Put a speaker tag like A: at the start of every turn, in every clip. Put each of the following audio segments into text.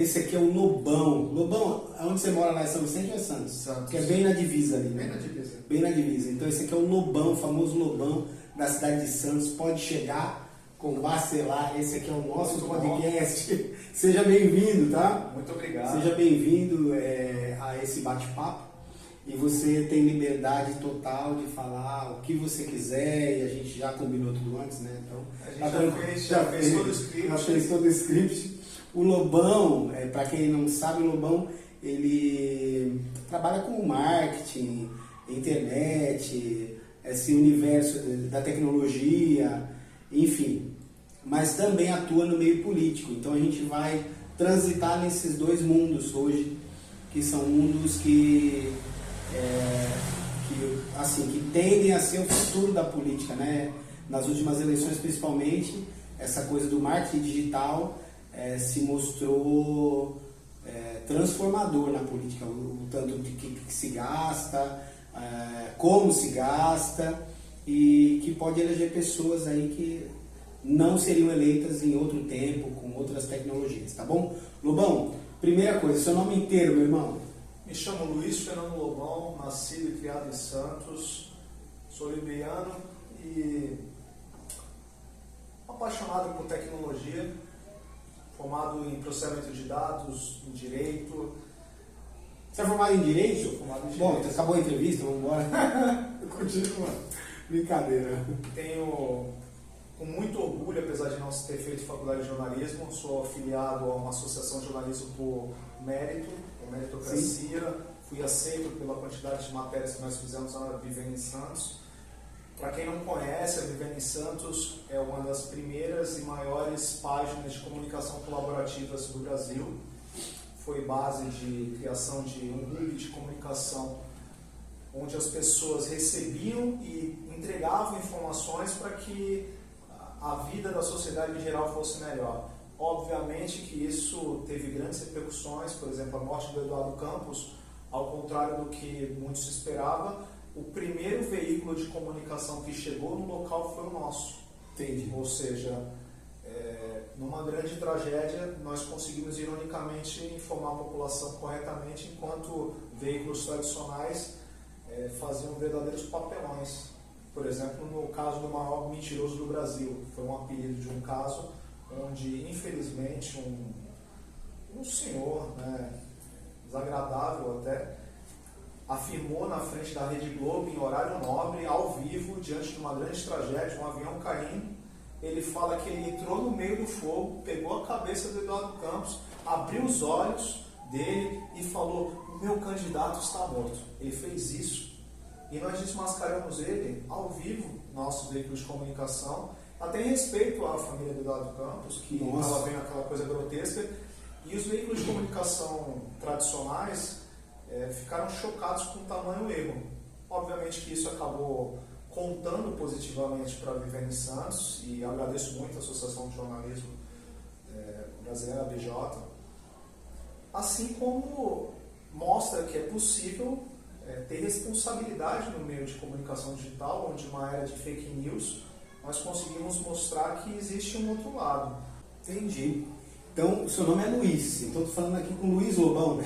A: Esse aqui é o Lobão. Lobão, onde você mora lá? É São Vicente ou é Santos?
B: Santos.
A: Que é bem na divisa ali, né?
B: Bem na divisa.
A: Bem na divisa. Então esse aqui é o Lobão, o famoso Lobão da cidade de Santos. Pode chegar com Bacelar. Esse aqui é o nosso
B: Muito
A: podcast. Seja bem-vindo, tá?
B: Muito obrigado.
A: Seja bem-vindo a esse bate-papo. E você tem liberdade total de falar o que você quiser, e a gente já combinou tudo antes, né? Então,
B: a gente já fez todo o script.
A: Já fez todo o script. O Lobão, para quem não sabe, o Lobão, ele trabalha com marketing, internet, esse universo da tecnologia, enfim. Mas também atua no meio político. Então a gente vai transitar nesses dois mundos hoje, que são mundos que tendem a ser o futuro da política, né? Nas últimas eleições, principalmente, essa coisa do marketing digital se mostrou transformador na política, o tanto de que se gasta, como se gasta, e que pode eleger pessoas aí que não seriam eleitas em outro tempo, com outras tecnologias, tá bom? Lobão, primeira coisa, seu nome inteiro, meu irmão?
B: Me chamo Luiz Fernando Lobão, nascido e criado em Santos, sou libriano e apaixonado por tecnologia, formado em processamento de dados, em direito.
A: Você é formado em direito?
B: Sou formado em
A: Bom,
B: direito.
A: acabou a entrevista, vamos embora. Continua. Brincadeira.
B: Tenho, com muito orgulho, apesar de não ter feito faculdade de jornalismo, sou afiliado a uma associação de jornalismo por mérito, por meritocracia. Sim. Fui aceito pela quantidade de matérias que nós fizemos na Vivendo em Santos. Para quem não conhece, a Vivendo em Santos é uma das primeiras e maiores páginas de comunicação colaborativas do Brasil. Foi base de criação de um hub de comunicação onde as pessoas recebiam e entregavam informações para que a vida da sociedade em geral fosse melhor. Obviamente que isso teve grandes repercussões, por exemplo, a morte do Eduardo Campos, ao contrário do que muito se esperava, o primeiro veículo de comunicação que chegou no local foi o nosso.
A: Entendi.
B: Ou seja, numa grande tragédia, nós conseguimos ironicamente informar a população corretamente, enquanto veículos tradicionais faziam verdadeiros papelões. Por exemplo, no caso do maior mentiroso do Brasil, foi um apelido de um caso onde, infelizmente, um senhor, né, desagradável até, afirmou na frente da Rede Globo, em horário nobre, ao vivo, diante de uma grande tragédia, um avião caindo. Ele fala que ele entrou no meio do fogo, pegou a cabeça do Eduardo Campos, abriu os olhos dele e falou: o meu candidato está morto. Ele fez isso e nós desmascaramos ele ao vivo, nossos veículos de comunicação, até em respeito à família do Eduardo Campos, que estava vendo aquela coisa grotesca, e os veículos de comunicação tradicionais ficaram chocados com o tamanho erro. Obviamente que isso acabou contando positivamente para a Vivendo em Santos, e agradeço muito a Associação de Jornalismo Brasileira, a BJ, assim como mostra que é possível ter responsabilidade no meio de comunicação digital, onde uma era de fake news, nós conseguimos mostrar que existe um outro lado.
A: Entendi. Então, o seu nome é Luiz, então estou falando aqui com Luiz Lobão, né?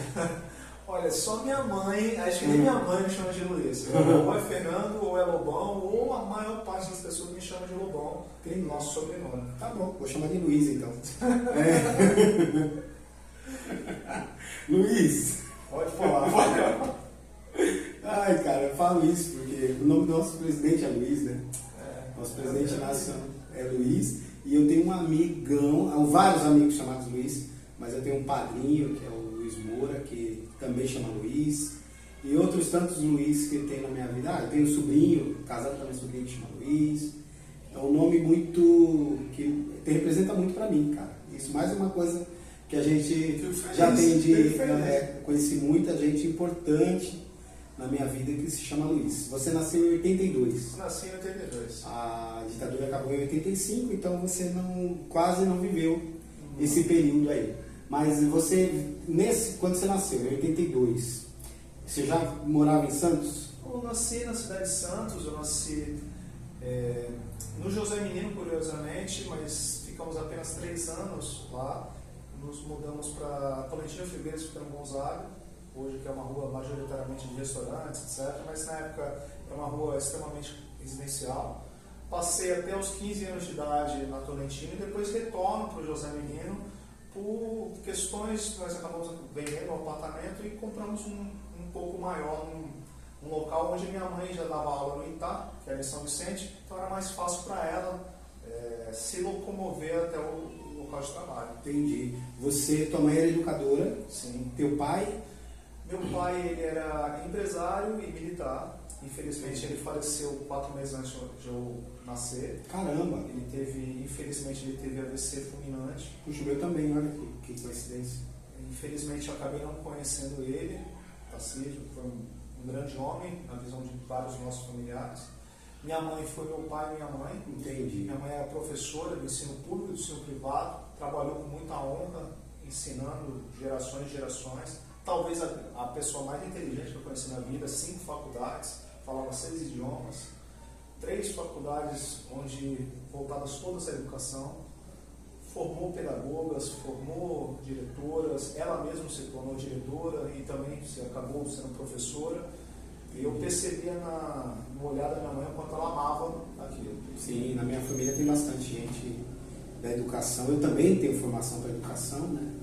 B: Olha, só minha mãe, acho que nem minha mãe me chama de Luiz. Ou é Fernando, ou é Lobão, ou a maior parte das pessoas me chama de Lobão, tem nosso sobrenome.
A: Tá bom, vou chamar de Luiz então. Luiz.
B: Pode falar, pode falar.
A: Ai, cara, eu falo isso porque o nome do nosso presidente é Luiz, né? Nosso presidente nacional é Luiz, e eu tenho um amigão, vários amigos chamados Luiz, mas eu tenho um padrinho que é o Luiz Moura, que também chama Luiz, e outros tantos Luiz que tem na minha vida. Eu tenho um sobrinho, casado com a minha sobrinha, que chama Luiz. É um nome muito que representa muito pra mim, cara. Isso mais uma coisa que a gente já tem conheci muita gente importante na minha vida que se chama Luiz. Você nasceu em 82.
B: Nasci em 82.
A: A ditadura acabou em 85, então você quase não viveu esse período aí. Mas você, quando você nasceu, em 82, você já morava em Santos?
B: Eu nasci na cidade de Santos, eu nasci no José Menino, curiosamente, mas ficamos apenas 3 anos lá. nos mudamos para Tolentino Figueiredo, Fernando Gonzaga, hoje que é uma rua majoritariamente de restaurantes, etc. Mas na época é uma rua extremamente residencial. Passei até os 15 anos de idade na Tolentino e depois retorno para o José Menino por questões, nós acabamos vendendo um apartamento e compramos um pouco maior, um local onde minha mãe já dava aula no Itá, que era em São Vicente, então era mais fácil para ela se locomover até o local de trabalho.
A: Entendi. Tua mãe era educadora?
B: Sim.
A: Teu pai?
B: Meu pai, ele era empresário e militar. Infelizmente, ele faleceu 4 meses antes de eu nascer.
A: Caramba!
B: Infelizmente, ele teve AVC fulminante.
A: Puxa, o meu também, olha que coincidência.
B: Infelizmente, eu acabei não conhecendo ele. Tarcísio foi um grande homem, na visão de vários nossos familiares. Minha mãe foi meu pai e minha mãe.
A: Entendi.
B: Minha mãe era professora do ensino público e do ensino privado. Trabalhou com muita honra, ensinando gerações e gerações. Talvez a pessoa mais inteligente que eu conheci na vida, 5 faculdades, falava 6 idiomas, 3 faculdades voltadas todas à educação, formou pedagogas, formou diretoras, ela mesma se tornou diretora e também acabou sendo professora. E eu percebia no olhar da minha mãe o quanto ela amava aquilo.
A: Sim, na minha família tem bastante gente da educação. Eu também tenho formação para educação, né?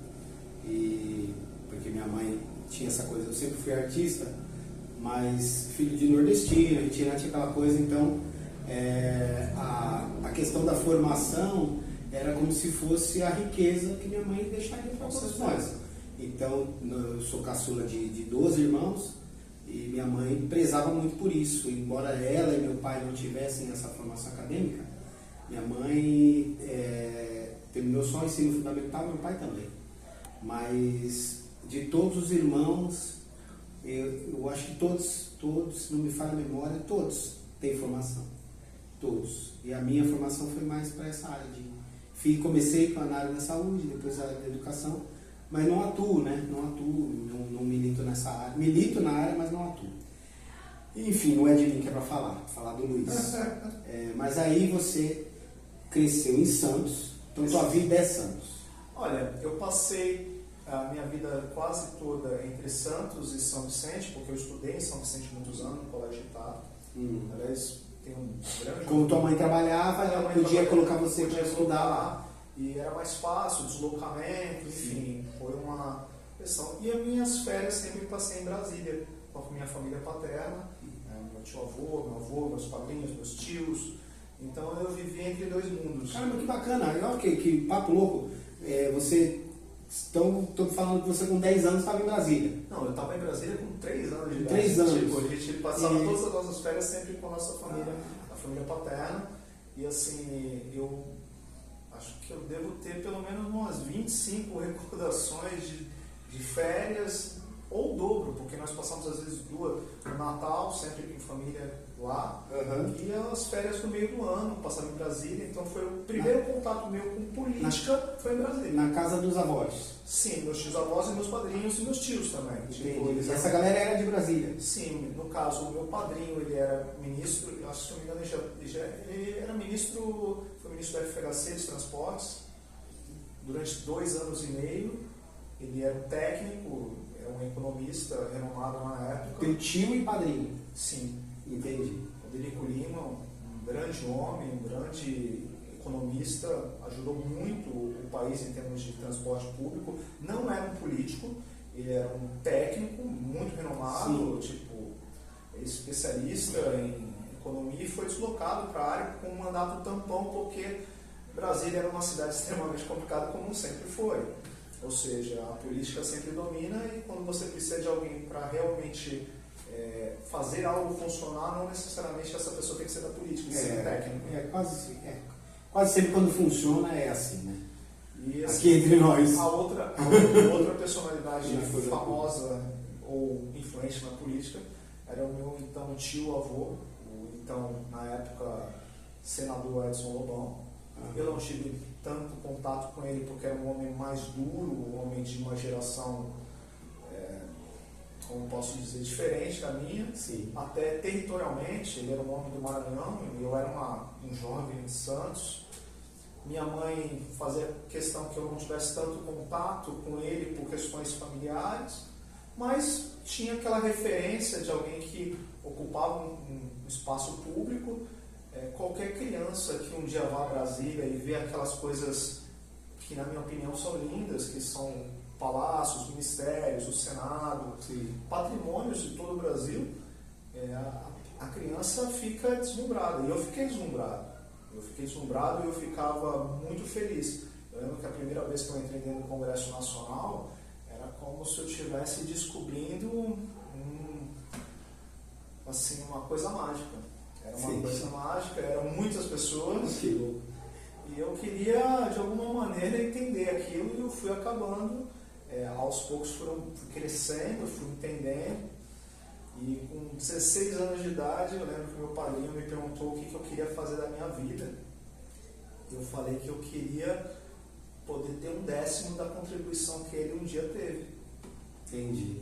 A: Porque minha mãe tinha essa coisa, eu sempre fui artista, mas filho de nordestino, retirante, aquela coisa, então a questão da formação era como se fosse a riqueza que minha mãe deixaria para todos nós. Então, eu sou caçula de 12 irmãos e minha mãe prezava muito por isso, embora ela e meu pai não tivessem essa formação acadêmica, minha mãe terminou só o ensino fundamental, meu pai também. Mas de todos os irmãos, eu acho que todos, se não me falha a memória, todos têm formação. Todos. E a minha formação foi mais para essa área comecei na área da saúde, depois a área da educação, mas não atuo, né? Não milito nessa área. Milito na área, mas não atuo. Enfim, não é de mim que é para falar do Luiz. Mas aí você cresceu em Santos, então tua vida é Santos.
B: Olha, eu passei a minha vida quase toda entre Santos e São Vicente, porque eu estudei em São Vicente muitos anos, no Colégio Itá. Aliás, tem um grande...
A: Como tua mãe trabalhava, ela podia colocar você para estudar lá.
B: E era mais fácil, deslocamento, enfim, foi uma questão. E as minhas férias sempre passei em Brasília, com a minha família paterna, meu tio-avô, meu avô, meus padrinhos, meus tios. Então eu vivi entre 2 mundos.
A: Caramba, que bacana, olha que papo louco. Estão falando que você com 10 anos estava em Brasília.
B: Não, eu estava em Brasília com 3 anos de idade.
A: 3 anos.
B: Tipo, a gente passava todas as nossas férias sempre com a nossa família, a família paterna. E assim, eu acho que eu devo ter pelo menos umas 25 recordações de férias, ou o dobro, porque nós passamos às vezes 2 no Natal, sempre em família lá, e as férias no meio do ano, passava em Brasília, então foi o primeiro contato meu com política, foi em Brasília.
A: Na casa dos avós?
B: Sim, meus tios-avós e meus padrinhos e meus tios também.
A: E essa galera era de Brasília?
B: Sim, no caso, o meu padrinho, ele era ministro, acho que se não me engano, ele era ministro, foi ministro da FHC de Transportes, durante 2 anos e meio, ele era um técnico, era um economista renomado na época.
A: Teu tio e padrinho?
B: Sim.
A: Entendi.
B: Oderico Lima, um grande homem, um grande economista, ajudou muito o país em termos de transporte público. Não era um político, ele era um técnico muito renomado, especialista em economia, e foi deslocado para a área com um mandato tampão, porque Brasília era uma cidade extremamente complicada, como sempre foi. Ou seja, a política sempre domina, e quando você precisa de alguém para realmente fazer algo funcionar, não necessariamente essa pessoa tem que ser da política, tem que ser técnico.
A: Quase sempre quando funciona é assim, né?
B: E, assim,
A: aqui entre nós.
B: A outra personalidade famosa ou influente na política era o meu então tio-avô, o então, na época, senador Edson Lobão. Eu não tive tanto contato com ele porque era um homem mais duro, um homem de uma geração, como posso dizer, diferente da minha.
A: Sim.
B: Até territorialmente, ele era um homem do Maranhão e eu era um jovem de Santos. Minha mãe fazia questão que eu não tivesse tanto contato com ele por questões familiares, mas tinha aquela referência de alguém que ocupava um espaço público. Qualquer criança que um dia vá a Brasília e vê aquelas coisas que, na minha opinião, são lindas, que são palácios, ministérios, o Senado,
A: Sim.
B: patrimônios de todo o Brasil, a criança fica deslumbrada. E eu fiquei deslumbrado. E eu ficava muito feliz. Eu lembro que a primeira vez que eu entrei dentro do Congresso Nacional era como se eu estivesse descobrindo assim, uma coisa mágica. Era uma coisa mágica, eram muitas pessoas. E eu queria, de alguma maneira, entender aquilo, e eu fui acabando. Aos poucos fui crescendo, fui entendendo. E com 16 anos de idade, eu lembro que meu padrinho me perguntou o que eu queria fazer da minha vida. Eu falei que eu queria poder ter 1/10 da contribuição que ele um dia teve.
A: Entendi.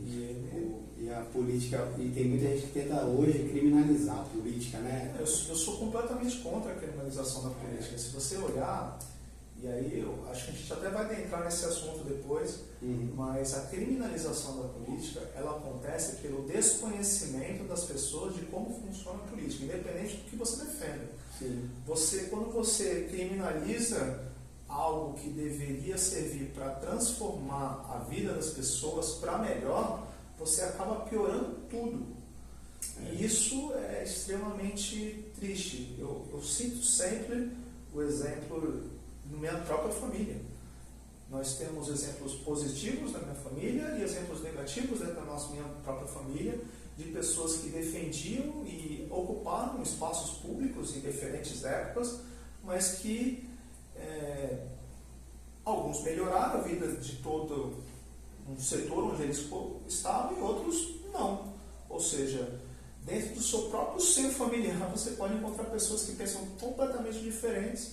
A: E a política, e tem muita gente que tenta hoje criminalizar a política, né?
B: Eu sou completamente contra a criminalização da política. Se você olhar, e aí eu acho que a gente até vai entrar nesse assunto depois, mas a criminalização da política, ela acontece pelo desconhecimento das pessoas de como funciona a política, independente do que você defenda.
A: Sim.
B: Quando você criminaliza algo que deveria servir para transformar a vida das pessoas para melhor, você acaba piorando tudo. E isso é extremamente triste. Eu cito sempre o exemplo na minha própria família. Nós temos exemplos positivos na minha família e exemplos negativos dentro da minha própria família, de pessoas que defendiam e ocuparam espaços públicos em diferentes épocas, mas que alguns melhoraram a vida de todo um setor onde eles estavam e outros não. Ou seja, dentro do seu próprio seio familiar você pode encontrar pessoas que pensam completamente diferentes,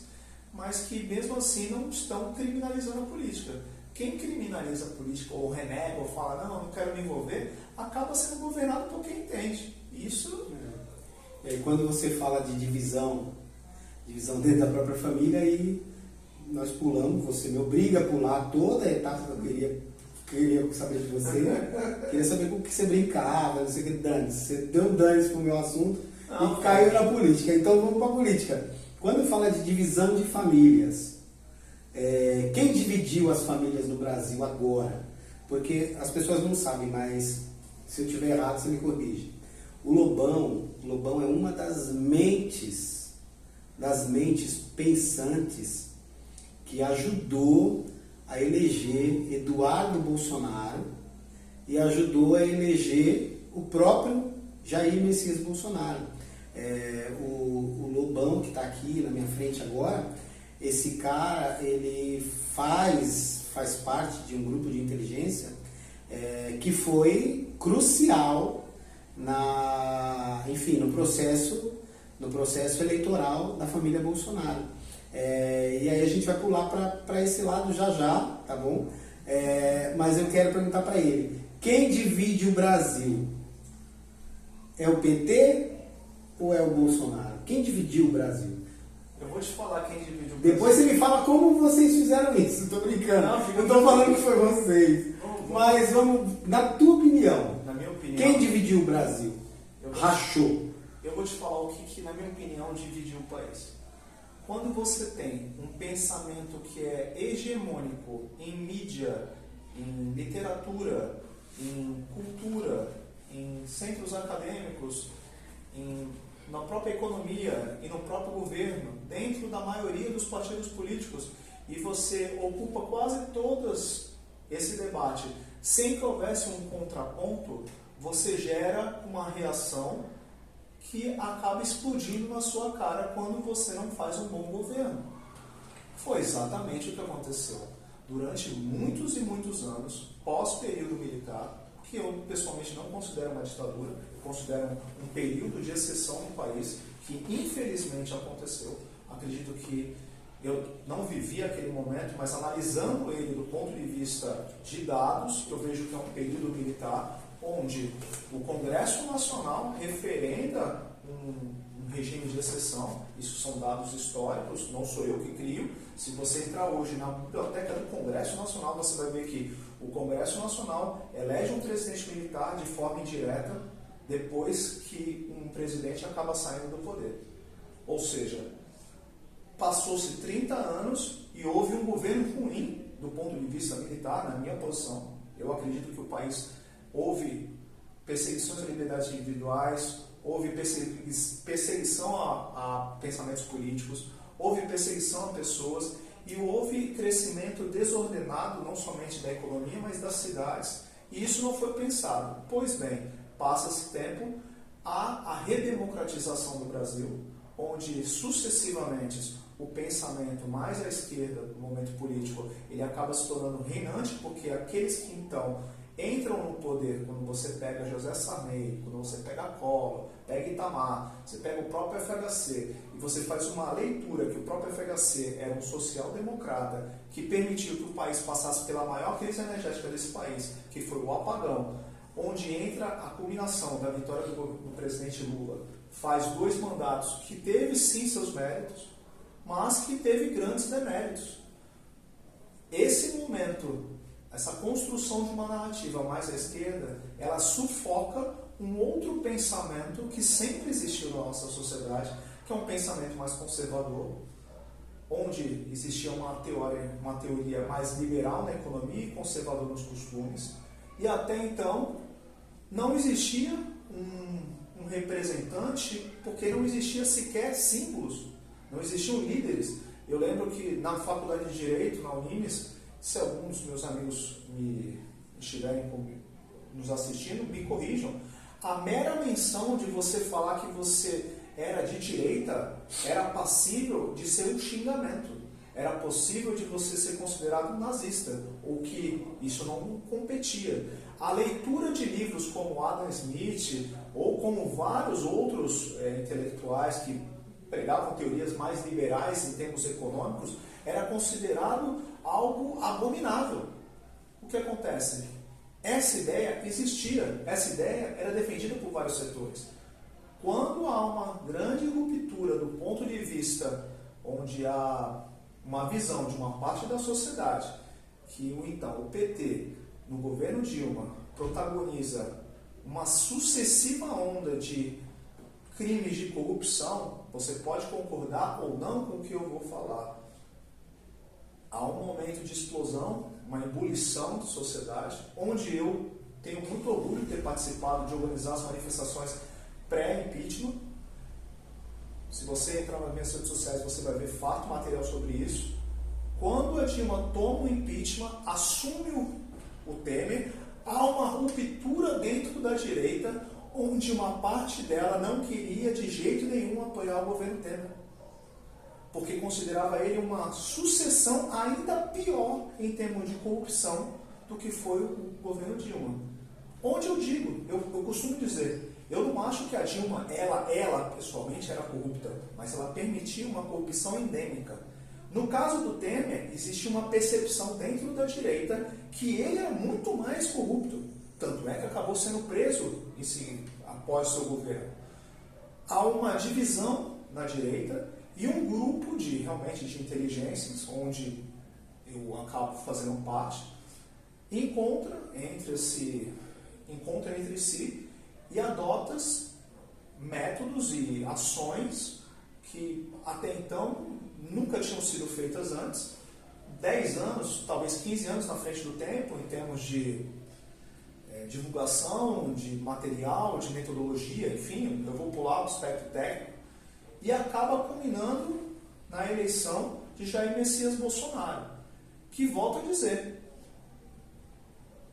B: mas que mesmo assim não estão criminalizando a política. Quem criminaliza a política ou renega ou fala, não quero me envolver, acaba sendo governado por quem entende. Isso...
A: E aí quando você fala de divisão dentro da própria família, aí nós pulamos, você me obriga a pular toda a etapa que eu queria saber de você. Queria saber com o que você brincava, não sei o que, dane-se. Você deu dane-se pro meu assunto e caiu na política. Então vamos para a política. Quando fala de divisão de famílias, quem dividiu as famílias no Brasil agora? Porque as pessoas não sabem, mas se eu estiver errado, você me corrige. O Lobão é uma das mentes pensantes que ajudou a eleger Eduardo Bolsonaro e ajudou a eleger o próprio Jair Messias Bolsonaro. O Lobão, que está aqui na minha frente agora, esse cara, ele faz parte de um grupo de inteligência que foi crucial no processo eleitoral da família Bolsonaro. E aí a gente vai pular para esse lado já, tá bom? Mas eu quero perguntar para ele, quem divide o Brasil? É o PT ou é o Bolsonaro? Quem dividiu o Brasil?
B: Eu vou te falar quem dividiu o Brasil.
A: Depois você me fala como vocês fizeram isso. Não tô brincando. Não tô falando que foi vocês. Mas vamos, na tua opinião,
B: na minha opinião,
A: quem dividiu o Brasil? Rachou.
B: Eu vou te falar o que na minha opinião, dividiu o país. Quando você tem um pensamento que é hegemônico em mídia, em literatura, em cultura, em centros acadêmicos, na própria economia e no próprio governo, dentro da maioria dos partidos políticos, e você ocupa quase todos esse debate sem que houvesse um contraponto, você gera uma reação que acaba explodindo na sua cara quando você não faz um bom governo. Foi exatamente o que aconteceu durante muitos e muitos anos, pós-período militar, que eu pessoalmente não considero uma ditadura, eu considero um período de exceção no país, que infelizmente aconteceu. Acredito que eu não vivi aquele momento, mas analisando ele do ponto de vista de dados, eu vejo que é um período militar onde o Congresso Nacional referenda um regime de exceção. Isso são dados históricos, não sou eu que crio. Se você entrar hoje na biblioteca do Congresso Nacional, você vai ver que o Congresso Nacional elege um presidente militar de forma indireta depois que um presidente acaba saindo do poder. Ou seja, passou-se 30 anos e houve um governo ruim do ponto de vista militar, na minha posição. Eu acredito que o país houve perseguições a liberdades individuais, houve perseguição a pensamentos políticos, houve perseguição a pessoas e houve crescimento desordenado, não somente da economia, mas das cidades. E isso não foi pensado. Pois bem, passa-se tempo, há a redemocratização do Brasil, onde sucessivamente o pensamento mais à esquerda do momento político, ele acaba se tornando reinante, porque aqueles que então entram no poder, quando você pega José Sarney, quando você pega Collor, pega Itamar, você pega o próprio FHC, e você faz uma leitura que o próprio FHC era um social-democrata que permitiu que o país passasse pela maior crise energética desse país, que foi o apagão, onde entra a culminação da vitória do presidente Lula, faz 2 mandatos que teve sim seus méritos, mas que teve grandes deméritos. Esse momento, essa construção de uma narrativa mais à esquerda, ela sufoca um outro pensamento que sempre existiu na nossa sociedade, que é um pensamento mais conservador, onde existia uma teoria mais liberal na economia e conservadora nos costumes, e até então não existia um representante, porque não existia sequer símbolos, não existiam líderes. Eu lembro que na faculdade de Direito, na Unimes, se alguns dos meus amigos estiverem nos assistindo, me corrijam, a mera menção de você falar que você era de direita era passível de ser um xingamento. Era possível de você ser considerado nazista, ou que isso não competia. A leitura de livros como Adam Smith, ou como vários outros intelectuais que pregavam teorias mais liberais em termos econômicos, era considerado algo abominável. O que acontece? Essa ideia existia, essa ideia era defendida por vários setores. Quando há uma grande ruptura do ponto de vista onde há uma visão de uma parte da sociedade que o PT, no governo Dilma, protagoniza uma sucessiva onda de crimes de corrupção, você pode concordar ou não com o que eu vou falar. Há um momento de explosão, uma ebulição de sociedade, onde eu tenho muito orgulho de ter participado de organizar as manifestações pré-impeachment. Se você entrar nas minhas redes sociais, você vai ver fato material sobre isso. Quando a Dilma toma o impeachment, assume o Temer, há uma ruptura dentro da direita, onde uma parte dela não queria de jeito nenhum apoiar o governo Temer, porque considerava ele uma sucessão ainda pior em termos de corrupção do que foi o governo Dilma. Onde eu digo, eu costumo dizer, eu não acho que a Dilma, ela pessoalmente era corrupta, mas ela permitia uma corrupção endêmica. No caso do Temer, existe uma percepção dentro da direita que ele é muito mais corrupto. Tanto é que acabou sendo preso após seu governo. Há uma divisão na direita e um grupo realmente de inteligências, onde eu acabo fazendo parte, encontra entre si e adota métodos e ações que até então nunca tinham sido feitas antes. 10 anos, talvez 15 anos na frente do tempo, em termos de divulgação, de material, de metodologia, enfim, eu vou pular o aspecto técnico, e acaba culminando na eleição de Jair Messias Bolsonaro, que, volto a dizer,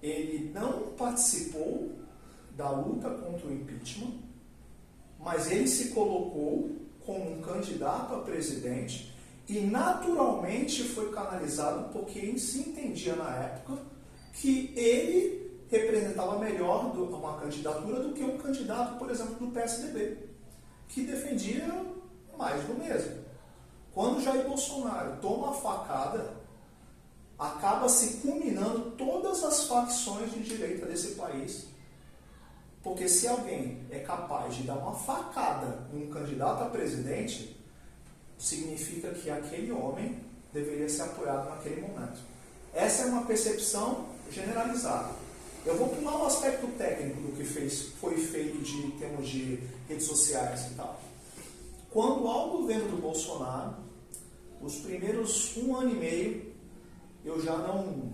B: ele não participou da luta contra o impeachment, mas ele se colocou como um candidato a presidente e naturalmente foi canalizado porque se entendia na época que ele representava melhor uma candidatura do que um candidato, por exemplo, do PSDB, que defendia mais do mesmo. Quando Jair Bolsonaro toma a facada, acaba se culminando todas as facções de direita desse país Porque se alguém é capaz de dar uma facada em um candidato a presidente, significa que aquele homem deveria ser apoiado naquele momento. Essa é uma percepção generalizada. Eu vou pular o aspecto técnico do que foi feito em termos de redes sociais e tal. Quando há o governo do Bolsonaro, os primeiros 1 ano e meio, eu já não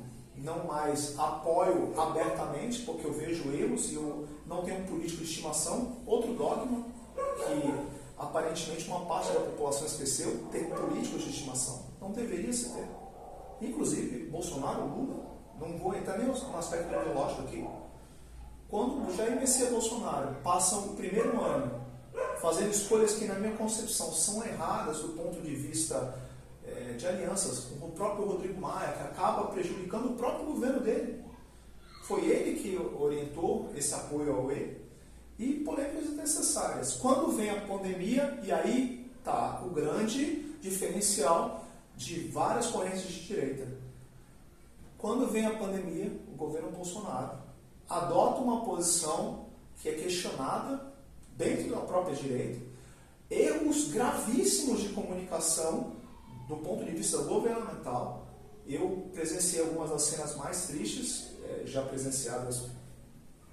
B: mais apoio abertamente, porque eu vejo erros e eu não tenho um político de estimação. Outro dogma, que aparentemente uma parte da população esqueceu, ter políticos de estimação. Não deveria se ter. Inclusive, Bolsonaro, Lula, não vou entrar nem no aspecto ideológico aqui. Quando o Jair Messias Bolsonaro passa o primeiro ano fazendo escolhas que, na minha concepção, são erradas do ponto de vista de alianças, com o próprio Rodrigo Maia, que acaba prejudicando o próprio governo dele. Foi ele que orientou esse apoio ao E e polêmicas desnecessárias. Quando vem a pandemia, e aí está o grande diferencial de várias correntes de direita. Quando vem a pandemia, o governo Bolsonaro adota uma posição que é questionada dentro da própria direita, erros gravíssimos de comunicação do ponto de vista governamental. Eu presenciei algumas das cenas mais tristes, já presenciadas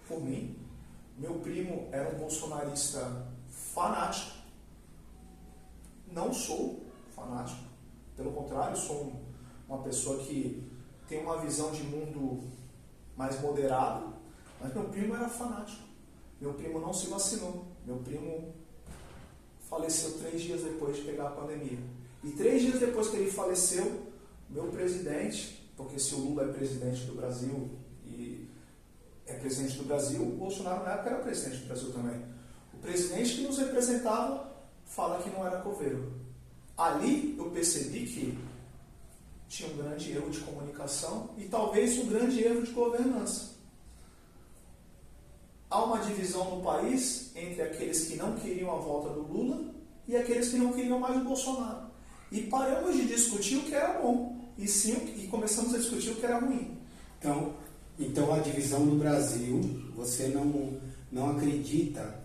B: por mim. Meu primo era um bolsonarista fanático. Não sou fanático, pelo contrário, sou uma pessoa que tem uma visão de mundo mais moderada, mas meu primo era fanático. Meu primo não se vacinou. Meu primo faleceu 3 dias depois de pegar a pandemia. E 3 dias depois que ele faleceu, meu presidente, porque se o Lula é presidente do Brasil e é presidente do Brasil, o Bolsonaro na época era presidente do Brasil também. O presidente que nos representava fala que não era coveiro. Ali eu percebi que tinha um grande erro de comunicação e talvez um grande erro de governança. Há uma divisão no país entre aqueles que não queriam a volta do Lula e aqueles que não queriam mais o Bolsonaro. E paramos de discutir o que era bom e começamos a discutir o que era ruim.
A: Então a divisão do Brasil, você não acredita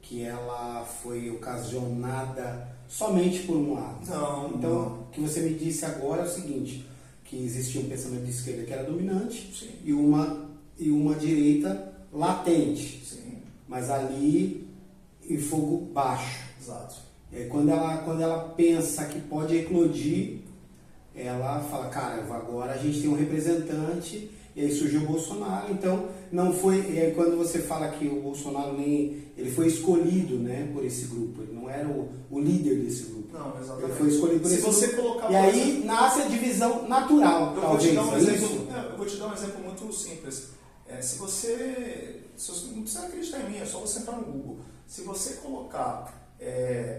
A: que ela foi ocasionada somente por um lado?
B: Não.
A: Então,
B: não.
A: o que você me disse agora é o seguinte, que existia um pensamento de esquerda que era dominante.
B: Sim.
A: e uma direita latente,
B: Sim.
A: mas ali em fogo baixo.
B: Exato.
A: Quando ela pensa que pode eclodir, ela fala, cara, agora a gente tem um representante, e aí surgiu o Bolsonaro. Então não foi, e aí quando você fala que o Bolsonaro ele foi escolhido, né, por esse grupo, ele não era o líder desse grupo.
B: Não, exatamente.
A: Ele foi escolhido por esse grupo.
B: Se você colocar,
A: e aí nasce a divisão natural,
B: eu
A: talvez.
B: vou te dar um exemplo muito simples. Se você não precisa acreditar em mim, é só você entrar no Google. Se você colocar,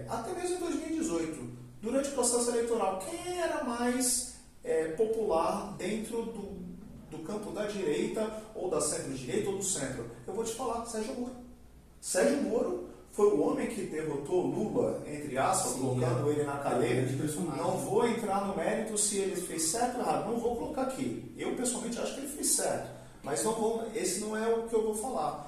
B: até mesmo em 2018, durante o processo eleitoral, quem era mais popular dentro do campo da direita, ou da centro-direita, ou do centro? Eu vou te falar, Sérgio Moro. Sérgio Moro foi o homem que derrotou Lula, entre aspas, colocando ele na cadeira. Não vou entrar no mérito se ele fez certo ou errado, não vou colocar aqui. Eu, pessoalmente, acho que ele fez certo. Mas esse não é o que eu vou falar.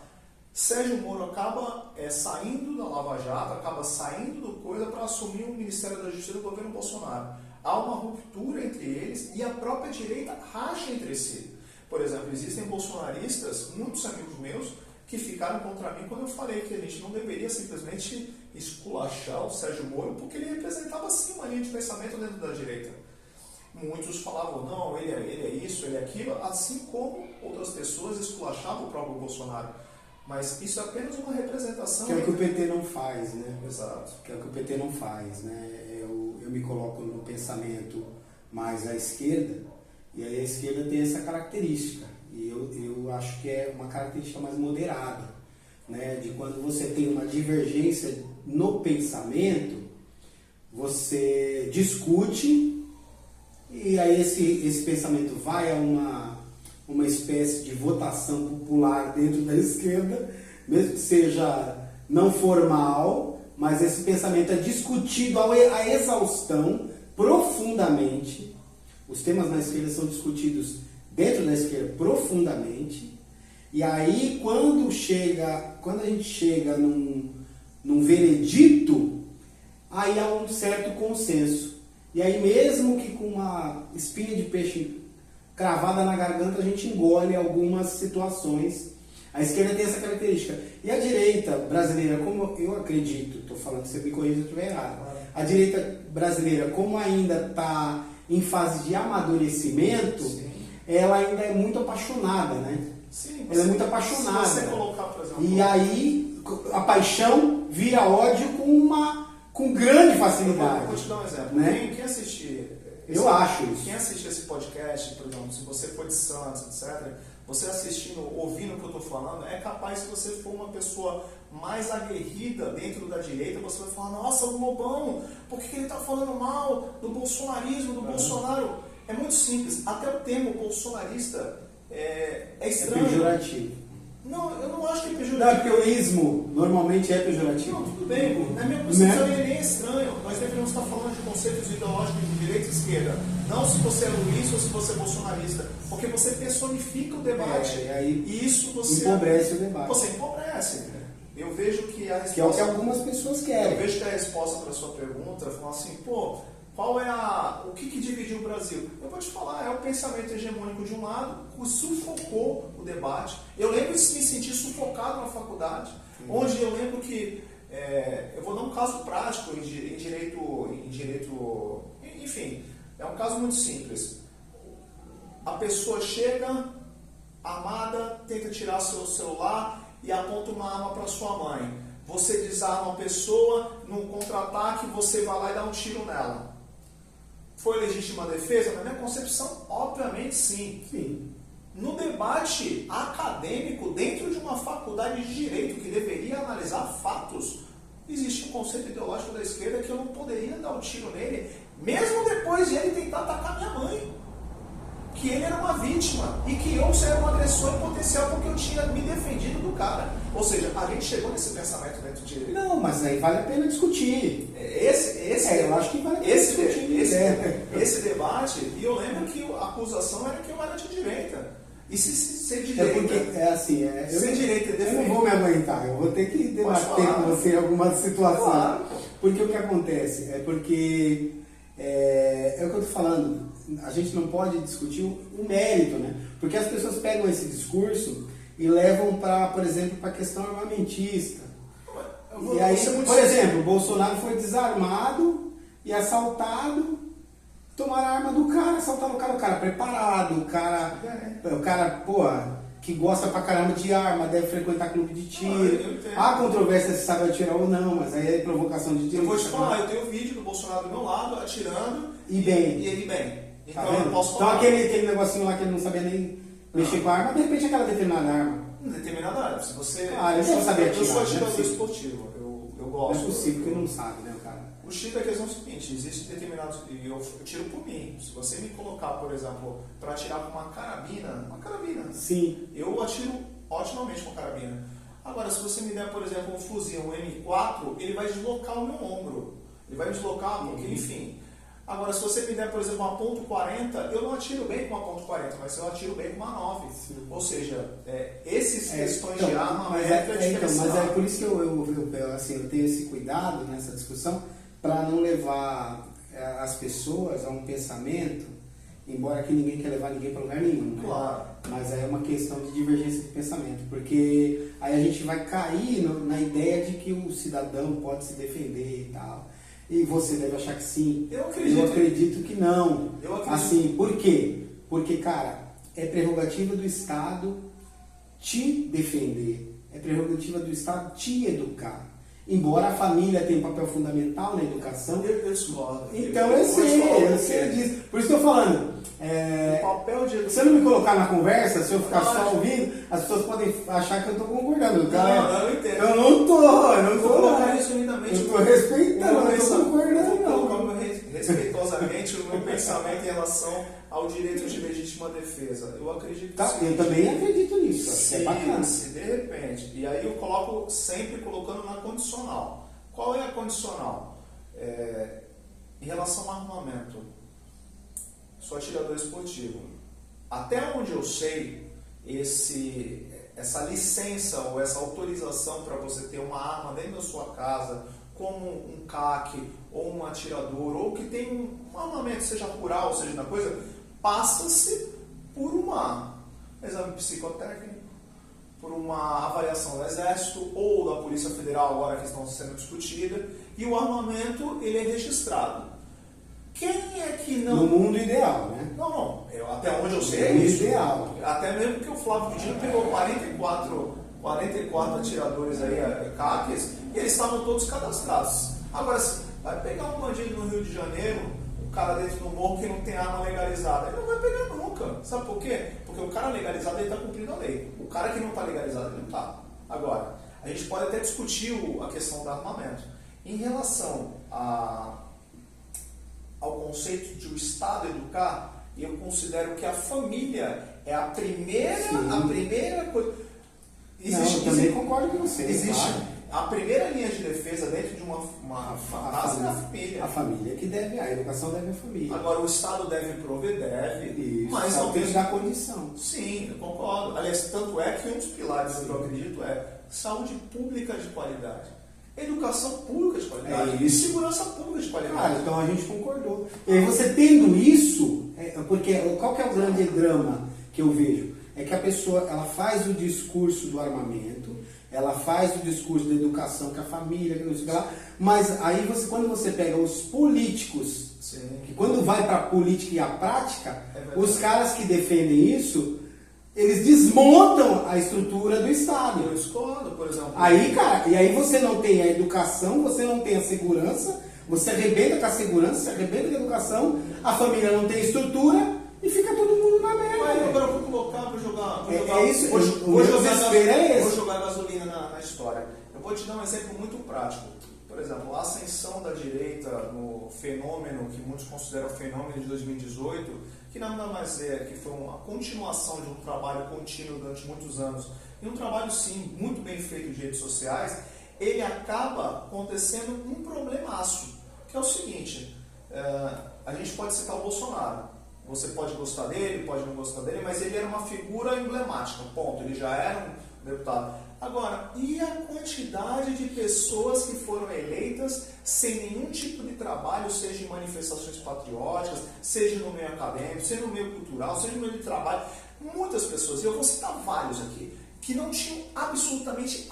B: Sérgio Moro acaba saindo da Lava Jato, acaba saindo do coisa para assumir o Ministério da Justiça do governo Bolsonaro. Há uma ruptura entre eles e a própria direita racha entre si. Por exemplo, existem bolsonaristas, muitos amigos meus, que ficaram contra mim quando eu falei que a gente não deveria simplesmente esculachar o Sérgio Moro, porque ele representava sim uma linha de pensamento dentro da direita. Muitos falavam, não, ele é isso, ele é aquilo, assim como outras pessoas esculachavam o próprio Bolsonaro. Mas isso é apenas uma representação.
A: Que é o que o PT não faz, né?
B: Exato.
A: Que é o que o PT não faz, né? Eu me coloco no pensamento mais à esquerda, e aí a esquerda tem essa característica. E eu acho que é uma característica mais moderada, né? De quando você tem uma divergência no pensamento, você discute, e aí esse pensamento vai a uma espécie de votação popular dentro da esquerda, mesmo que seja não formal, mas esse pensamento é discutido à exaustão, profundamente. Os temas na esquerda são discutidos dentro da esquerda profundamente, E aí, quando a gente chega num veredito, aí há um certo consenso. E aí, mesmo que com uma espinha de peixe cravada na garganta, a gente engole algumas situações. A esquerda tem essa característica. E a direita brasileira, como eu acredito, estou falando, você me corrija se eu estiver errado, a direita brasileira, como ainda está em fase de amadurecimento, sim, ela ainda é muito apaixonada, né?
B: Sim,
A: ela é muito apaixonada.
B: Se você colocar, por exemplo,
A: e aí a paixão vira ódio com grande facilidade.
B: Eu vou te dar um exemplo.
A: Né?
B: Quem assistir...
A: Eu acho isso.
B: Quem assistir esse podcast, por exemplo, se você for de Santos, etc., você assistindo, ouvindo o que eu estou falando, é capaz, se você for uma pessoa mais aguerrida dentro da direita, você vai falar, nossa, o Lobão, por que ele está falando mal do bolsonarismo, do Bolsonaro? É muito simples. Até o termo bolsonarista é estranho.
A: É pejorativo.
B: Não, eu não acho que é pejorativo.
A: Não, porque o ismo normalmente é pejorativo.
B: Não, tudo bem. Na minha concepção ele nem é estranho. Nós deveríamos estar falando de conceitos ideológicos de direita e esquerda. Não se você é Luiz ou se você é bolsonarista. Porque você personifica o debate. E isso você...
A: empobrece o debate.
B: Você empobrece. Eu vejo que a resposta...
A: Que é o que algumas pessoas querem.
B: Eu vejo que a resposta para a sua pergunta foi assim, qual é o que dividiu o Brasil? Eu vou te falar, é o pensamento hegemônico de um lado, que sufocou o debate. Eu lembro de me sentir sufocado na faculdade, onde eu lembro que, eu vou dar um caso prático em direito, enfim, é um caso muito simples. A pessoa chega, amada, tenta tirar seu celular e aponta uma arma para sua mãe. Você desarma a pessoa, no contra-ataque você vai lá e dá um tiro nela. Foi legítima defesa? Na minha concepção, obviamente sim. No debate acadêmico, dentro de uma faculdade de direito que deveria analisar fatos, existe um conceito ideológico da esquerda que eu não poderia dar um tiro nele, mesmo depois de ele tentar atacar minha mãe. Que ele era uma vítima e que eu era um agressor potencial porque eu tinha me defendido do cara. Ou seja, a gente chegou nesse pensamento dentro de...
A: Não, mas aí vale a pena discutir.
B: Eu
A: acho que vale a pena discutir.
B: Esse debate, e eu lembro que a acusação era que eu era de direita. E se ser de direita...
A: Porque é assim, eu não vou me aguentar, eu vou ter que debater com você em algumas situações.
B: Claro.
A: Porque o que acontece? É porque... É o que eu estou falando, a gente não pode discutir o mérito, né? Porque as pessoas pegam esse discurso e levam para, por exemplo, para a questão armamentista. E aí, por exemplo, o Bolsonaro foi desarmado e assaltado, tomaram a arma do cara, assaltaram o cara preparado, o cara, que gosta pra caramba de arma, deve frequentar clube de tiro. Há controvérsia se sabe atirar ou não, mas aí é provocação de tiro.
B: Eu vou te falar, eu tenho um vídeo do Bolsonaro do meu lado, atirando,
A: e bem.
B: ele bem. Então
A: Tá
B: eu posso falar.
A: Então aquele negocinho lá que ele não sabia nem mexer com a arma, de repente aquela determinada arma.
B: Determinada área. Se você...
A: eu só sabia atirar.
B: Eu sou atirador esportivo, eu gosto.
A: Não é possível que não sabe, né, cara?
B: O X da questão é o seguinte, existe determinados... Eu tiro por mim. Se você me colocar, por exemplo, para atirar com uma carabina...
A: Sim.
B: Eu atiro otimamente com a carabina. Agora, se você me der, por exemplo, um fuzil, um M4, ele vai deslocar o meu ombro. Ele vai deslocar, porque, enfim... Agora, se você me der, por exemplo, uma .40, eu não atiro bem com uma .40, mas eu atiro bem com uma 9. Sim. Ou seja, essas questões de arma...
A: Mas é por isso que eu tenho esse cuidado nessa discussão, para não levar as pessoas a um pensamento, embora aqui ninguém quer levar ninguém para lugar nenhum, né?
B: Claro.
A: Mas é uma questão de divergência de pensamento, porque aí a gente vai cair na ideia de que o cidadão pode se defender e tal. E você deve achar que sim.
B: Eu
A: acredito que não.
B: Eu acredito.
A: Assim, por quê? Porque, cara, é prerrogativa do Estado te defender. É prerrogativa do Estado te educar. Embora a família tenha um papel fundamental na educação.
B: Eu discordo.
A: Então eu sei disso. Por isso que eu estou falando.
B: O papel de educação.
A: Se eu não me colocar na conversa, se eu ficar só ouvindo, as pessoas podem achar que eu estou concordando.
B: Não, eu entendo.
A: Eu não estou
B: colocando isso lindamente.
A: Eu estou respeitando, não estou concordando, não.
B: Colocando respeitosamente o meu pensamento em relação ao direito de legítima defesa. Eu acredito que
A: eu também acredito nisso. É bacana.
B: Se de repente, e aí eu coloco sempre colocando na condicional. Qual é a condicional? Em relação ao armamento, sou atirador esportivo. Até onde eu sei, essa licença ou essa autorização para você ter uma arma dentro da sua casa, como um CAC ou um atirador, ou que tem um armamento, seja rural, seja na coisa, passa-se por um exame psicotécnico, por uma avaliação do Exército ou da Polícia Federal, agora que estão sendo discutidas, e o armamento ele é registrado. Quem é que não...
A: No mundo ideal, né?
B: Não. Até onde eu sei é
A: No
B: isso.
A: ideal.
B: Até mesmo que o Flávio Dino pegou 44 atiradores aí, CACs, e eles estavam todos cadastrados. Agora, vai pegar um bandido no Rio de Janeiro, um cara dentro do morro que não tem arma legalizada, ele não vai pegar nunca. Sabe por quê? Porque o cara legalizado ele está cumprindo a lei. O cara que não está legalizado, ele não está. Agora, a gente pode até discutir a questão do armamento. Em relação ao conceito de o Estado educar, eu considero que a família é a primeira coisa.
A: Também concordo com você.
B: Existe
A: claro.
B: a primeira linha de defesa dentro de uma casa é a família.
A: A família que deve, a educação deve à família.
B: Agora, o Estado deve prover,
A: Isso,
B: mas não tem que
A: dar condição.
B: Sim, eu concordo. Aliás, tanto é que um dos pilares que eu acredito é saúde pública de qualidade, educação pública de qualidade e segurança pública de qualidade.
A: Cara, então a gente concordou. E aí você tendo isso, porque qual que é o grande drama que eu vejo? É que a pessoa ela faz o discurso do armamento, ela faz o discurso da educação, que a família, que não sei o que lá, mas aí quando você pega os políticos, que quando vai para a política e a prática, os caras que defendem isso, eles desmontam a estrutura do Estado.
B: Eu discordo, por exemplo.
A: Aí, cara, e aí você não tem a educação, você não tem a segurança, você arrebenta com a segurança, você arrebenta com a educação, a família não tem estrutura e fica todo mundo na merda.
B: Mas agora eu vou colocar, vou jogar gasolina na história. Eu vou te dar um exemplo muito prático. Por exemplo, a ascensão da direita no fenômeno que muitos consideram fenômeno de 2018, que nada mais que foi uma continuação de um trabalho contínuo durante muitos anos, e um trabalho sim, muito bem feito de redes sociais, ele acaba acontecendo um problemaço, que é o seguinte, a gente pode citar o Bolsonaro. Você pode gostar dele, pode não gostar dele, mas ele era uma figura emblemática, ponto. Ele já era um deputado. Agora, e a quantidade de pessoas que foram eleitas sem nenhum tipo de trabalho, seja em manifestações patrióticas, seja no meio acadêmico, seja no meio cultural, seja no meio de trabalho. Muitas pessoas, e eu vou citar vários aqui, que não tinham absolutamente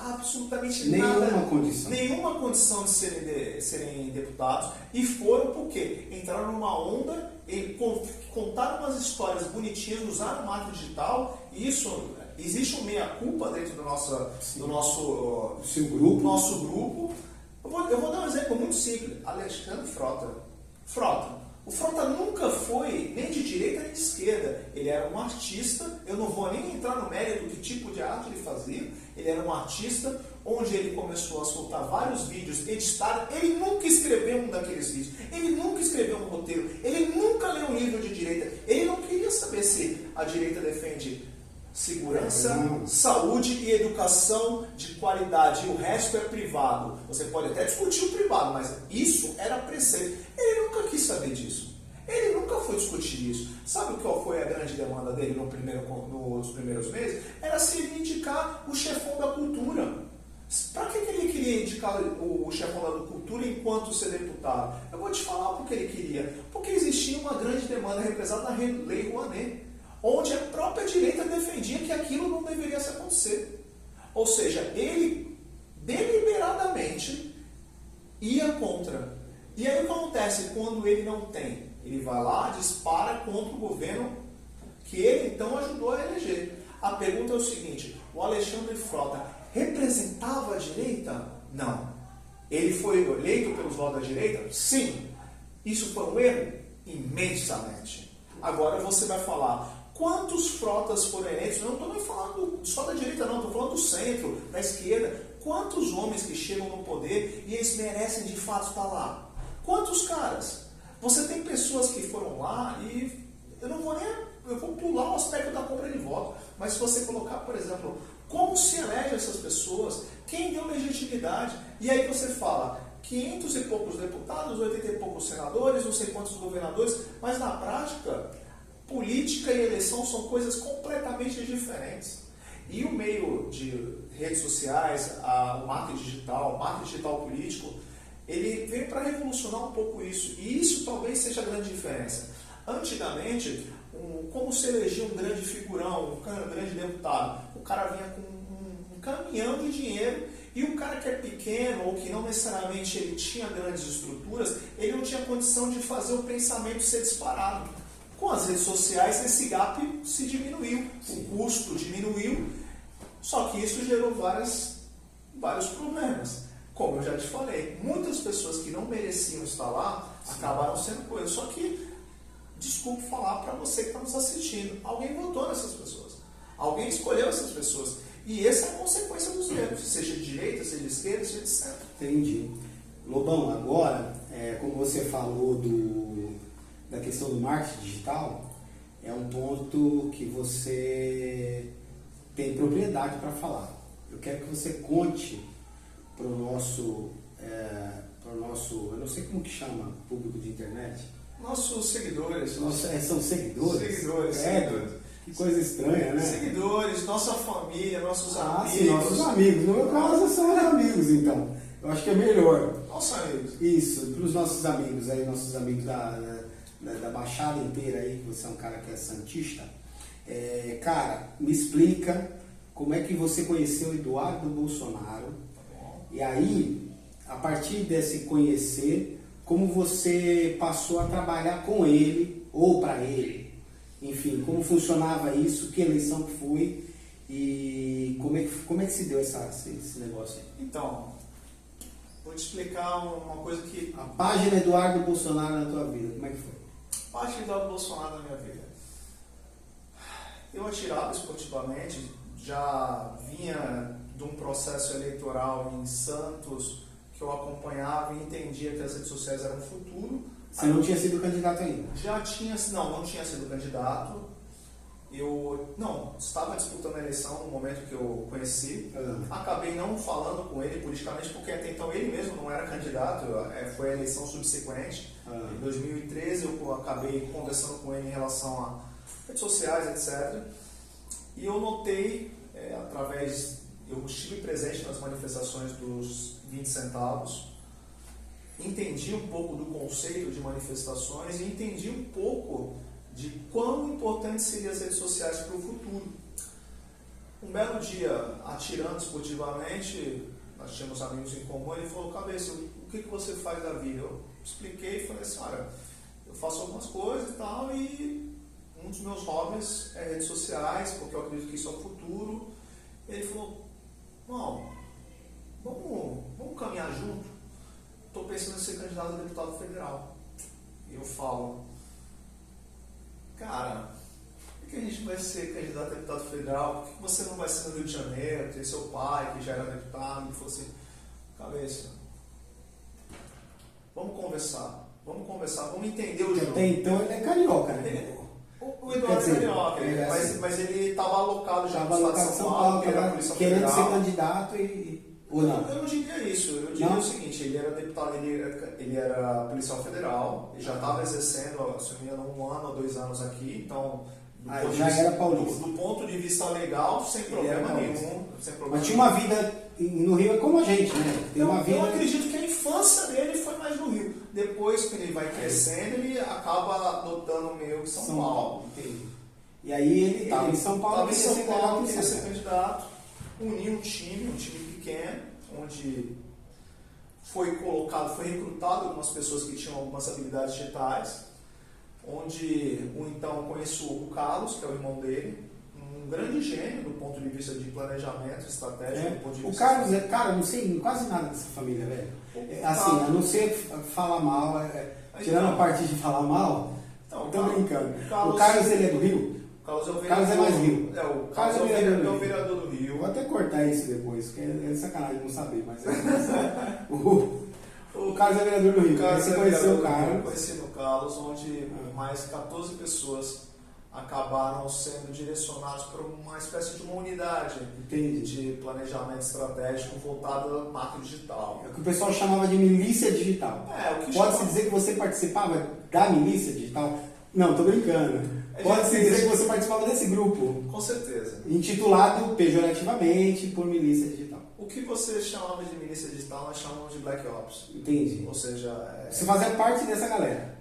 B: nenhuma condição de serem deputados, e foram porque entraram numa onda e contaram umas histórias bonitinhas, usaram o marketing digital, e isso, existe um meia-culpa dentro do nosso grupo. Eu vou dar um exemplo muito simples. Alexandre Frota. O Frota nunca foi nem de direita nem de esquerda. Ele era um artista, eu não vou nem entrar no mérito do que tipo de arte ele fazia. Ele era um artista onde ele começou a soltar vários vídeos editados. Ele nunca escreveu um daqueles vídeos. Ele nunca escreveu um roteiro. Ele nunca leu um livro de direita. Ele não queria saber se a direita defende segurança, saúde e educação de qualidade, e o resto é privado. Você pode até discutir o privado, mas isso era preceito. Ele nunca quis saber disso. Ele nunca foi discutir isso. Sabe qual foi a grande demanda dele nos primeiros meses? Era se ele indicar o chefão da cultura. Para que ele queria indicar o chefão da cultura enquanto ser deputado? Eu vou te falar porque ele queria. Porque existia uma grande demanda represada na Lei Rouanet, onde a própria direita defendia que aquilo não deveria se acontecer. Ou seja, ele deliberadamente ia contra. E aí o que acontece quando ele não tem? Ele vai lá, dispara contra o governo que ele então ajudou a eleger. A pergunta é o seguinte: o Alexandre Frota representava a direita? Não. Ele foi eleito pelos votos da direita? Sim. Isso foi um erro? Imensamente. Agora você vai falar: quantos Frotas foram eleitos? Eu não estou nem falando só da direita, não. Estou falando do centro, da esquerda. Quantos homens que chegam no poder e eles merecem de fato estar lá? Quantos caras? Você tem pessoas que foram lá e eu vou pular o aspecto da compra de voto. Mas se você colocar, por exemplo, como se elege essas pessoas, quem deu legitimidade? E aí você fala 500 e poucos deputados, 80 e poucos senadores, não sei quantos governadores, mas na prática, política e eleição são coisas completamente diferentes. E o meio de redes sociais, o marketing digital político, ele veio para revolucionar um pouco isso. E isso talvez seja a grande diferença. Antigamente, como se elegia um grande figurão, um grande deputado, o cara vinha com um caminhão de dinheiro, e o cara que é pequeno ou que não necessariamente ele tinha grandes estruturas, ele não tinha condição de fazer o pensamento ser disparado. Com as redes sociais, esse gap se diminuiu, o custo diminuiu, só que isso gerou vários problemas. Como eu já te falei, muitas pessoas que não mereciam estar lá acabaram sendo coisas. Só que, desculpe falar para você que está nos assistindo, alguém votou nessas pessoas, alguém escolheu essas pessoas. E essa é a consequência dos erros, seja de direita, seja de esquerda, seja de centro.
A: Entendi. Lobão, agora, como você falou da questão do marketing digital, é um ponto que você tem propriedade para falar. Eu quero que você conte para o nosso, eu não sei como que chama, público de internet.
B: Nossos seguidores.
A: São seguidores?
B: Seguidores.
A: Que coisa estranha, né?
B: Seguidores, nossa família, nossos amigos.
A: Sim, nossos amigos. No meu caso, são os amigos, então. Eu acho que é melhor.
B: Nossos amigos.
A: Isso, para os nossos amigos aí, nossos amigos da Baixada inteira aí, que você é um cara que é santista. Cara, me explica como é que você conheceu o Eduardo Bolsonaro.
B: Tá bom.
A: E aí, a partir desse conhecer, como você passou a trabalhar com ele ou para ele. Enfim, como funcionava isso, que eleição que foi e como é que se deu esse negócio aí?
B: Então, vou te explicar uma coisa que...
A: A página Eduardo Bolsonaro na tua vida, como é que foi?
B: A página Eduardo Bolsonaro na minha vida. Eu atirava esportivamente, já vinha de um processo eleitoral em Santos que eu acompanhava e entendia que as redes sociais eram o futuro.
A: Você não tinha sido candidato ainda?
B: Não tinha sido candidato. Eu estava disputando a eleição no momento que eu conheci. Acabei não falando com ele politicamente, porque até então ele mesmo não era candidato. Foi a eleição subsequente. Em 2013 eu acabei conversando com ele em relação a redes sociais, etc. E eu notei, eu estive presente nas manifestações dos 20 centavos, entendi um pouco do conceito de manifestações e entendi um pouco de quão importante seriam as redes sociais para o futuro. Um belo dia, atirando esportivamente, nós tínhamos amigos em comum, ele falou: Cabeça, o que você faz da vida? Eu expliquei e falei assim: olha, eu faço algumas coisas e tal, e um dos meus hobbies é redes sociais, porque eu acredito que isso é o futuro. Ele falou: não, vamos caminhar junto? Estou pensando em ser candidato a deputado federal. E eu falo: cara, por que a gente vai ser candidato a deputado federal? Por que você não vai ser no Rio de Janeiro? Tem seu pai que já era deputado. Ele falou assim: Cabeça, vamos conversar, vamos entender o jogo.
A: Até então ele é carioca, né?
B: O Eduardo é carioca, mas ele estava alocado já no estado de São Paulo, que era a Polícia
A: querendo
B: Federal.
A: ser candidato ou não?
B: Eu não diria isso, eu diria o seguinte: ele era deputado, ele era policial federal, ele já estava exercendo, se não me engano, 1 ano ou 2 anos aqui, então
A: era paulista.
B: do ponto de vista legal, sem problema nenhum.
A: Mas tinha uma vida no Rio, é como a gente, né?
B: Eu acredito que a infância dele foi mais no Rio. Depois que ele vai crescendo, ele acaba adotando meio que São Paulo.
A: Entendi. E aí ele estava em São Paulo,
B: queria ser candidato, uniu um time pequeno, onde foi recrutado algumas pessoas que tinham algumas habilidades digitais, onde então conheço o Carlos, que é o irmão dele, um grande gênio do ponto de vista de planejamento estratégico. Do ponto de
A: o
B: vista
A: Carlos cara, não sei quase nada dessa família, velho. Assim, a não ser falar mal, tirando a parte de falar mal, tô brincando. O Carlos, ele é do Rio?
B: O Carlos é o vereador.
A: Carlos é mais Rio.
B: O Carlos é o vereador do Rio.
A: Vou até cortar isso depois, porque é sacanagem não saber, mas o Carlos é vereador do Rio. Você conheceu o Carlos?
B: Eu conheci no Carlos, onde mais 14 pessoas acabaram sendo direcionados para uma espécie de uma unidade de planejamento estratégico voltada ao marketing digital.
A: É o que o pessoal chamava de milícia digital. Pode-se dizer que você participava da milícia digital? Não, tô brincando. Pode-se dizer que você participava desse grupo,
B: Com certeza.
A: intitulado pejorativamente por milícia digital.
B: O que você chamava de milícia digital, nós chamamos de Black Ops.
A: Entendi.
B: Ou seja,
A: Você fazia parte dessa galera.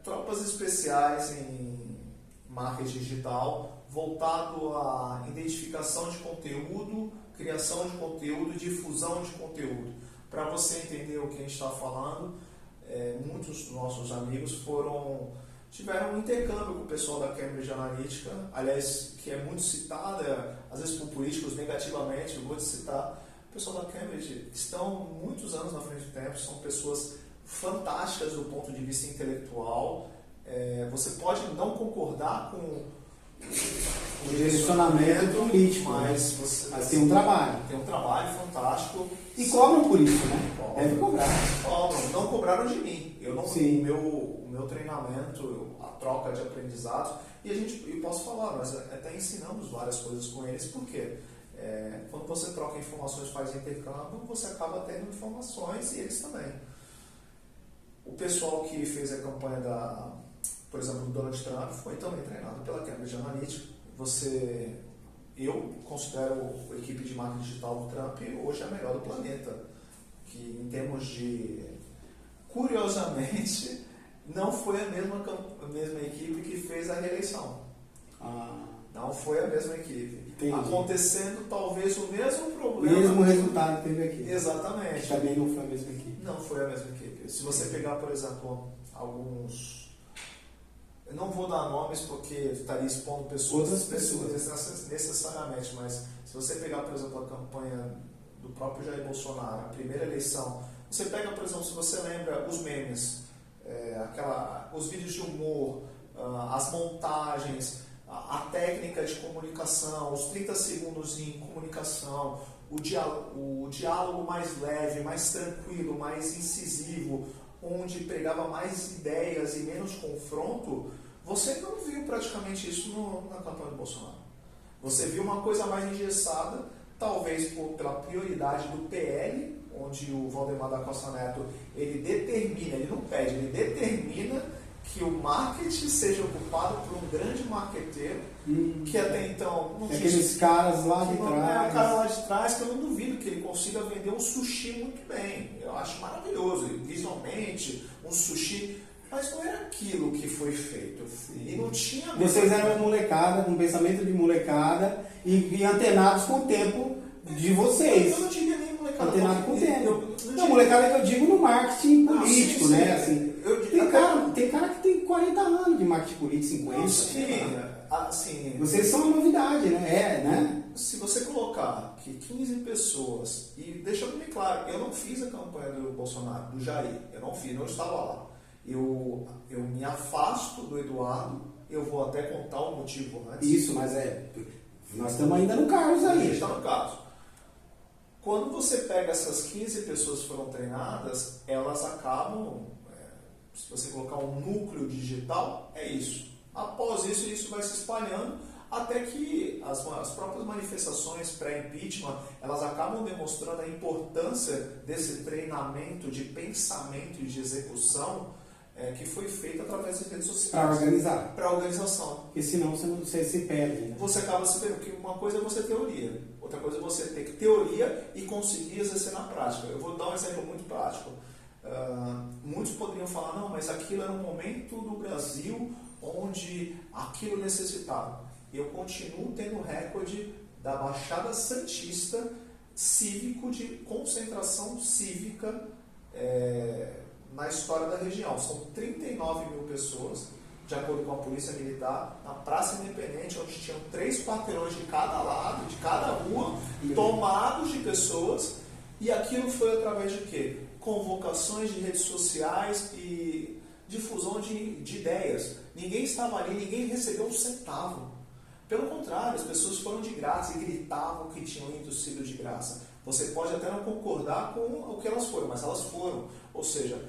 B: tropas especiais em marketing digital voltado à identificação de conteúdo, criação de conteúdo, difusão de conteúdo. Para você entender o que a gente está falando, muitos dos nossos amigos tiveram um intercâmbio com o pessoal da Cambridge Analytica, aliás, que é muito citada, às vezes por políticos negativamente, eu vou te citar. O pessoal da Cambridge estão muitos anos na frente do tempo, são pessoas fantásticas do ponto de vista intelectual. Você pode não concordar com o
A: direcionamento político,
B: mas
A: tem um trabalho.
B: Tem um trabalho fantástico.
A: E cobram por isso, né? Deve cobrar.
B: Não cobraram de mim. O meu treinamento, a troca de aprendizados, e eu posso falar, nós até ensinamos várias coisas com eles, porque quando você troca informações, faz intercâmbio, você acaba tendo informações e eles também. O pessoal que fez a campanha por exemplo, do Donald Trump foi também treinado pela Cambridge Analytica. Eu considero a equipe de marketing digital do Trump hoje a melhor do planeta, que em termos de... Curiosamente, não foi a mesma equipe que fez a reeleição. Não foi a mesma equipe.
A: Entendi.
B: Acontecendo talvez o mesmo problema.
A: O mesmo resultado teve aqui.
B: Exatamente.
A: Que também não foi a mesma equipe.
B: Não foi a mesma equipe. Se você pegar, por exemplo, alguns... Eu não vou dar nomes porque estaria expondo
A: Outras pessoas
B: necessariamente, mas se você pegar, por exemplo, a campanha do próprio Jair Bolsonaro, a primeira eleição, você pega, por exemplo, se você lembra os memes, os vídeos de humor, as montagens, a técnica de comunicação, os 30 segundos em comunicação, o diálogo mais leve, mais tranquilo, mais incisivo, onde pregava mais ideias e menos confronto, você não viu praticamente isso na campanha do Bolsonaro. Você viu uma coisa mais engessada, talvez pela prioridade do PL, onde o Valdemar da Costa Neto, ele não pede, ele determina que o marketing seja ocupado por um grande marqueteiro, que até então não tinha...
A: Aqueles caras lá de trás.
B: O cara lá de trás, que eu não duvido que ele consiga vender um sushi muito bem. Eu acho maravilhoso, visualmente, um sushi... Mas não era aquilo que foi feito. E não tinha...
A: Vocês eram molecada, com pensamento de molecada, e antenados com o tempo de vocês.
B: Eu não diria nem molecada.
A: Antenado com o tempo. Não, molecada que eu digo no marketing político,
B: sim,
A: né?
B: Sim.
A: Assim, tem cara que tem 40 anos de marketing político, 50.
B: Sim.
A: Vocês são uma novidade, né?
B: Se você colocar que 15 pessoas, e deixando bem claro, eu não fiz a campanha do Bolsonaro, do Jair, eu não fiz, não estava lá. Eu me afasto do Eduardo, eu vou até contar o motivo antes.
A: Isso, mas nós estamos ainda no Carlos aí.
B: A gente está no caso. Quando você pega essas 15 pessoas que foram treinadas, elas acabam, se você colocar um núcleo digital, é isso. Após isso vai se espalhando, até que as próprias manifestações pré-impeachment, elas acabam demonstrando a importância desse treinamento de pensamento e de execução que foi feito através das redes sociais.
A: Para organizar.
B: Para a organização.
A: Porque senão você se perde. Né?
B: Você acaba se perdendo, porque uma coisa é você teoria, outra coisa é você ter teoria e conseguir exercer na prática. Eu vou dar um exemplo muito prático. Muitos poderiam falar, não, mas aquilo era um momento do Brasil onde aquilo necessitava. Eu continuo tendo o recorde da Baixada Santista cívico, de concentração cívica na história da região. São 39 mil pessoas, de acordo com a Polícia Militar, na Praça Independente, onde tinham 3 quarteirões de cada lado, de cada rua, tomados de pessoas, e aquilo foi através de quê? Convocações de redes sociais e difusão de ideias. Ninguém estava ali, ninguém recebeu um centavo. Pelo contrário, as pessoas foram de graça e gritavam que tinham sido de graça. Você pode até não concordar com o que elas foram, mas elas foram. Ou seja,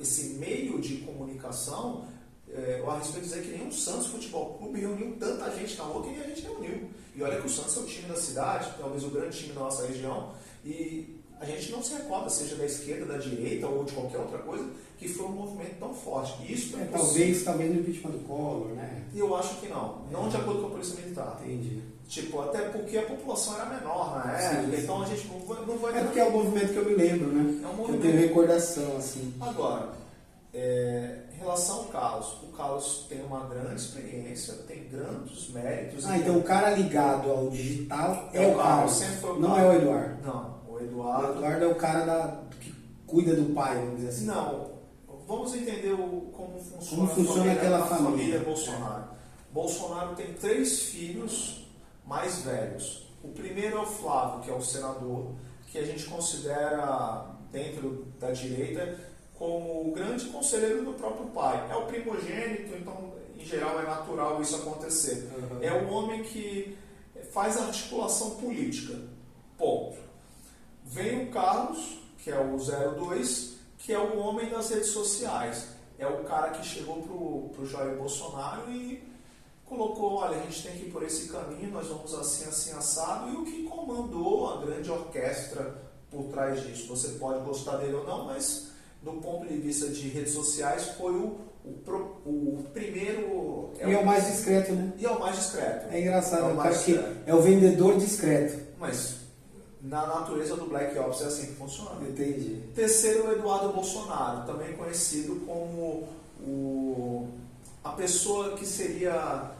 B: esse meio de comunicação, eu arrisco dizer que nenhum Santos Futebol Clube reuniu tanta gente na rua que nem a gente reuniu. E olha que o Santos é o time da cidade, talvez o grande time da nossa região, e a gente não se recorda, seja da esquerda, da direita ou de qualquer outra coisa, que foi um movimento tão forte. Isso é
A: talvez no impeachment do Collor, né?
B: E eu acho que não de acordo com a Polícia Militar.
A: Entendi.
B: Tipo, até porque a população era menor na época, então a gente não vai...
A: É porque é o movimento que eu me lembro, né?
B: É um movimento.
A: Eu tenho recordação, assim.
B: Agora, em relação ao Carlos, o Carlos tem uma grande experiência, tem grandes méritos.
A: Então o cara ligado ao digital é o Carlos,
B: sempre foi o
A: não
B: Carlos.
A: é o Eduardo.
B: Não, o
A: O
B: Eduardo
A: Eduardo é o cara que cuida do pai, vamos dizer assim.
B: Não, vamos entender como
A: Como funciona aquela família.
B: Bolsonaro. Bolsonaro tem 3 filhos mais velhos. O primeiro é o Flávio, que é o senador, que a gente considera, dentro da direita, como o grande conselheiro do próprio pai. É o primogênito, então, em geral, é natural isso acontecer.
A: Uhum.
B: É o homem que faz a articulação política. Ponto. Vem o Carlos, que é o 02, que é o homem das redes sociais. É o cara que chegou pro Jair Bolsonaro e colocou, olha, a gente tem que ir por esse caminho, nós vamos assim, assim, assado, e o que comandou a grande orquestra por trás disso. Você pode gostar dele ou não, mas do ponto de vista de redes sociais foi o primeiro...
A: E é o mais discreto, né?
B: E é o mais discreto.
A: É engraçado,
B: é o mais
A: que
B: discreto.
A: é o vendedor discreto.
B: Mas na natureza do Black Ops é assim que funciona.
A: Entendi.
B: Terceiro, o Eduardo Bolsonaro, também conhecido como a pessoa que seria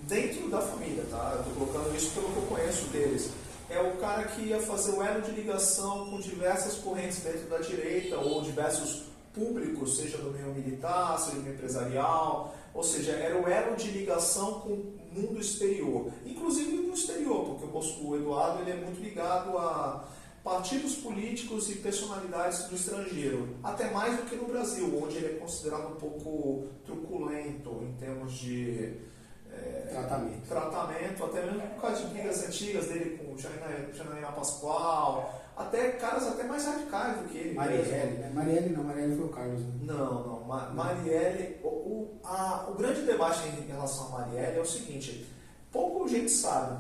B: dentro da família, tá? Estou colocando isso pelo que eu conheço deles. É o cara que ia fazer o elo de ligação com diversas correntes dentro da direita ou diversos públicos, seja do meio militar, seja do meio empresarial, ou seja, era o elo de ligação com o mundo exterior, inclusive no exterior, porque o Eduardo ele é muito ligado a partidos políticos e personalidades do estrangeiro, até mais do que no Brasil, onde ele é considerado um pouco truculento em termos de tratamento, até mesmo por causa de brigas antigas dele com o Janaína Pascoal, até caras até mais radicais do que ele.
A: Marielle, né? Marielle foi o Carlos. Né?
B: Não, Marielle, o grande debate em relação a Marielle é o seguinte, pouca gente sabe,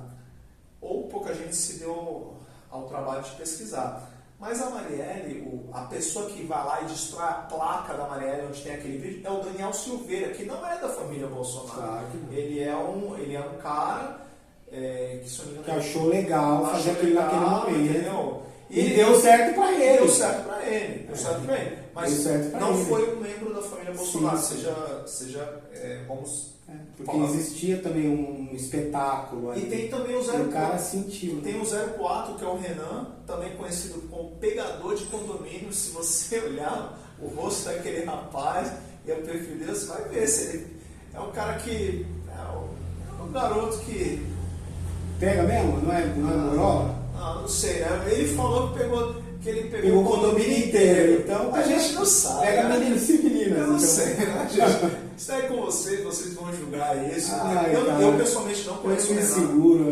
B: ou pouca gente se deu ao trabalho de pesquisar. Mas a Marielle, a pessoa que vai lá e destrói a placa da Marielle, onde tem aquele vídeo, é o Daniel Silveira, que não é da família Bolsonaro.
A: Claro que não.
B: Ele é um cara que, se não me engano,
A: que achou legal fazer aquilo naquele momento.
B: Entendeu?
A: E deu certo pra ele.
B: Deu certo pra ele. Mas não
A: ele.
B: foi um membro da família Bolsonaro,
A: Sim.
B: vamos...
A: Porque existia também um espetáculo ali.
B: E tem também o 04.
A: O cara sentiu.
B: Tem o 04, que é o Renan, também conhecido como pegador de condomínio. Se você olhar o rosto daquele rapaz e o perfil dele, você vai ver se ele é um cara que... É um garoto que...
A: Pega mesmo? Não é morola?
B: Não sei, né? Ele falou que ele pegou
A: o condomínio inteiro. Então
B: a gente não sabe.
A: Pega
B: né?
A: meninos e meninas.
B: Eu não
A: então.
B: sei, né, gente? Isso aí com vocês vão julgar isso. Eu pessoalmente não conheço o Renan.
A: Seguro,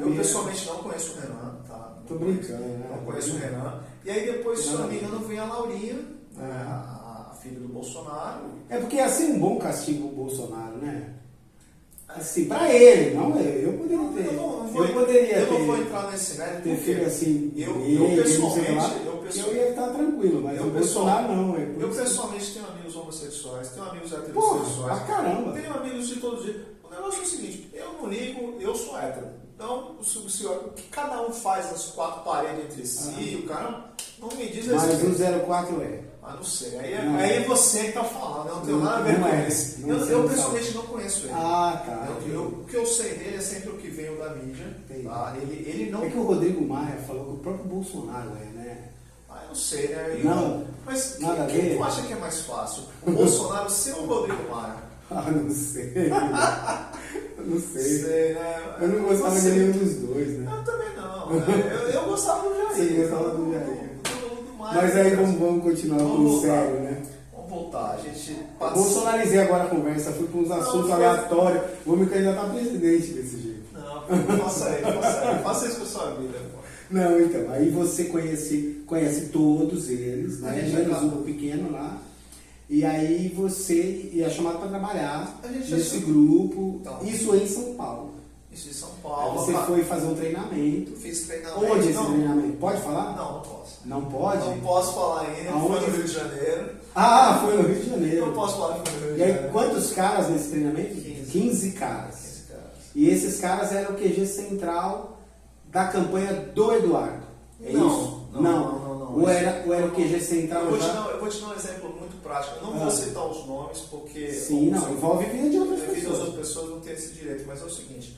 B: eu pessoalmente não conheço o Renan, tá?
A: Tô brincando, né?
B: Não conheço o Renan. E aí depois, se eu não me engano, vem a Laurinha, a filha do Bolsonaro.
A: É porque é assim um bom castigo o Bolsonaro, né? Assim, pra ele, não eu poderia ter.
B: Eu não vou entrar nesse mérito.
A: Ter filho assim,
B: eu pessoalmente
A: eu ia estar tranquilo, mas o Bolsonaro não.
B: Eu pessoalmente tenho amigos homossexuais, tenho amigos heterossexuais.
A: Pra caramba.
B: Tenho amigos de todo jeito. O negócio é o seguinte, eu não ligo, eu sou hétero. Então, o que cada um faz nas 4 paredes entre si, o cara não me diz
A: respeito. Mas o 04 é.
B: Não sei. Aí você que tá falando, eu não tenho nada a ver com isso. Eu pessoalmente não conheço ele.
A: Tá.
B: O que eu sei dele é sempre o que veio da mídia. Tá? Ele não...
A: É que o Rodrigo Maia falou que o próprio Bolsonaro né?
B: Eu não sei, né? Mas quem tu acha que é mais fácil? O Bolsonaro ser o Rodrigo Maia?
A: Não sei. Eu não sei.
B: Sei, né?
A: Eu não gostava de nenhum dos dois, né?
B: Eu também não. Né? Eu gostava do Jair.
A: Sim, eu gostava do Jair. Mas aí vamos continuar com sério, né?
B: Vamos voltar. A gente
A: bolsonarizei agora a conversa, fui para uns assuntos aleatórios. Vou me candidatar a presidente desse jeito.
B: Não faça isso com a sua vida, pô.
A: Não, então, aí você conhece todos eles, né? Menos um pequeno lá. E aí você é chamado para trabalhar nesse grupo. Então, isso em São Paulo.
B: Isso em São
A: Aí
B: Paulo.
A: você foi fazer um treinamento.
B: Fiz treinamento.
A: Onde esse treinamento? Pode falar?
B: Não, não posso.
A: Não pode?
B: Não posso falar ainda.
A: Aonde?
B: Foi no Rio de Janeiro.
A: Ah, foi no Rio de Janeiro.
B: Não posso falar que foi no Rio de
A: E aí,
B: Janeiro.
A: quantos caras nesse treinamento? 15 caras.
B: 15 caras.
A: E esses caras eram o QG central da campanha do Eduardo. É
B: Não,
A: isso?
B: não.
A: Ou era o QG central
B: Eu
A: já?
B: vou te dar um exemplo muito prático. Eu não vou citar os nomes, porque...
A: Sim, não, envolve vida de outras
B: As
A: pessoas.
B: outras pessoas não têm esse direito. Mas é o seguinte,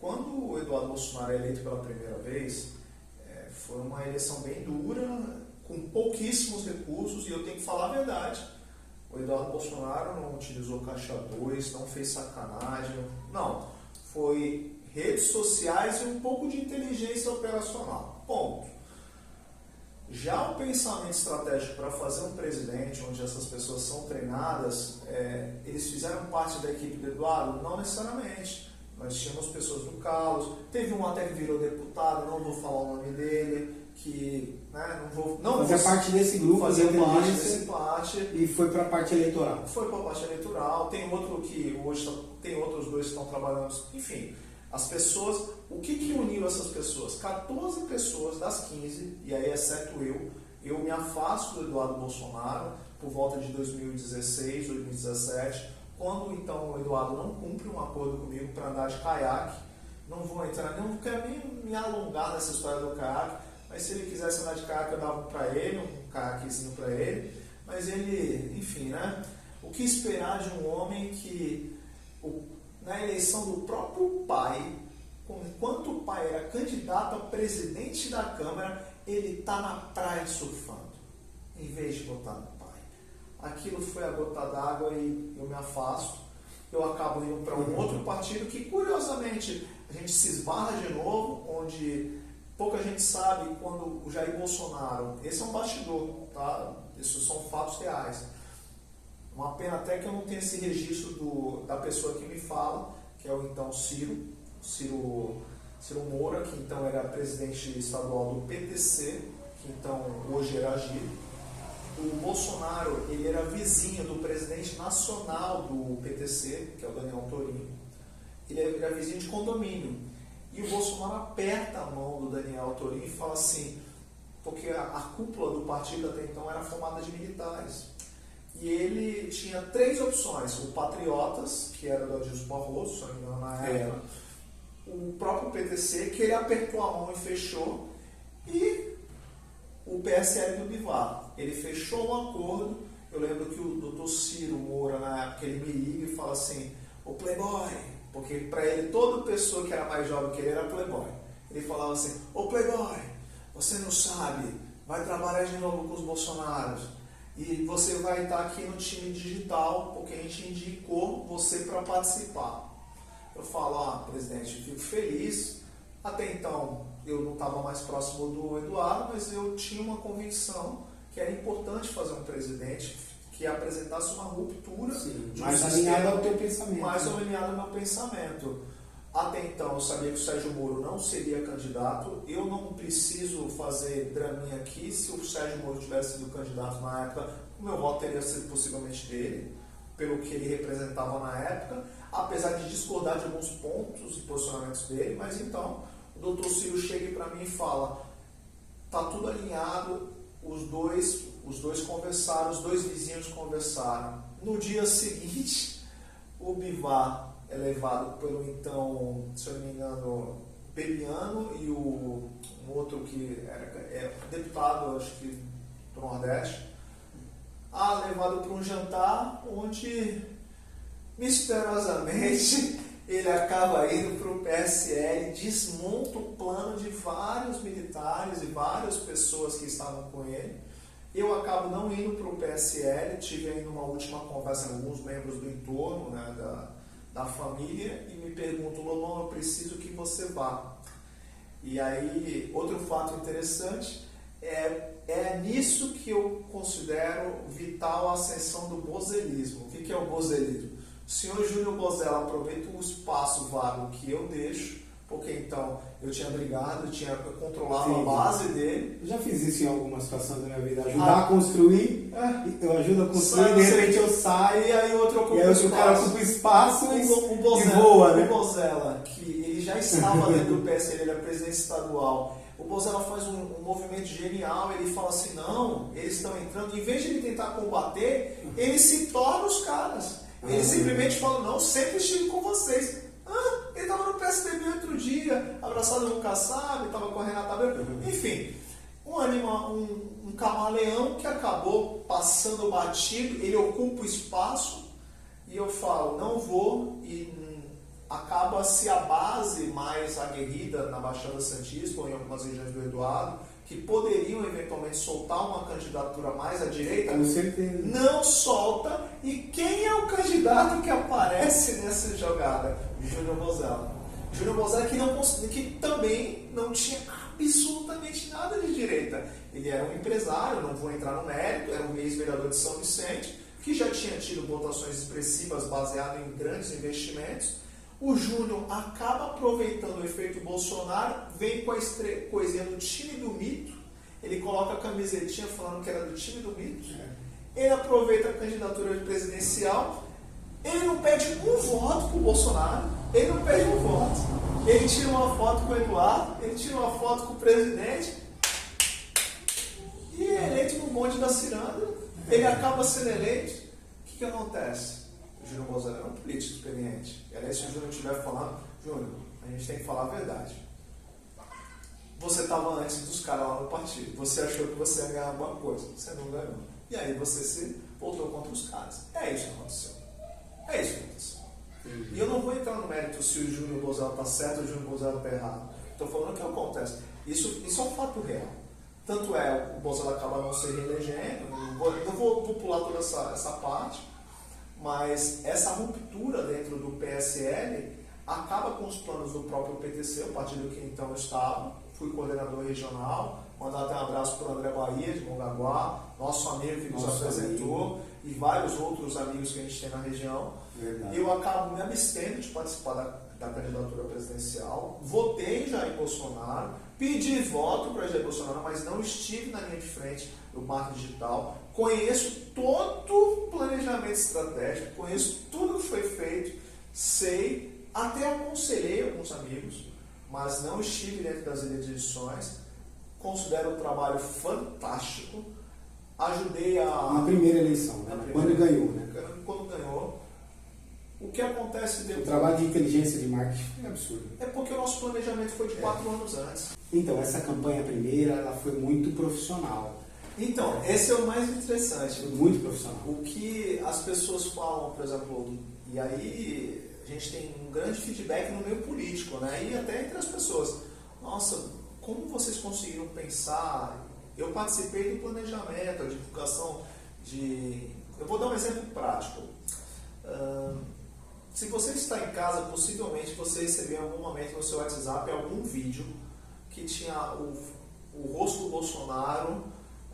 B: quando o Eduardo Bolsonaro é eleito pela primeira vez, foi uma eleição bem dura, com pouquíssimos recursos, e eu tenho que falar a verdade. O Eduardo Bolsonaro não utilizou caixa 2, não fez sacanagem, não. Foi redes sociais e um pouco de inteligência operacional. Ponto. Já o pensamento estratégico para fazer um presidente, onde essas pessoas são treinadas, eles fizeram parte da equipe do Eduardo? Não necessariamente. Nós tínhamos pessoas do Carlos, teve um até que virou deputado, não vou falar o nome dele, que
A: Fazia parte desse grupo,
B: fazer
A: de
B: parte
A: inteligência,
B: desse parte.
A: e foi para a parte eleitoral.
B: Foi para a parte eleitoral, tem outro que hoje tem outros dois que estão trabalhando, enfim. As pessoas, o que uniu essas pessoas? 14 pessoas das 15, e aí exceto eu me afasto do Eduardo Bolsonaro por volta de 2016, 2017, quando então o Eduardo não cumpre um acordo comigo para andar de caiaque. Não vou entrar, não quero nem me alongar nessa história do caiaque, mas se ele quisesse andar de caiaque eu dava um para ele, um caiaquezinho para ele, mas ele, enfim, né? O que esperar de um homem que na eleição do próprio pai, enquanto o pai era candidato a presidente da Câmara, ele está na praia surfando, em vez de votar no pai. Aquilo foi a gota d'água e eu me afasto. Eu acabo indo para um outro partido que, curiosamente, a gente se esbarra de novo, onde pouca gente sabe quando o Jair Bolsonaro... Esse é um bastidor, tá? Esses são fatos reais. Uma pena até que eu não tenha esse registro da pessoa que me fala, que é o então Ciro Moura, que então era presidente estadual do PTC, que então hoje era Agir. O Bolsonaro, ele era vizinho do presidente nacional do PTC, que é o Daniel Torini. Ele era vizinho de condomínio. E o Bolsonaro aperta a mão do Daniel Torini e fala assim, porque a cúpula do partido até então era formada de militares. E ele tinha 3 opções: o Patriotas, que era do Adilson Barroso, se não me engano, na época, o próprio PTC, que ele apertou a mão e fechou, e o PSL do Bivar. Ele fechou um acordo. Eu lembro que o doutor Ciro Moura, na época, ele me liga e fala assim, o Playboy, porque para ele, toda pessoa que era mais jovem que ele era Playboy. Ele falava assim, ô Playboy, você não sabe, vai trabalhar de novo com os Bolsonaros, e você vai estar aqui no time digital, porque a gente indicou você para participar. Eu falo, presidente, fico feliz. Até então, eu não estava mais próximo do Eduardo, mas eu tinha uma convicção que era importante fazer um presidente que apresentasse uma ruptura.
A: Sim,
B: de um
A: mais alinhado ao teu pensamento.
B: Mais alinhado ao meu pensamento. Até então, eu sabia que o Sérgio Moro não seria candidato. Eu não preciso fazer draminha aqui. Se o Sérgio Moro tivesse sido candidato na época, o meu voto teria sido possivelmente dele, pelo que ele representava na época, apesar de discordar de alguns pontos e posicionamentos dele. Mas então, o doutor Ciro chega para mim e fala, tá tudo alinhado, os dois conversaram, os 2 vizinhos conversaram. No dia seguinte, o Bivar é levado pelo então, se eu não me engano, Beliano e um outro que é deputado, acho que do Nordeste, levado para um jantar onde, misteriosamente, ele acaba indo para o PSL, desmonta o plano de vários militares e várias pessoas que estavam com ele. Eu acabo não indo para o PSL, tive ainda uma última conversa com alguns membros do entorno, né, da família, e me pergunto, Lobão, eu preciso que você vá. E aí, outro fato interessante, é nisso que eu considero vital a ascensão do bozelismo. O que é o bozelismo? O senhor Júlio Bozella aproveita o espaço vago que eu deixo porque então eu tinha brigado, eu controlava
A: Sim.
B: a base dele.
A: Eu já fiz isso em algumas situações da minha vida. Ajudar a construir, eu ajudo a construir, de repente eu saio,
B: e aí outro ocupa
A: e aí o cara ocupa espaço e voa, né?
B: O Bozella, que ele já estava dentro do PSL, ele era presidente estadual. O Bozella faz um movimento genial, ele fala assim, não, eles estão entrando, em vez de ele tentar combater, ele se torna os caras. Ele simplesmente fala, não, sempre estive com vocês. Ele estava no PSDB outro dia, abraçado no Kassab, estava com a Renata Abreu. Enfim, um camaleão que acabou passando batido, ele ocupa o espaço, e eu falo, não vou, e acaba-se a base mais aguerrida na Baixada Santista ou em algumas regiões do Eduardo, que poderiam eventualmente soltar uma candidatura mais à direita,
A: Com certeza.
B: não solta. E quem é o candidato que aparece nessa jogada? Júnior Bozella. Júnior Bozella que também não tinha absolutamente nada de direita. Ele era um empresário, não vou entrar no mérito, era um ex-vereador de São Vicente, que já tinha tido votações expressivas baseadas em grandes investimentos. O Júnior acaba aproveitando o efeito Bolsonaro, vem com a coisinha do time do mito, ele coloca a camisetinha falando que era do time do mito, ele aproveita a candidatura presidencial, ele não pede um voto para o Bolsonaro, ele não pede um voto, ele tira uma foto com o Eduardo, ele tira uma foto com o presidente, e é eleito no bonde da ciranda, ele acaba sendo eleito. O que acontece? O Júnior Bozella é um político experiente. E aí, se o Júnior estiver falando, Júnior, a gente tem que falar a verdade. Você estava antes dos caras lá no partido. Você achou que você ia ganhar alguma coisa. Você não ganhou. E aí você se voltou contra os caras. É isso que aconteceu. É isso que aconteceu. E eu não vou entrar no mérito se o Júnior Bozella está certo ou o Júnior Bozella está errado. Estou falando o que acontece. Isso é um fato real. Tanto é, o Bozella acaba não se reelegendo. Eu vou pular toda essa parte. Mas essa ruptura dentro do PSL acaba com os planos do próprio PTC, o partido que então eu estava. Fui coordenador regional, mandar até um abraço para o André Bahia, de Mongaguá, nosso amigo que nos apresentou, e vários outros amigos que a gente tem na região.
A: Verdade.
B: Eu acabo me abstendo de participar da candidatura presidencial, votei em Jair Bolsonaro, pedi voto para Jair Bolsonaro, mas não estive na linha de frente do marketing digital. Conheço todo o planejamento estratégico, conheço tudo que foi feito, sei, até aconselhei alguns amigos, mas não estive dentro das eleições. Considero o trabalho fantástico, ajudei
A: Na primeira eleição, né? Quando ganhou, né?
B: Quando ganhou. O que acontece depois?
A: O trabalho de inteligência de marketing foi absurdo.
B: É porque o nosso planejamento foi de 4 anos antes.
A: Então, essa campanha primeira, ela foi muito profissional.
B: Então, esse é o mais interessante.
A: Foi muito profissional.
B: O que as pessoas falam, por exemplo, e aí a gente tem um grande feedback no meio político, né? E até entre as pessoas. Nossa, como vocês conseguiram pensar? Eu participei do planejamento, a divulgação de... Eu vou dar um exemplo prático. Se você está em casa, possivelmente você recebeu em algum momento no seu WhatsApp algum vídeo que tinha o rosto do Bolsonaro,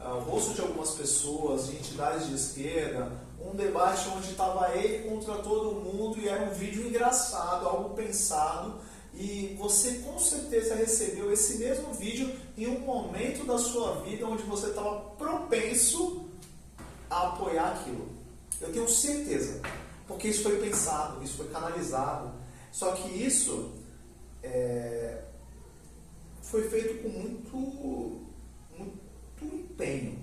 B: o rosto de algumas pessoas, de entidades de esquerda, um debate onde estava ele contra todo mundo e era um vídeo engraçado, algo pensado, e você com certeza recebeu esse mesmo vídeo em um momento da sua vida onde você estava propenso a apoiar aquilo. Eu tenho certeza, porque isso foi pensado, isso foi canalizado, só que isso foi feito com muito empenho.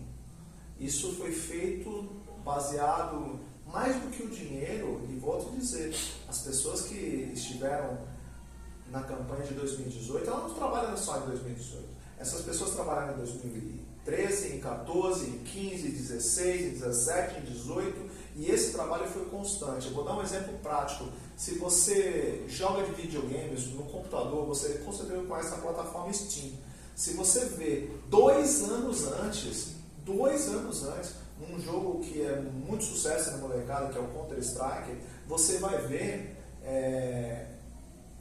B: Isso foi feito baseado mais do que o dinheiro, e volto a dizer, as pessoas que estiveram na campanha de 2018, elas não trabalham só em 2018. Essas pessoas trabalharam em 2013, em 14, em 15, em 16, em 17, em 18, e esse trabalho foi constante. Eu vou dar um exemplo prático. Se você joga de videogames no computador, você com certeza conhece a plataforma Steam. Se você vê 2 anos antes, um jogo que é muito sucesso no mercado, que é o Counter-Strike, você vai ver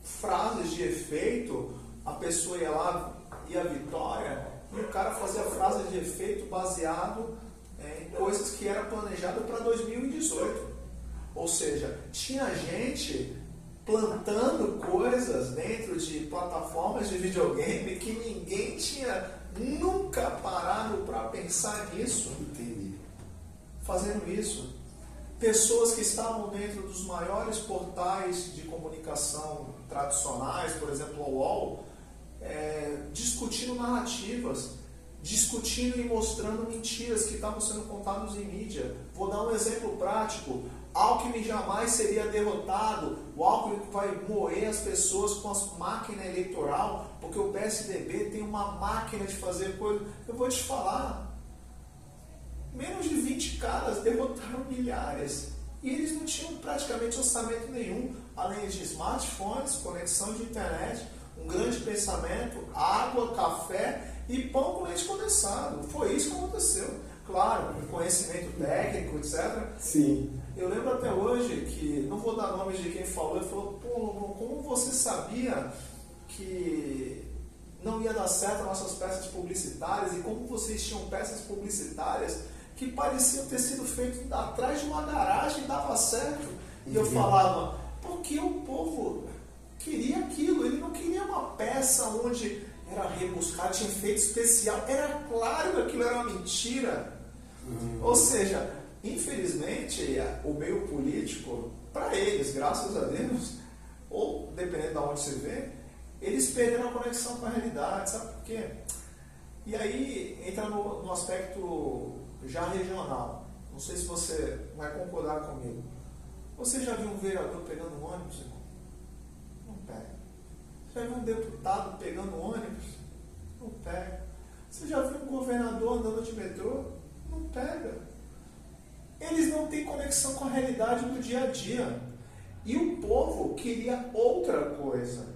B: frases de efeito, a pessoa ia lá, ia a vitória, e o cara fazia frases de efeito baseado em coisas que era planejado para 2018. Ou seja, tinha gente plantando coisas dentro de plataformas de videogame que ninguém tinha nunca parado para pensar nisso.
A: Entendi.
B: Fazendo isso. Pessoas que estavam dentro dos maiores portais de comunicação tradicionais, por exemplo, o UOL, discutindo narrativas, discutindo e mostrando mentiras que estavam sendo contadas em mídia. Vou dar um exemplo prático. Alckmin jamais seria derrotado. O Alckmin vai moer as pessoas com a máquina eleitoral, porque o PSDB tem uma máquina de fazer coisa. Eu vou te falar, menos de 20 caras derrotaram milhares. E eles não tinham praticamente orçamento nenhum, além de smartphones, conexão de internet, um grande pensamento, água, café e pão com leite condensado. Foi isso que aconteceu. Claro, com conhecimento técnico, etc.
A: Sim.
B: Eu lembro até hoje que, não vou dar nomes de quem falou, ele falou, pô, Lobão, como você sabia que não ia dar certo as nossas peças publicitárias e como vocês tinham peças publicitárias que pareciam ter sido feitas atrás de uma garagem e dava certo? E eu falava, porque o povo queria aquilo, ele não queria uma peça onde era rebuscado, tinha efeito especial, era claro que aquilo era uma mentira. Ou seja, infelizmente, o meio político, para eles, graças a Deus, ou dependendo de onde você vê, eles perderam a conexão com a realidade, sabe por quê? E aí entra no aspecto já regional. Não sei se você vai concordar comigo. Você já viu um vereador pegando um ônibus, irmão? Não pega. Você já viu um deputado pegando um ônibus? Não pega. Você já viu um governador andando de metrô? Não pega. Eles não têm conexão com a realidade do dia a dia. E o povo queria outra coisa.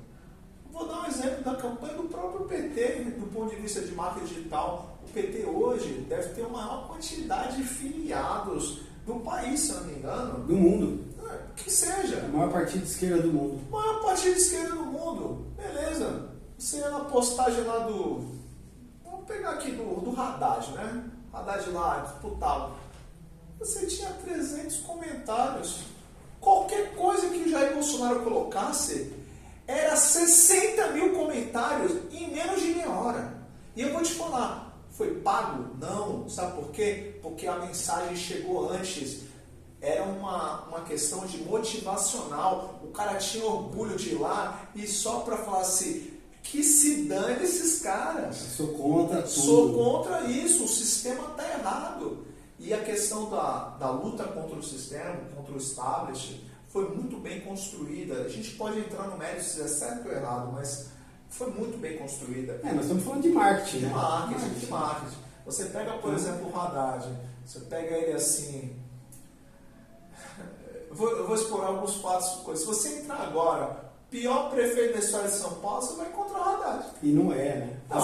B: Vou dar um exemplo da campanha do próprio PT, do ponto de vista de marca digital. O PT hoje deve ter a maior quantidade de filiados do país, se eu não me engano.
A: Do mundo.
B: Que seja.
A: A maior partido de esquerda do mundo.
B: A maior partido de esquerda do mundo. Beleza. Você ia na postagem lá do... Vamos pegar aqui do Haddad, né? Haddad lá, disputado. Você tinha 300 comentários. Qualquer coisa que o Jair Bolsonaro colocasse, era 60 mil comentários em menos de meia hora. E eu vou te falar, foi pago? Não. Sabe por quê? Porque a mensagem chegou antes. Era uma questão de motivacional. O cara tinha orgulho de ir lá e só para falar assim, que se dane esses caras.
A: Sou contra tudo.
B: Sou contra isso, o sistema está errado. E a questão da luta contra o sistema, contra o establishment, foi muito bem construída. A gente pode entrar no mérito se é certo ou errado, mas foi muito bem construída.
A: Nós estamos falando de marketing, né?
B: De marketing. Você pega, por exemplo, o Haddad, você pega ele assim... Eu vou explorar alguns fatos. Se você entrar agora, pior prefeito da história de São Paulo, você vai encontrar o Haddad.
A: E não é, né?
B: Não,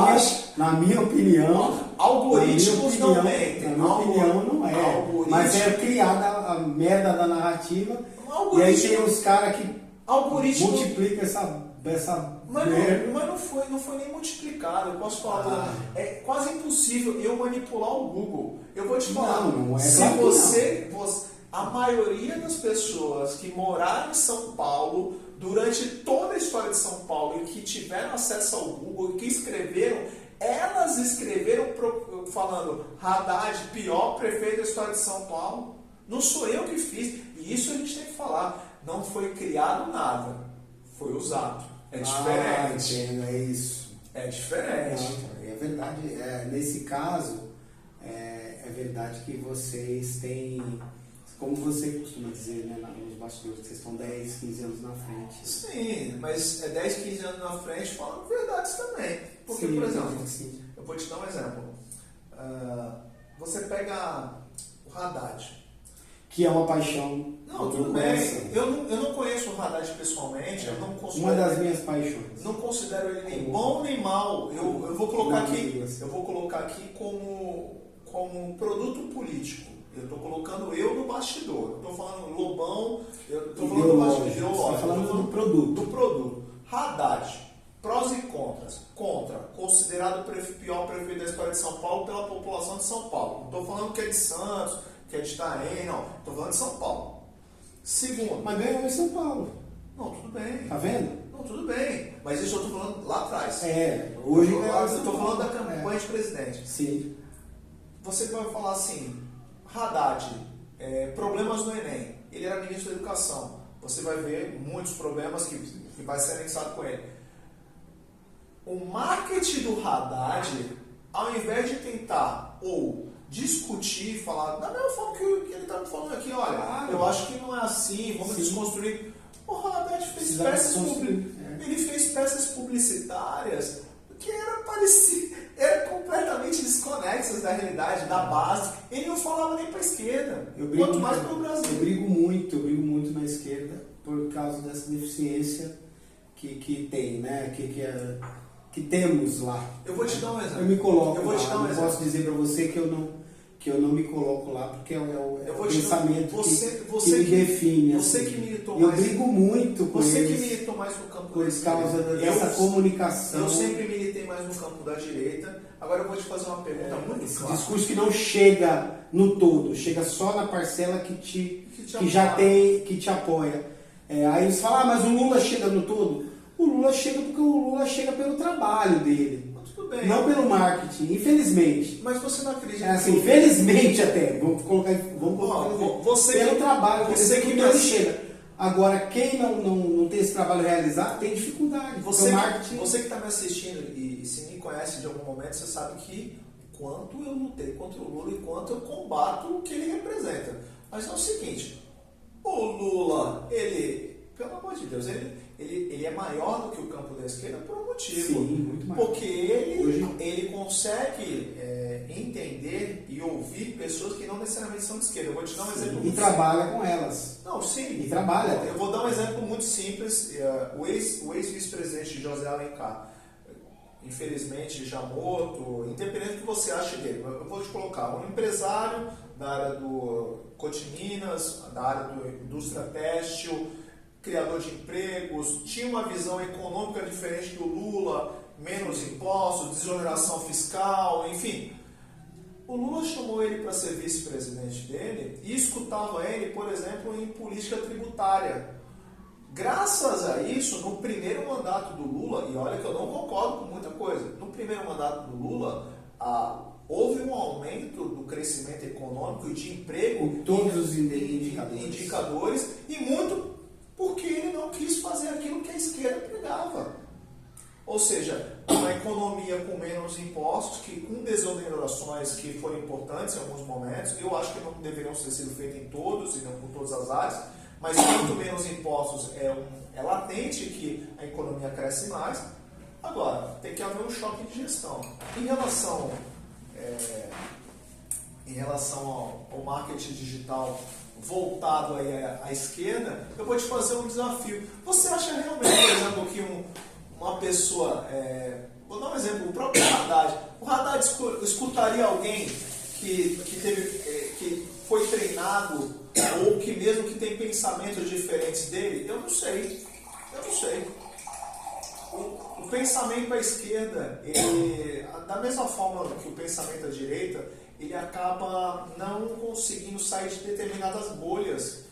A: assim,
B: não,
A: na minha opinião...
B: Algoritmos não mentem.
A: Na minha opinião, não é. Mas é criada a merda da narrativa. E aí tem os caras que multiplicam essa merda.
B: Mas não foi nem multiplicado. Eu posso falar. É quase impossível eu manipular o Google. Eu vou te falar.
A: Não é
B: se
A: claro
B: você, a maioria das pessoas que moraram em São Paulo durante toda a história de São Paulo e que tiveram acesso ao Google e que escreveram, elas escreveram falando Haddad, pior prefeito da história de São Paulo. Não sou eu que fiz. E isso a gente tem que falar. Não foi criado nada. Foi usado. É diferente.
A: Entendo, é isso.
B: É diferente.
A: É verdade. Nesse caso, é verdade que vocês têm... Como você costuma dizer, né, nos bastidores, que vocês estão 10, 15 anos na frente.
B: Sim, mas 10, 15 anos na frente falando verdades também. Porque,
A: sim,
B: por exemplo,
A: eu
B: vou te dar um exemplo. Você pega o Haddad.
A: Que é uma paixão.
B: Não, tudo bem. Eu não conheço o Haddad pessoalmente. Eu não considero
A: uma das minhas paixões.
B: Não considero ele nem bom nem mal. Eu vou colocar aqui como um produto político. Eu estou colocando eu no bastidor. Estou falando Lobão, eu estou falando do bastidor ideológico.
A: Você está falando do produto.
B: Do produto. Haddad, prós e contras. Contra, considerado o pior prefeito da história de São Paulo pela população de São Paulo. Não estou falando que é de Santos, que é de Itaém, não. Estou falando de São Paulo. Segundo.
A: Mas ganhou em São Paulo.
B: Não, tudo bem.
A: Tá vendo?
B: Não, tudo bem. Mas isso eu estou falando lá atrás.
A: Hoje
B: eu estou falando da campanha de presidente.
A: Sim.
B: Você vai falar assim, Haddad, problemas no Enem. Ele era ministro da Educação. Você vai ver muitos problemas que vai ser anexado com ele. O marketing do Haddad, ao invés de tentar ou discutir, falar da mesma forma que ele está me falando aqui, olha, eu acho que não é assim, vamos desconstruir. O Haddad fez ele fez peças publicitárias que eram completamente desconexas da realidade, da base. Ele não falava nem para a esquerda, quanto mais para o Brasil.
A: Eu brigo muito na esquerda por causa dessa deficiência que tem, né? Que temos lá.
B: Eu vou te dar um exemplo.
A: Eu me coloco
B: eu vou te
A: lá.
B: dar um
A: Não
B: exemplo.
A: posso dizer para você que eu não me coloco lá, porque é o pensamento que me define.
B: Você
A: assim.
B: que militou
A: eu
B: mais.
A: Eu brigo muito com
B: Você
A: eles.
B: que militou mais no campo
A: por causa dessa comunicação.
B: Eu sempre militei mais no campo da direita. Agora eu vou te fazer uma pergunta muito clara.
A: Discurso que não chega no todo, chega só na parcela que te apoia. Aí eles falam, mas o Lula chega no todo. O Lula chega porque o Lula chega pelo trabalho dele.
B: Tudo bem.
A: Não pelo marketing, infelizmente.
B: Mas você não acredita
A: assim, felizmente até. Vamos colocar pelo trabalho,
B: você que
A: ele chega. Agora, quem não tem esse trabalho realizado tem dificuldade.
B: Você que está me assistindo e se me conhece de algum momento, você sabe que quanto eu lutei contra o Lula e quanto eu combato o que ele representa. Mas é o seguinte, o Lula, pelo amor de Deus, ele é maior do que o campo da esquerda por um motivo.
A: Sim, muito maior.
B: Porque ele consegue entender e ouvir pessoas que não necessariamente são de esquerda. Eu vou te dar um exemplo.
A: E trabalha com elas.
B: Não, sim.
A: E trabalha.
B: Eu vou dar um exemplo muito simples. O ex-vice-presidente José Alencar, infelizmente já morto, independente do que você ache dele, eu vou te colocar um empresário da área do Cotiminas, da área da indústria têxtil, criador de empregos, tinha uma visão econômica diferente do Lula, menos impostos, desoneração fiscal, enfim. O Lula chamou ele para ser vice-presidente dele e escutava ele, por exemplo, em política tributária. Graças a isso, no primeiro mandato do Lula, e olha que eu não concordo com muita coisa, no primeiro mandato do Lula, houve um aumento do crescimento econômico e de emprego
A: em todos os indicadores
B: e muito porque ele não quis fazer aquilo que a esquerda pregava. Ou seja, uma economia com menos impostos, com desonerações que foram importantes em alguns momentos, eu acho que não deveriam ter sido feitas em todos e não por todas as áreas, mas quanto menos impostos é latente que a economia cresce mais. Agora, tem que haver um choque de gestão. Em relação ao marketing digital voltado aí à esquerda, eu vou te fazer um desafio. Você acha realmente, por exemplo, que uma pessoa, vou dar um exemplo, o próprio Haddad, o Haddad escutaria alguém que foi treinado ou que mesmo que tem pensamentos diferentes dele? Eu não sei. O pensamento à esquerda, da mesma forma que o pensamento à direita, ele acaba não conseguindo sair de determinadas bolhas.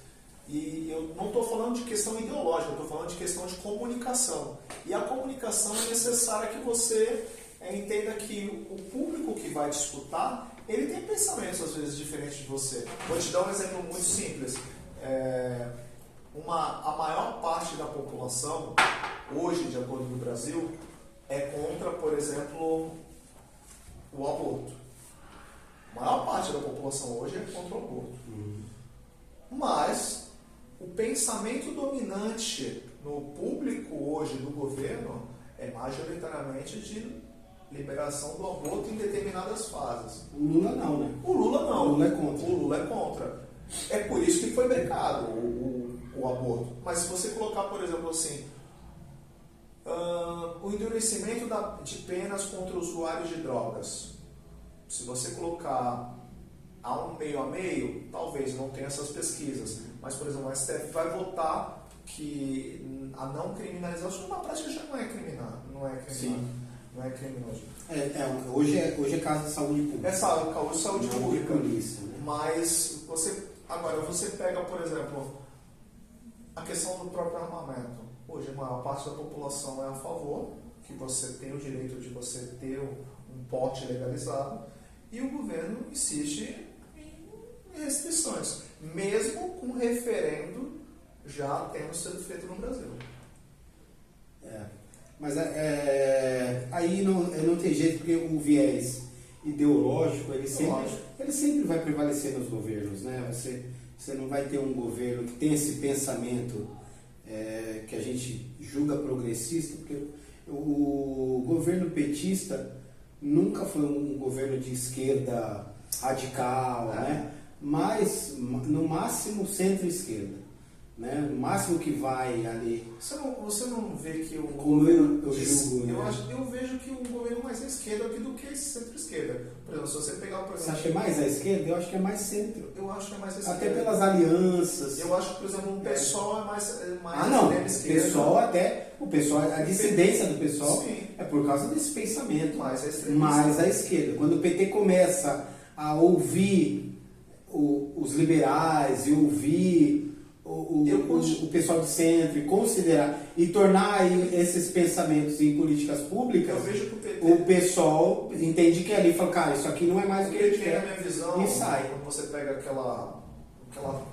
B: E eu não estou falando de questão ideológica, eu estou falando de questão de comunicação. E a comunicação é necessária que você entenda que o público que vai te escutar, ele tem pensamentos às vezes diferentes de você. Vou te dar um exemplo muito simples. A maior parte da população, hoje, de acordo com o Brasil, é contra, por exemplo, o aborto. A maior parte da população hoje é contra o aborto. Mas o pensamento dominante no público hoje do governo é majoritariamente de liberação do aborto em determinadas fases.
A: O Lula não, né?
B: O Lula não.
A: O Lula é contra.
B: O Lula é contra. É por isso que foi brecado o aborto. Mas se você colocar, por exemplo, assim, o endurecimento de penas contra usuários de drogas, se você colocar a meio a meio, talvez não tenha essas pesquisas, mas, por exemplo, a STF vai votar que a não criminalização na prática já não é criminal, não é criminoso.
A: Hoje é caso de saúde pública.
B: É saúde pública.
A: Polícia, né?
B: Mas você pega, por exemplo, A questão do próprio armamento. Hoje, a maior parte da população é a favor, que você tem o direito de você ter um porte legalizado, e o governo insiste em restrições, mesmo com referendo já tendo sido feito no Brasil.
A: Mas aí não tem jeito, porque o viés ideológico, ele sempre vai prevalecer nos governos, né? Você não vai ter um governo que tem esse pensamento que a gente julga progressista, porque o governo petista nunca foi um governo de esquerda radical, né? Mas no máximo centro-esquerda. Né? No máximo que vai ali.
B: Você não vê que o
A: como
B: governo.
A: eu julgo,
B: eu vejo que o governo mais à esquerda do que centro-esquerda. Por exemplo, se você pegar.
A: Você acha que é mais à esquerda? Eu acho que é mais centro.
B: Eu acho que é mais à esquerda.
A: Até pelas alianças.
B: Eu acho que, por exemplo, o PSOL é mais
A: não.
B: esquerda.
A: O PSOL, a dissidência do PSOL
B: Sim.
A: é por causa desse pensamento
B: mais
A: à esquerda. Quando o PT começa a ouvir os liberais e ouvir o pessoal de centro e considerar e tornar esses pensamentos em políticas públicas,
B: eu vejo que
A: o pessoal entende que ali fala, cara, isso aqui não é mais o que ele quer,
B: na minha visão,
A: e sai.
B: Quando você pega aquela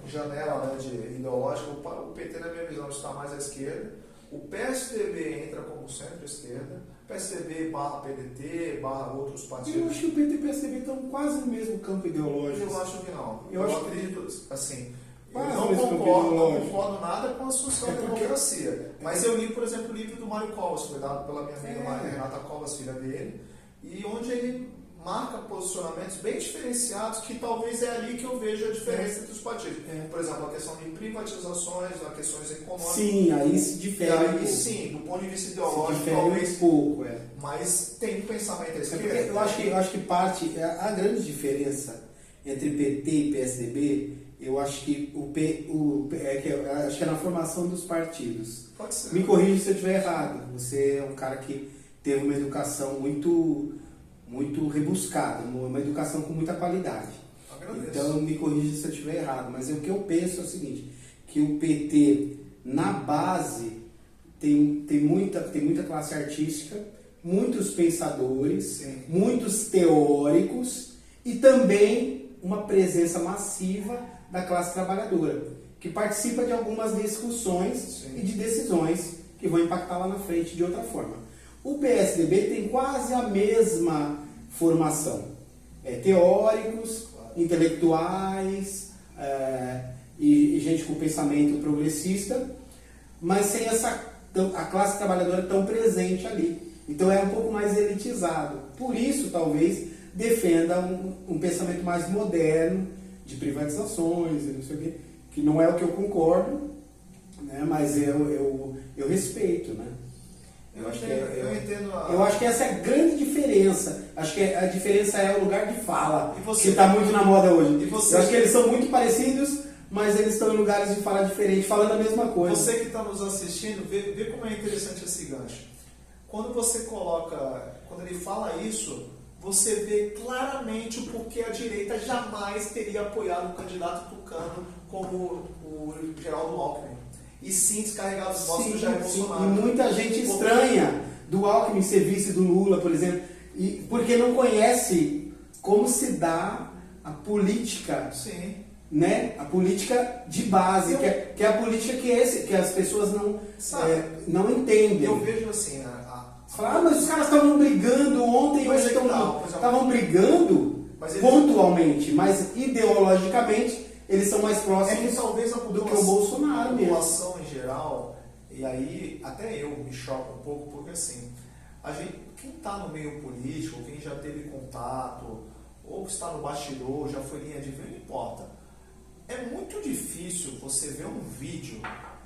B: janela, né, ideológica, o PT, na minha visão, está mais à esquerda, o PSDB entra como centro-esquerda, PSDB barra PDT, barra outros partidos.
A: Eu acho que o PT e o PSDB estão quase no mesmo campo ideológico.
B: Eu acho que não.
A: Eu
B: acredito, assim, eu
A: não
B: concordo nada com a social-democracia. Mas eu li, por exemplo, o livro do Mário Covas, foi dado pela minha amiga Renata Covas, filha dele, e onde ele marca posicionamentos bem diferenciados, que talvez é ali que eu vejo a diferença entre os partidos. Por exemplo, a questão de privatizações, as questões econômicas.
A: Sim, aí se difere.
B: Aí sim, do ponto de vista ideológico, talvez
A: um pouco,
B: mas tem um pensamento à esquerda.
A: Eu acho que parte, a grande diferença entre PT e PSDB, eu acho que acho que é na formação dos partidos.
B: Pode ser.
A: Me corrija se eu estiver errado. Você é um cara que teve uma educação muito rebuscada, uma educação com muita qualidade.
B: Agradeço.
A: Então me corrija se eu estiver errado. Mas o que eu penso é o seguinte, que o PT, na base, tem muita classe artística, muitos pensadores,
B: Sim.
A: muitos teóricos e também uma presença massiva da classe trabalhadora, que participa de algumas discussões
B: Sim.
A: e de decisões que vão impactar lá na frente de outra forma. O PSDB tem quase a mesma formação. Teóricos, intelectuais e gente com pensamento progressista, mas sem a classe trabalhadora tão presente ali. Então é um pouco mais elitizado. Por isso, talvez, defenda um pensamento mais moderno, de privatizações, não sei o quê, que não é o que eu concordo, né, mas eu respeito, né? Eu acho que essa é a grande diferença. Acho que a diferença é o lugar de fala, que está muito na moda hoje. Eu acho que eles são muito parecidos, mas eles estão em lugares de fala diferente, falando a mesma coisa.
B: Você que está nos assistindo, vê como é interessante esse gancho. Quando ele fala isso, você vê claramente o porquê a direita jamais teria apoiado o candidato tucano como o Geraldo Alckmin. E sim descarregado os votos do Jair Bolsonaro.
A: E muita gente estranha do Alckmin ser vice do Lula, por exemplo, porque não conhece como se dá a política, né? A política de base, que é a política que as pessoas não entendem.
B: Eu vejo assim,
A: mas os caras estavam brigando ontem, hoje estavam brigando pontualmente, mas ideologicamente eles são mais próximos do que o Bolsonaro mesmo.
B: A população em geral, e aí até eu me choco um pouco, porque assim, quem está no meio político, quem já teve contato, ou está no bastidor, já foi linha de frente, não importa. É muito difícil você ver um vídeo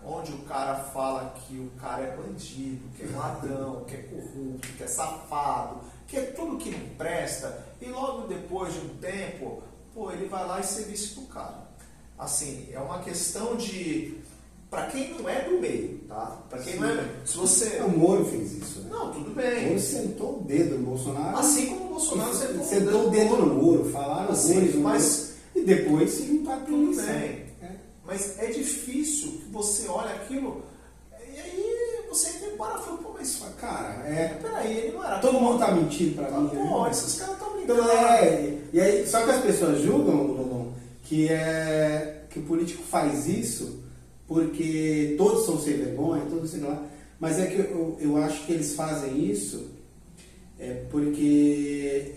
B: onde o cara fala que o cara é bandido, que é ladrão, que é corrupto, que é safado, que é tudo que não presta, e logo depois de um tempo, ele vai lá e ser vice do cara. Assim, é uma questão de... Para quem não é do meio, tá? Para quem não é... Se você...
A: O Moro fez isso, né?
B: Não, tudo bem.
A: O Moro sentou o dedo no Bolsonaro.
B: Assim como o Bolsonaro
A: sentou o dedo no Moro, falaram
B: assim,
A: mas... E depois se juntaram com
B: tudo
A: isso.
B: bem. Mas é difícil que você olhe aquilo e aí você para e fala, pô, mas
A: Cara,
B: peraí, ele não era
A: todo mundo tá mentindo pra mim.
B: Pô, esses caras estão brincando.
A: Então, e aí, só que as pessoas julgam, Lobão, que o político faz isso porque todos são sem vergonha, todos sei lá. Mas é que eu acho que eles fazem isso porque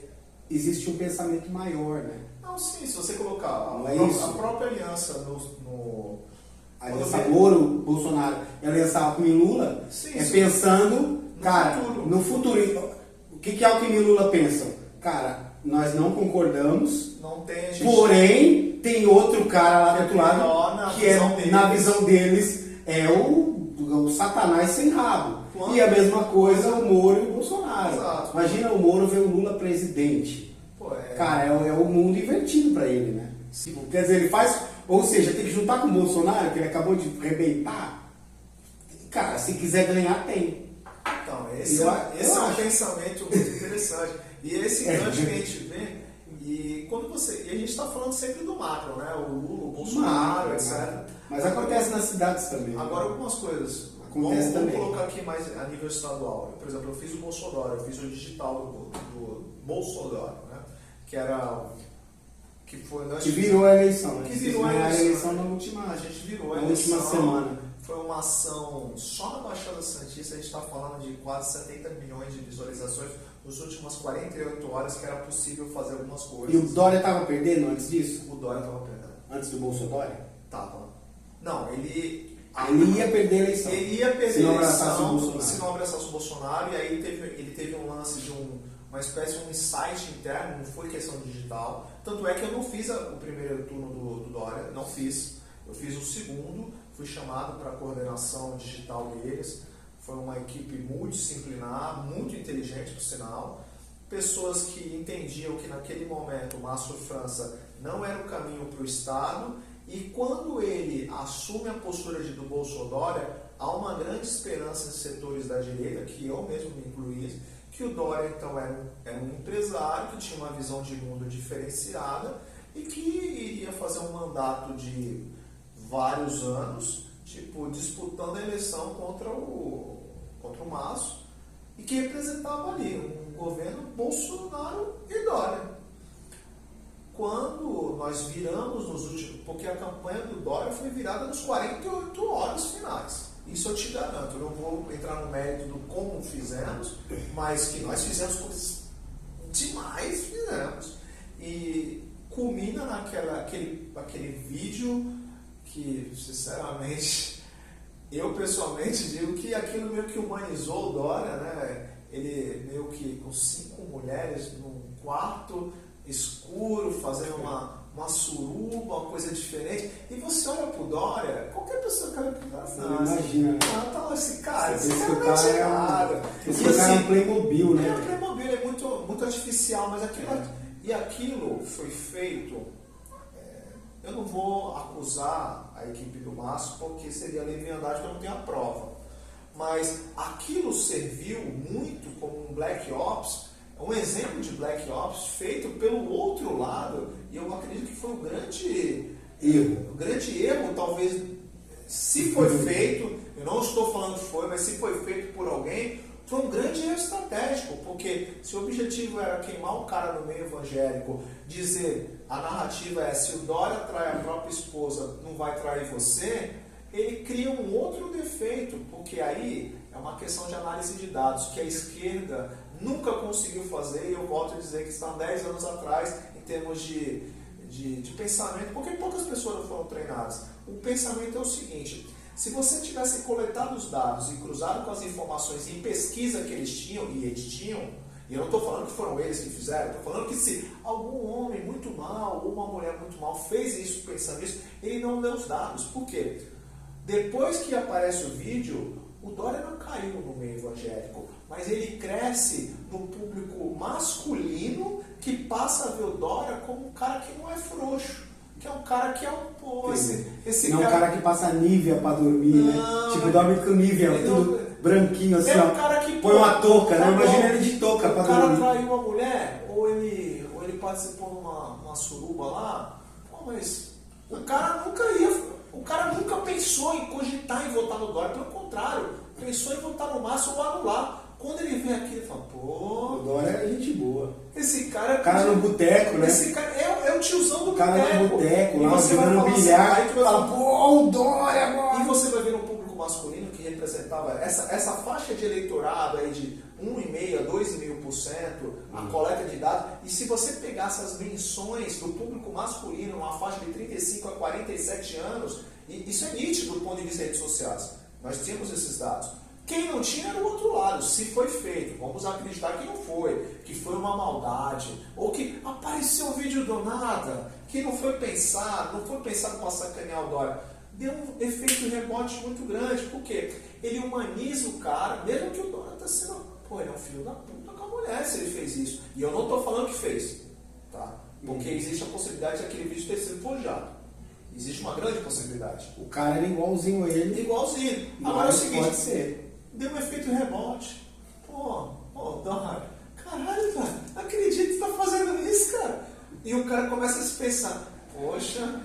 A: existe um pensamento maior, né?
B: Não, sim, se você colocar a própria aliança no
A: a aliança Moro-Bolsonaro e a aliança Alckmin-Lula pensando, cara, no futuro. O que Alckmin e Lula pensam? Cara, nós não concordamos, porém tem outro cara lá do outro lado que na visão deles é o Satanás sem rabo. E a mesma coisa o Moro e o Bolsonaro.
B: Exato.
A: Imagina o Moro ver o Lula presidente. Cara, é o mundo invertido pra ele, né? Sim. Quer dizer, ele faz... Ou seja, tem que juntar com o Bolsonaro, que ele acabou de arrebentar. Cara, se quiser ganhar, tem.
B: Então, esse é um pensamento muito interessante. E esse grande que a gente vê, e a gente está falando sempre do macro, né? O Lula, o Bolsonaro, etc.
A: Mas acontece nas cidades também.
B: Agora, algumas coisas.
A: Acontece também.
B: Vamos colocar aqui mais a nível estadual. Por exemplo, eu fiz o Bolsonaro, eu fiz o digital do Bolsonaro, né? Que
A: virou a eleição, né?
B: Que virou a
A: eleição na última,
B: a gente virou a
A: última semana.
B: Foi uma ação só na Baixada Santista, a gente está falando de quase 70 milhões de visualizações nas últimas 48 horas que era possível fazer algumas coisas.
A: E o Dória estava perdendo antes disso?
B: O Dória estava perdendo.
A: Antes do Bolsonaro?
B: Tava. Não, ele
A: ia perder a eleição.
B: Ele ia perder
A: se não abraçasse o Bolsonaro.
B: Se não abraçasse o Bolsonaro, e aí ele teve um lance de uma espécie de um insight interno, não foi questão digital. Tanto é que eu não fiz o primeiro turno do Dória, não fiz. Eu fiz o segundo, fui chamado para a coordenação digital deles. Foi uma equipe multidisciplinar, muito inteligente, por sinal. Pessoas que entendiam que naquele momento o Márcio França não era o caminho para o Estado. E quando ele assume a postura do Bolsonaro, há uma grande esperança em setores da direita, que eu mesmo me incluí, que o Dória então era um empresário que tinha uma visão de mundo diferenciada e que iria fazer um mandato de vários anos, tipo, disputando a eleição contra o Márcio, e que representava ali um governo Bolsonaro e Dória. Quando nós viramos nos últimos... Porque a campanha do Dória foi virada nos 48 horas finais. Isso eu te garanto. Eu não vou entrar no mérito do como fizemos, mas que nós fizemos coisas demais, fizemos. E culmina naquele vídeo que, sinceramente, eu pessoalmente digo que aquilo meio que humanizou o Dória, né? Ele meio que com 5 mulheres num quarto escuro, fazendo uma suruba, uma coisa diferente. E você olha pro Dória, qualquer pessoa que olha pro Dória,
A: imagina, né?
B: Tá esse cara
A: Esse
B: cara é nada.
A: Esse cara é um Playmobil, né?
B: O Playmobil é muito, muito artificial, mas aquilo foi feito. Eu não vou acusar a equipe do Márcio, porque seria leviandade, porque eu não tenho a prova. Mas aquilo serviu muito como um Black Ops, um exemplo de Black Ops feito pelo outro lado, e eu acredito que foi um grande erro. Um grande erro, talvez, se foi feito, eu não estou falando que foi, mas se foi feito por alguém, foi um grande erro estratégico, porque se o objetivo era queimar um cara no meio evangélico, dizer, a narrativa é, se o Dória trai a própria esposa, não vai trair você, ele cria um outro defeito, porque aí é uma questão de análise de dados, que a esquerda nunca conseguiu fazer, e eu volto a dizer que estão 10 anos atrás, em termos de pensamento, porque poucas pessoas não foram treinadas. O pensamento é o seguinte: se você tivesse coletado os dados e cruzado com as informações em pesquisa que eles tinham, e eu não estou falando que foram eles que fizeram, estou falando que se algum homem muito mal, ou uma mulher muito mal fez isso pensando nisso, ele não deu os dados. Por quê? Depois que aparece o vídeo, o Dória não caiu no meio evangélico, mas ele cresce no público masculino que passa a ver o Dória como um cara que não é frouxo, que é um cara que é esse
A: não cara... é um cara que passa Nívea pra dormir,
B: não,
A: né? Tipo, dorme com Nívea, tudo branquinho assim,
B: um cara que
A: põe uma touca, né? Imagina ele de touca pra dormir.
B: O cara traiu uma mulher, ou ele participou numa suruba lá, pô, mas o cara nunca ia... O cara nunca pensou em cogitar em votar no Dória, pelo contrário, pensou em votar no Márcio ou anular. Quando ele vem aqui, ele fala, pô...
A: O Dória é gente boa.
B: Esse cara...
A: O cara no boteco, né?
B: Esse cara é o tiozão do boteco.
A: O cara no boteco, lá
B: você vai
A: jogando
B: falar
A: bilhar,
B: assim, aí tu vai
A: fala,
B: falar,
A: pô, o Dória agora.
B: e você vai ver um público masculino que representava essa faixa de eleitorado aí de 1,5% a 2,5%, a coleta de dados, e se você pegasse as menções do público masculino, uma faixa de 35 a 47 anos, e isso é nítido do ponto de vista de redes sociais. Nós temos esses dados. Quem não tinha era o outro lado. Se foi feito, vamos acreditar que não foi, que foi uma maldade, ou que apareceu um vídeo do nada, que não foi pensado para sacanear o Dória. Deu um efeito rebote muito grande, porque ele humaniza o cara, mesmo que o Dória está sendo, pô, ele é um filho da puta com a mulher se ele fez isso. E eu não estou falando que fez, tá? Porque existe a possibilidade daquele vídeo ter sido forjado. Existe uma grande possibilidade.
A: O cara era igualzinho a ele.
B: Igualzinho. Agora é o seguinte,
A: pode ser.
B: deu um efeito rebote. Pô, Dória, caralho, cara, não acredito que você tá fazendo isso, cara. E o cara começa a se pensar, poxa,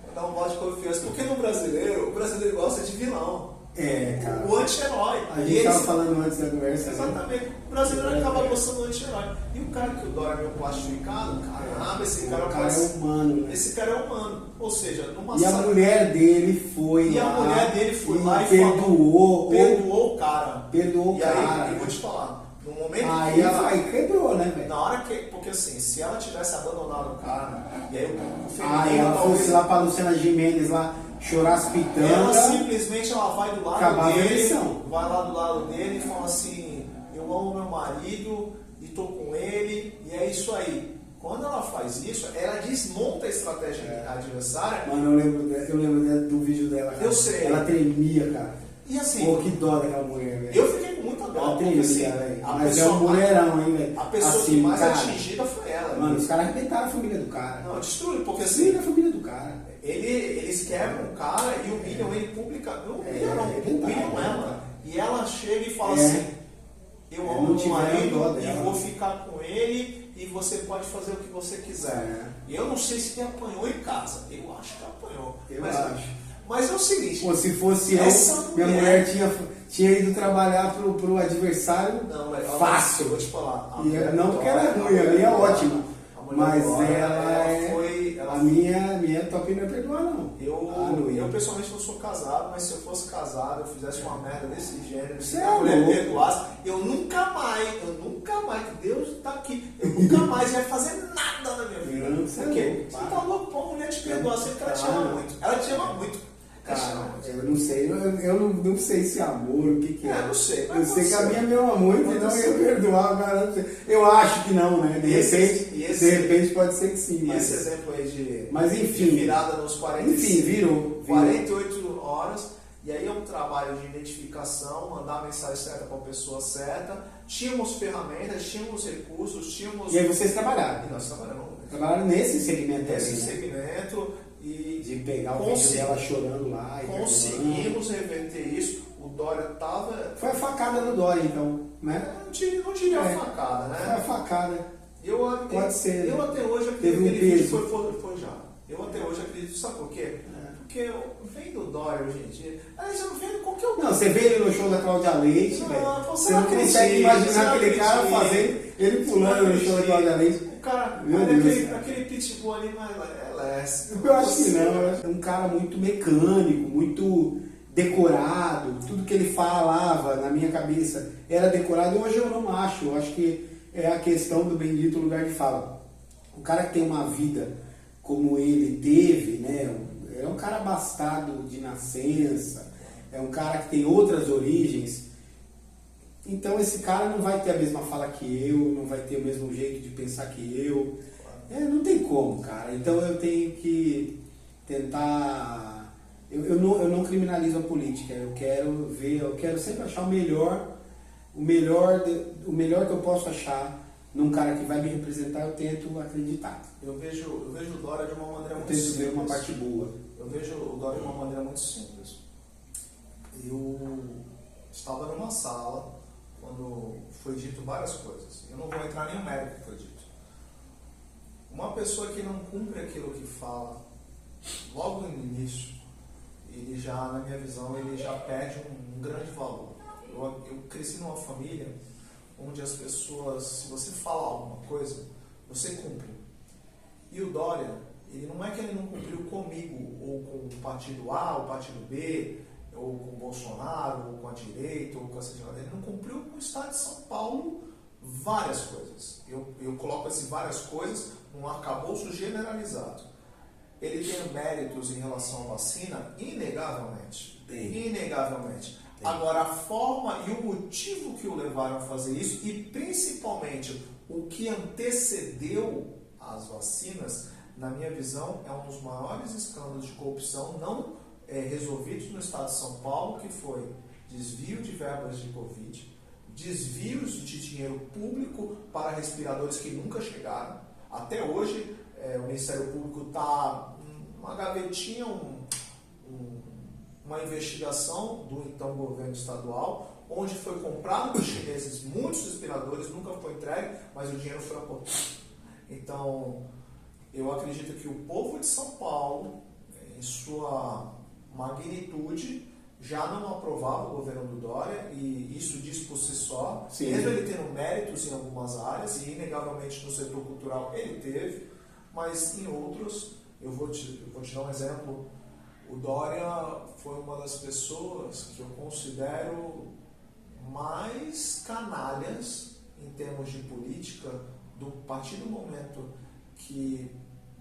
B: vou dar um voto de confiança. Porque no brasileiro, o brasileiro gosta de vilão.
A: É, cara.
B: O anti-herói.
A: A gente estava falando antes da conversa.
B: Exatamente. O brasileiro acaba gostando do anti-herói. E o cara que o Dória é meio plastificado, caramba, esse cara
A: é humano, né?
B: Esse cara é humano. Ou seja, numa
A: E a mulher dele foi
B: e
A: lá.
B: a mulher dele foi
A: e
B: lá e
A: perdoou.
B: perdoou o cara.
A: Perdoou o cara.
B: Aí, eu vou te falar, no momento
A: aí
B: que ela...
A: Aí quebrou, né, velho?
B: Na hora que... Porque assim, se ela tivesse abandonado o cara, e aí o feminino
A: Aí ela
B: talvez...
A: fosse lá pra Luciana Gimenez lá chorar as
B: Ela
A: pitangas.
B: simplesmente ela vai do lado
A: Acabava a
B: dele,
A: eleição.
B: vai lá do lado dele e fala assim, eu amo meu marido e tô com ele, e é isso aí. Quando ela faz isso, ela desmonta a estratégia adversária.
A: Mano, eu lembro do vídeo dela, cara.
B: Eu sei.
A: Ela tremia, cara.
B: E assim,
A: Pô, que dó daquela mulher, velho.
B: eu fiquei com muita dó,
A: Ela
B: porque
A: tremia,
B: assim,
A: velho.
B: a
A: Mas
B: pessoa
A: é um mulherão, hein, velho.
B: A pessoa
A: assim,
B: que mais
A: cara,
B: atingida foi ela.
A: Mano, os caras arrebentaram a família do cara.
B: Não, destruiu, porque
A: Destruíram
B: assim,
A: a família do cara.
B: eles quebram o cara e humilham ele publicamente. Não humilham, não,
A: arrebentaram,
B: humilham ela. E ela chega e fala
A: É.
B: assim, eu
A: Não
B: amo meu
A: tiveram
B: marido
A: dó
B: e
A: dela.
B: vou ficar com ele e você pode fazer o que você quiser. E eu não sei se ele apanhou em casa. Eu acho que apanhou.
A: Eu acho.
B: Mas é o seguinte.
A: Pô, se fosse
B: essa
A: eu, minha mulher tinha ido trabalhar pro adversário
B: Não, mas
A: fácil.
B: eu vou te falar.
A: Não porque ela é ruim, a minha é ótima. Mas
B: Dória,
A: ela é. A minha top não é perdoar, não.
B: Eu pessoalmente não sou casado, mas se eu fosse casado, eu fizesse uma merda desse gênero, se
A: Você
B: a
A: é
B: mulher
A: louco.
B: perdoasse, eu nunca mais, que Deus tá aqui, eu nunca mais ia fazer nada na minha vida.
A: Não, você é
B: Por quê?
A: louco,
B: Você
A: para.
B: tá louco pra uma mulher te perdoar, sempre que ela te ama muito. Ela te ama muito.
A: Cara, eu não sei, eu não sei se é amor, o que é.
B: Não sei.
A: Eu sei que a minha me ama muito, então eu ia perdoar, cara. Não sei. Eu acho que não, né? De repente pode ser que sim.
B: E
A: Mas...
B: esse exemplo aí de,
A: Mas enfim.
B: de virada nos 45,
A: Enfim, virou.
B: 48 horas, e aí é um trabalho de identificação, mandar a mensagem certa para a pessoa certa. Tínhamos ferramentas, tínhamos recursos, tínhamos...
A: E aí vocês trabalharam?
B: E nós trabalhamos
A: Trabalharam nesse segmento
B: nesse
A: aí, né?
B: segmento e
A: De pegar o vídeo dela chorando lá e
B: conseguimos reverter isso. O Dória estava...
A: Foi a facada do Dória, então, né?
B: Não diria a facada, né?
A: Foi a facada. Pode ser.
B: Eu até hoje acredito
A: Teve um
B: que aquele vídeo
A: peso.
B: foi já. Eu até hoje acredito, sabe por quê? Porque vem do Dória hoje em dia. Aliás, eu não vendo qualquer um.
A: Não, você vê ele no show da Cláudia Leite,
B: Não,
A: velho.
B: você
A: Você não
B: não
A: consegue
B: acredita,
A: imaginar
B: você não
A: aquele cara
B: acredita.
A: fazendo, ele pulando no show da Cláudia Leite.
B: O cara,
A: Meu
B: olha
A: Deus, cara.
B: aquele pitbull ali, mas é leste.
A: Eu acho que não, eu acho que é um cara muito mecânico, muito decorado. Tudo que ele falava na minha cabeça era decorado. Hoje eu não acho. Eu acho que é a questão do bendito lugar de fala. O cara que tem uma vida como ele teve, né? É um cara abastado de nascença, é um cara que tem outras origens. Então esse cara não vai ter a mesma fala que eu, não vai ter o mesmo jeito de pensar que eu. Não tem como, cara. Então eu tenho que tentar... Eu não criminalizo a política. Eu quero sempre achar o melhor que eu posso achar num cara que vai me representar. Eu tento acreditar.
B: Eu vejo o Dória de uma maneira muito
A: Eu
B: simples.
A: tento ver uma parte boa.
B: Eu vejo o Dória de uma maneira muito simples. Eu estava numa sala quando foi dito várias coisas. Eu não vou entrar nem no mérito que foi dito. Uma pessoa que não cumpre aquilo que fala, logo no início, ele já, na minha visão, ele já perde um grande valor. Eu cresci numa família onde as pessoas, se você fala alguma coisa, você cumpre. E o Dória, ele não é que ele não cumpriu comigo, ou com o partido A, ou o partido B, ou com o Bolsonaro, ou com a direita, ou com a centro-direita. Ele não cumpriu com o Estado de São Paulo várias coisas. Eu coloco assim, várias coisas num arcabouço generalizado. Ele tem méritos em relação à vacina? Inegavelmente. Inegavelmente. Tem. Agora, a forma e o motivo que o levaram a fazer isso, e principalmente o que antecedeu as vacinas, na minha visão, é um dos maiores escândalos de corrupção não resolvidos no Estado de São Paulo, que foi desvio de verbas de Covid, desvios de dinheiro público para respiradores que nunca chegaram. Até hoje, o Ministério Público está uma gavetinha, uma investigação do então governo estadual, onde foi comprado dos chineses muitos respiradores, nunca foi entregue, mas o dinheiro foi aportado. Então, eu acredito que o povo de São Paulo, em sua magnitude, já não aprovava o governo do Dória, e isso diz por si só. Sim. Mesmo ele tendo méritos em algumas áreas, e inegavelmente no setor cultural ele teve, mas em outros, eu vou te dar um exemplo. O Dória foi uma das pessoas que eu considero mais canalhas em termos de política, a partir do momento que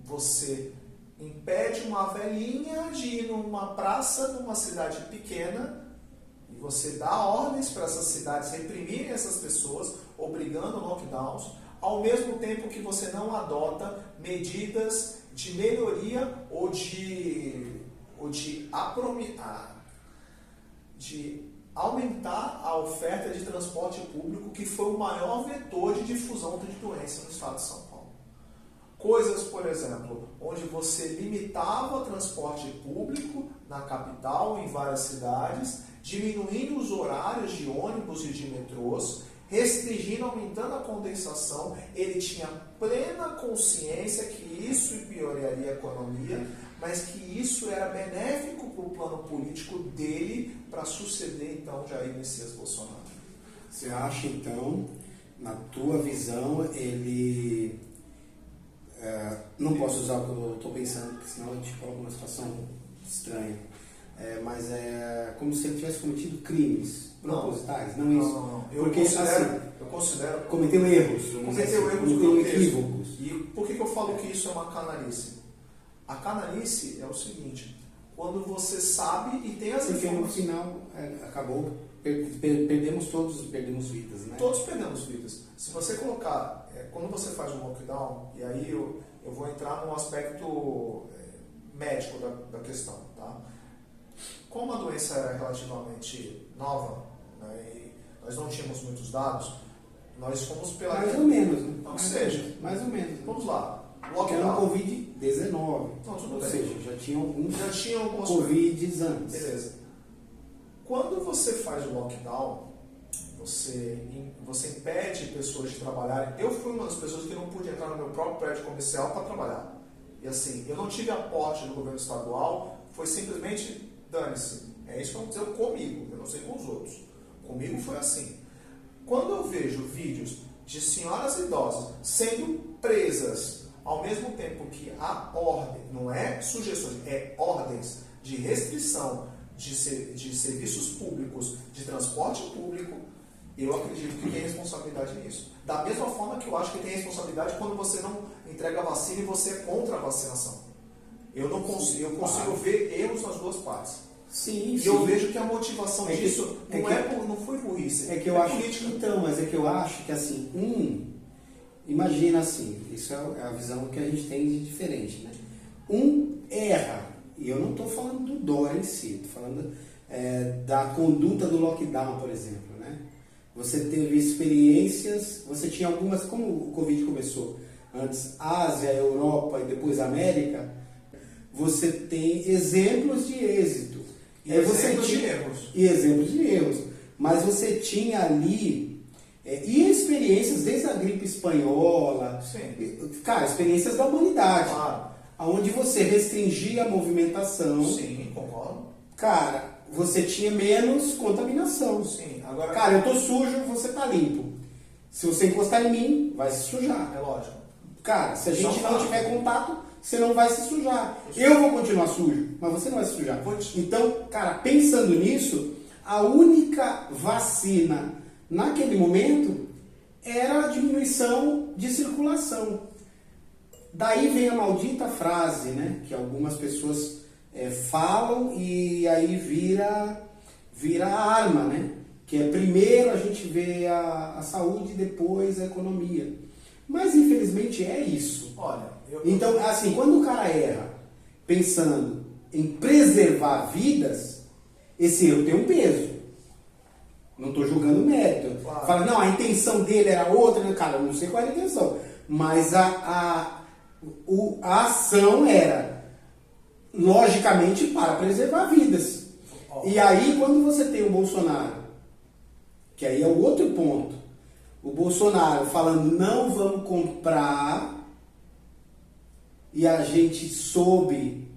B: você impede uma velhinha de ir numa praça numa cidade pequena e você dá ordens para essas cidades reprimirem essas pessoas, obrigando lockdowns, ao mesmo tempo que você não adota medidas de melhoria ou de aumentar a oferta de transporte público, que foi o maior vetor de difusão de doença no estado de São Paulo. Coisas, por exemplo, onde você limitava o transporte público na capital, em várias cidades, diminuindo os horários de ônibus e de metrôs, restringindo, aumentando a condensação. Ele tinha plena consciência que isso pioraria a economia, mas que isso era benéfico para o plano político dele para suceder, então, Jair Messias Bolsonaro.
A: Você acha, então, na tua visão, ele... não posso usar o que eu estou pensando, porque senão a gente coloca uma situação estranha. Mas é como se ele tivesse cometido crimes propositais, não isso?
B: Não.
A: Porque
B: eu considero...
A: Cometeu erros.
B: Cometeu
A: equívocos.
B: E por que eu falo que isso é uma canalice? A canalice é o seguinte: quando você sabe e tem as informações...
A: no final acabou, perdemos vidas, né?
B: Todos perdemos vidas. Se você colocar, quando você faz um lockdown, e aí eu vou entrar num aspecto médico da questão, tá? Como a doença era relativamente nova, né, e nós não tínhamos muitos dados, nós fomos pela...
A: Mais ou menos, né?
B: Mais ou menos. Vamos lá.
A: Que era o Covid-19.
B: Não, tudo
A: Ou
B: bem.
A: seja, já tinha alguns
B: Covid
A: antes.
B: Beleza. Quando você faz o lockdown, você impede pessoas de trabalharem. Eu fui uma das pessoas que não pude entrar no meu próprio prédio comercial para trabalhar. E assim, eu não tive aporte do governo estadual, foi simplesmente, dane-se. É isso que aconteceu comigo, eu não sei com os outros. Comigo foi assim. Quando eu vejo vídeos de senhoras idosas sendo presas, ao mesmo tempo que a ordem, não é sugestões, é ordens de restrição de serviços públicos, de transporte público, eu acredito que tem responsabilidade nisso. Da mesma forma que eu acho que tem responsabilidade quando você não entrega a vacina e você é contra a vacinação. Eu consigo ver erros nas duas partes.
A: Sim,
B: e eu vejo que a motivação disso não foi burrice.
A: É que eu acho política. Então, mas é que eu acho que assim, imagina assim, isso é a visão que a gente tem de diferente, né? Erra, e eu não estou falando do Dória em si, estou falando da conduta do lockdown, por exemplo, né? Você teve experiências, você tinha algumas, como o Covid começou antes, Ásia, Europa e depois América, você tem exemplos de êxito.
B: E exemplos
A: de erros. Mas você tinha ali e experiências desde a gripe espanhola, cara, experiências da humanidade,
B: claro,
A: onde você restringia a movimentação.
B: Sim, concordo.
A: cara, você tinha menos contaminação.
B: Sim, agora...
A: Cara, eu tô sujo, você tá limpo. Se você encostar em mim, vai se sujar.
B: É lógico.
A: Cara, se a gente não tiver contato, você não vai se sujar. Eu vou continuar sujo, mas você não vai se sujar. Então, cara, pensando nisso, a única vacina naquele momento era a diminuição de circulação. Daí vem a maldita frase, né? Que algumas pessoas falam e aí vira arma, né? Que é primeiro a gente vê a saúde, depois a economia. Mas infelizmente é isso.
B: Olha,
A: então, assim, quando o cara erra pensando em preservar vidas, esse erro tem um peso. Não estou julgando o mérito.
B: Claro.
A: Fala, não, a intenção dele era outra, né? Cara, eu não sei qual era a intenção. Mas a ação era, logicamente, para preservar vidas. E aí, quando você tem o Bolsonaro, que aí é o outro ponto, o Bolsonaro falando, não vamos comprar, e a gente soube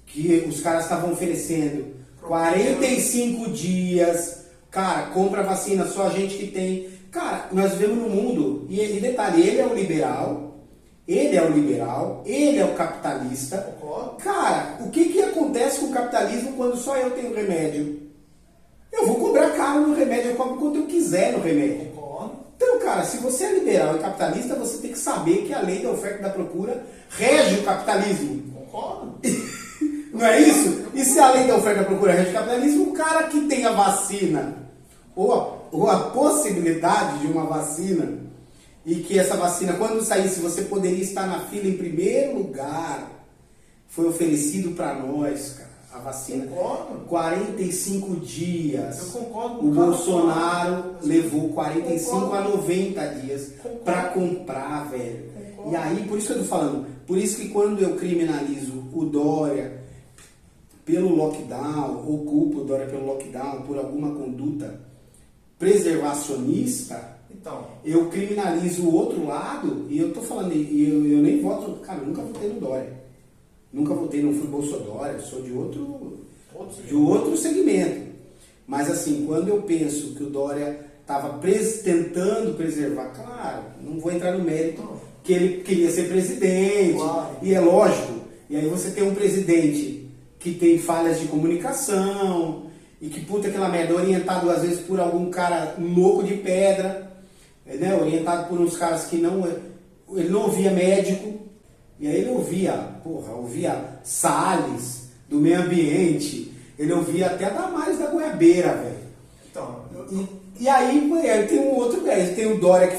A: que os caras estavam oferecendo 45 dias, cara, compra vacina, só a gente que tem. Cara, nós vivemos no mundo, e detalhe, ele é o liberal, ele é o capitalista.
B: Concordo.
A: Cara, o que acontece com o capitalismo quando só eu tenho remédio? Eu vou cobrar caro no remédio, eu cobro quanto eu quiser no remédio.
B: Concordo.
A: Então, cara, se você é liberal e capitalista, você tem que saber que a lei da oferta e da procura rege o capitalismo.
B: Concordo.
A: Não é isso? E se a lei da oferta e da procura rege o capitalismo, o cara que tem a vacina, ou a possibilidade de uma vacina, e que essa vacina, quando saísse, você poderia estar na fila em primeiro lugar, foi oferecido para nós, cara, a vacina.
B: Concordo.
A: 45 dias.
B: Eu concordo com
A: O Bolsonaro levou 45
B: Concordo.
A: a 90 dias
B: Concordo.
A: para comprar, velho.
B: Concordo.
A: E aí, por isso que eu tô falando, por isso que quando eu criminalizo o Dória pelo lockdown, ou culpo o Dória pelo lockdown por alguma conduta preservacionista,
B: Então,
A: eu criminalizo o outro lado, e eu tô falando, eu nem voto, cara, eu nunca votei no Dória. Nunca votei, não fui Bolsonaro, eu sou de outro segmento. Mas assim, quando eu penso que o Dória estava tentando preservar, claro, não vou entrar no mérito que ele queria ser presidente,
B: Claro.
A: E é lógico, e aí você tem um presidente que tem falhas de comunicação, e que puta aquela merda, orientado às vezes por algum cara louco de pedra, né? Orientado por uns caras que ele não ouvia médico, e aí ele ouvia Salles, do meio ambiente, ele ouvia até a Damares da Goiabeira, velho.
B: então
A: E aí tem um outro, tem o Dória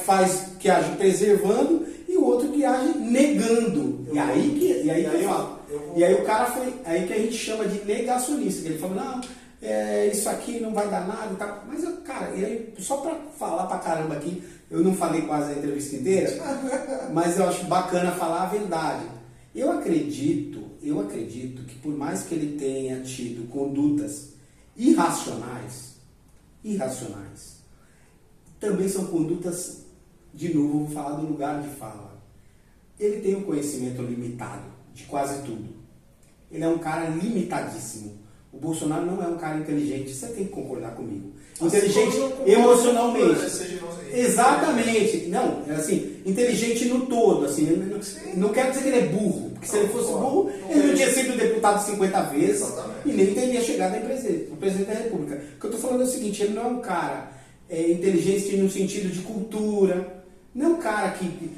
A: que age preservando e o outro que age negando. E aí o cara foi, aí que a gente chama de negacionista, que ele falou, não, isso aqui não vai dar nada e tal. Mas, cara, e aí, só pra falar pra caramba aqui, eu não falei quase a entrevista inteira, mas eu acho bacana falar a verdade. Eu acredito que por mais que ele tenha tido condutas irracionais, também são condutas, de novo, vou falar do lugar de fala. Ele tem um conhecimento limitado de quase tudo. Ele é um cara limitadíssimo. O Bolsonaro não é um cara inteligente, você tem que concordar comigo. Inteligente emocionalmente. Exatamente. Não, é assim, inteligente no todo. Assim, não quero dizer que ele é burro, porque se ele fosse burro, ele não tinha sido deputado 50 vezes.
B: Exatamente.
A: E nem teria chegado a presidente da República. O que eu estou falando é o seguinte, ele não é um cara inteligente no sentido de cultura, não é um cara que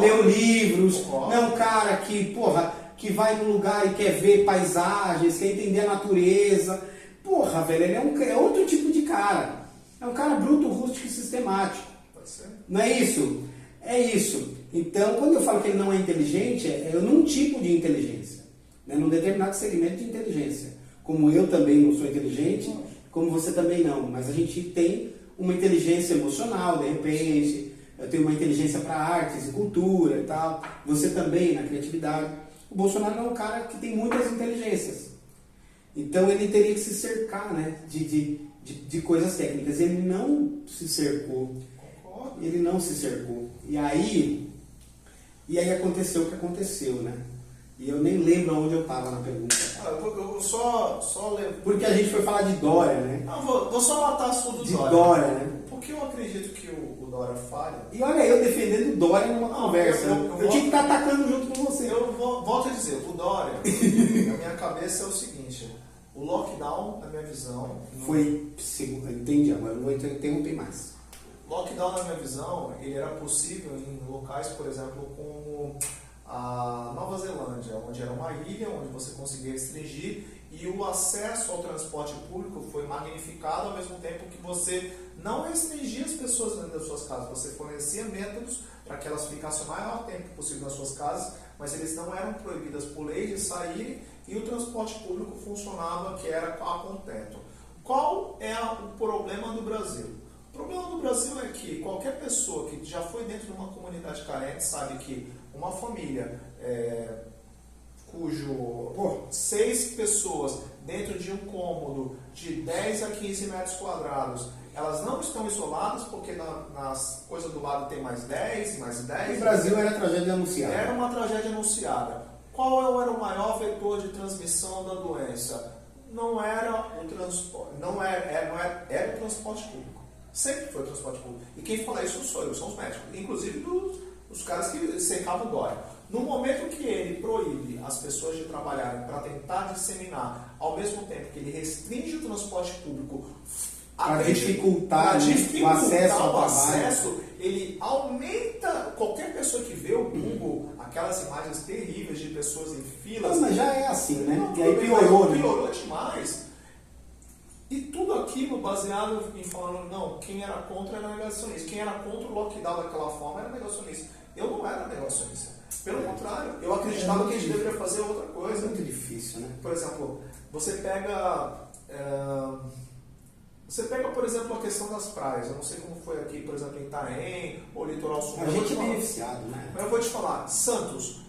A: leu livros, não é um cara que vai num lugar e quer ver paisagens, quer entender a natureza. Porra, velho, ele é outro tipo de cara. É um cara bruto, rústico e sistemático.
B: pode ser.
A: Não é isso? É isso. Então, quando eu falo que ele não é inteligente, é num tipo de inteligência, né? Num determinado segmento de inteligência. Como eu também não sou inteligente, como você também não. Mas a gente tem uma inteligência emocional, de repente. Eu tenho uma inteligência para artes e cultura e tal. Você também, na criatividade. O Bolsonaro é um cara que tem muitas inteligências. Então ele teria que se cercar, né, de coisas técnicas. Ele não se cercou. Ele não se cercou. E aí aconteceu o que aconteceu, né? E eu nem lembro onde eu estava na pergunta.
B: Eu só lembro.
A: Porque a gente foi falar de Dória, né?
B: Não, vou só matar a sua do
A: De
B: Dória.
A: Dória, né?
B: Porque eu acredito que o Dória falha.
A: E olha, eu defendendo o Dória numa conversa. Eu tinha que estar atacando junto com você.
B: Volto a dizer, o Dória, na minha cabeça é o seguinte, o lockdown, na minha visão...
A: Entendi, agora eu não vou interromper mais.
B: Lockdown, na minha visão, ele era possível em locais, por exemplo, como a Nova Zelândia, onde era uma ilha, onde você conseguia restringir e o acesso ao transporte público foi magnificado ao mesmo tempo que você não restringia as pessoas dentro das suas casas, você fornecia métodos para que elas ficassem o maior tempo possível nas suas casas, mas eles não eram proibidas por lei de saírem e o transporte público funcionava, que era a contento. Qual é o problema do Brasil? O problema do Brasil é que qualquer pessoa que já foi dentro de uma comunidade carente sabe que uma família cujo 6 pessoas dentro de um cômodo de 10 a 15 metros quadrados, elas não estão isoladas porque nas coisas do lado tem mais 10, mais 10.
A: O Brasil era tragédia anunciada.
B: Era uma tragédia anunciada. Qual era o maior vetor de transmissão da doença? Não era o transporte, era o transporte público. Sempre foi o transporte público. E quem fala isso não sou eu, são os médicos. Inclusive os caras que cercavam o Dória. No momento que ele proíbe as pessoas de trabalharem para tentar disseminar, ao mesmo tempo que ele restringe o transporte público
A: para dificultar o acesso,
B: ele aumenta qualquer pessoa que vê o Google, aquelas imagens terríveis de pessoas em filas.
A: Mas já é assim, né?
B: Não,
A: e aí piorou
B: demais. E tudo aquilo baseado em falando, não, quem era contra era negacionista. Quem era contra o lockdown daquela forma era negacionista. Eu não era negacionista. Pelo contrário, eu acreditava que a gente deveria fazer outra coisa.
A: É muito difícil, né?
B: Por exemplo, você pega, por exemplo, a questão das praias. Eu não sei como foi aqui, por exemplo, em Itaém ou Litoral Sul.
A: A gente é beneficiado, né?
B: Mas eu vou te falar, Santos,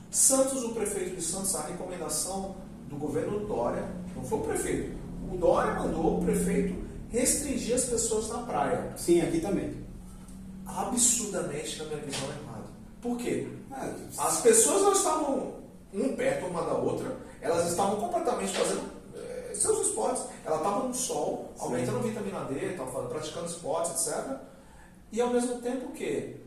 B: o prefeito de Santos, a recomendação do governo Dória, não foi o prefeito. O Dória mandou o prefeito restringir as pessoas na praia.
A: Sim, aqui também.
B: Absurdamente, na minha visão, errado. Por quê? As pessoas não estavam perto uma da outra, elas estavam completamente fazendo seus esportes. Elas estavam no sol, aumentando a vitamina D, praticando esportes, etc. E ao mesmo tempo que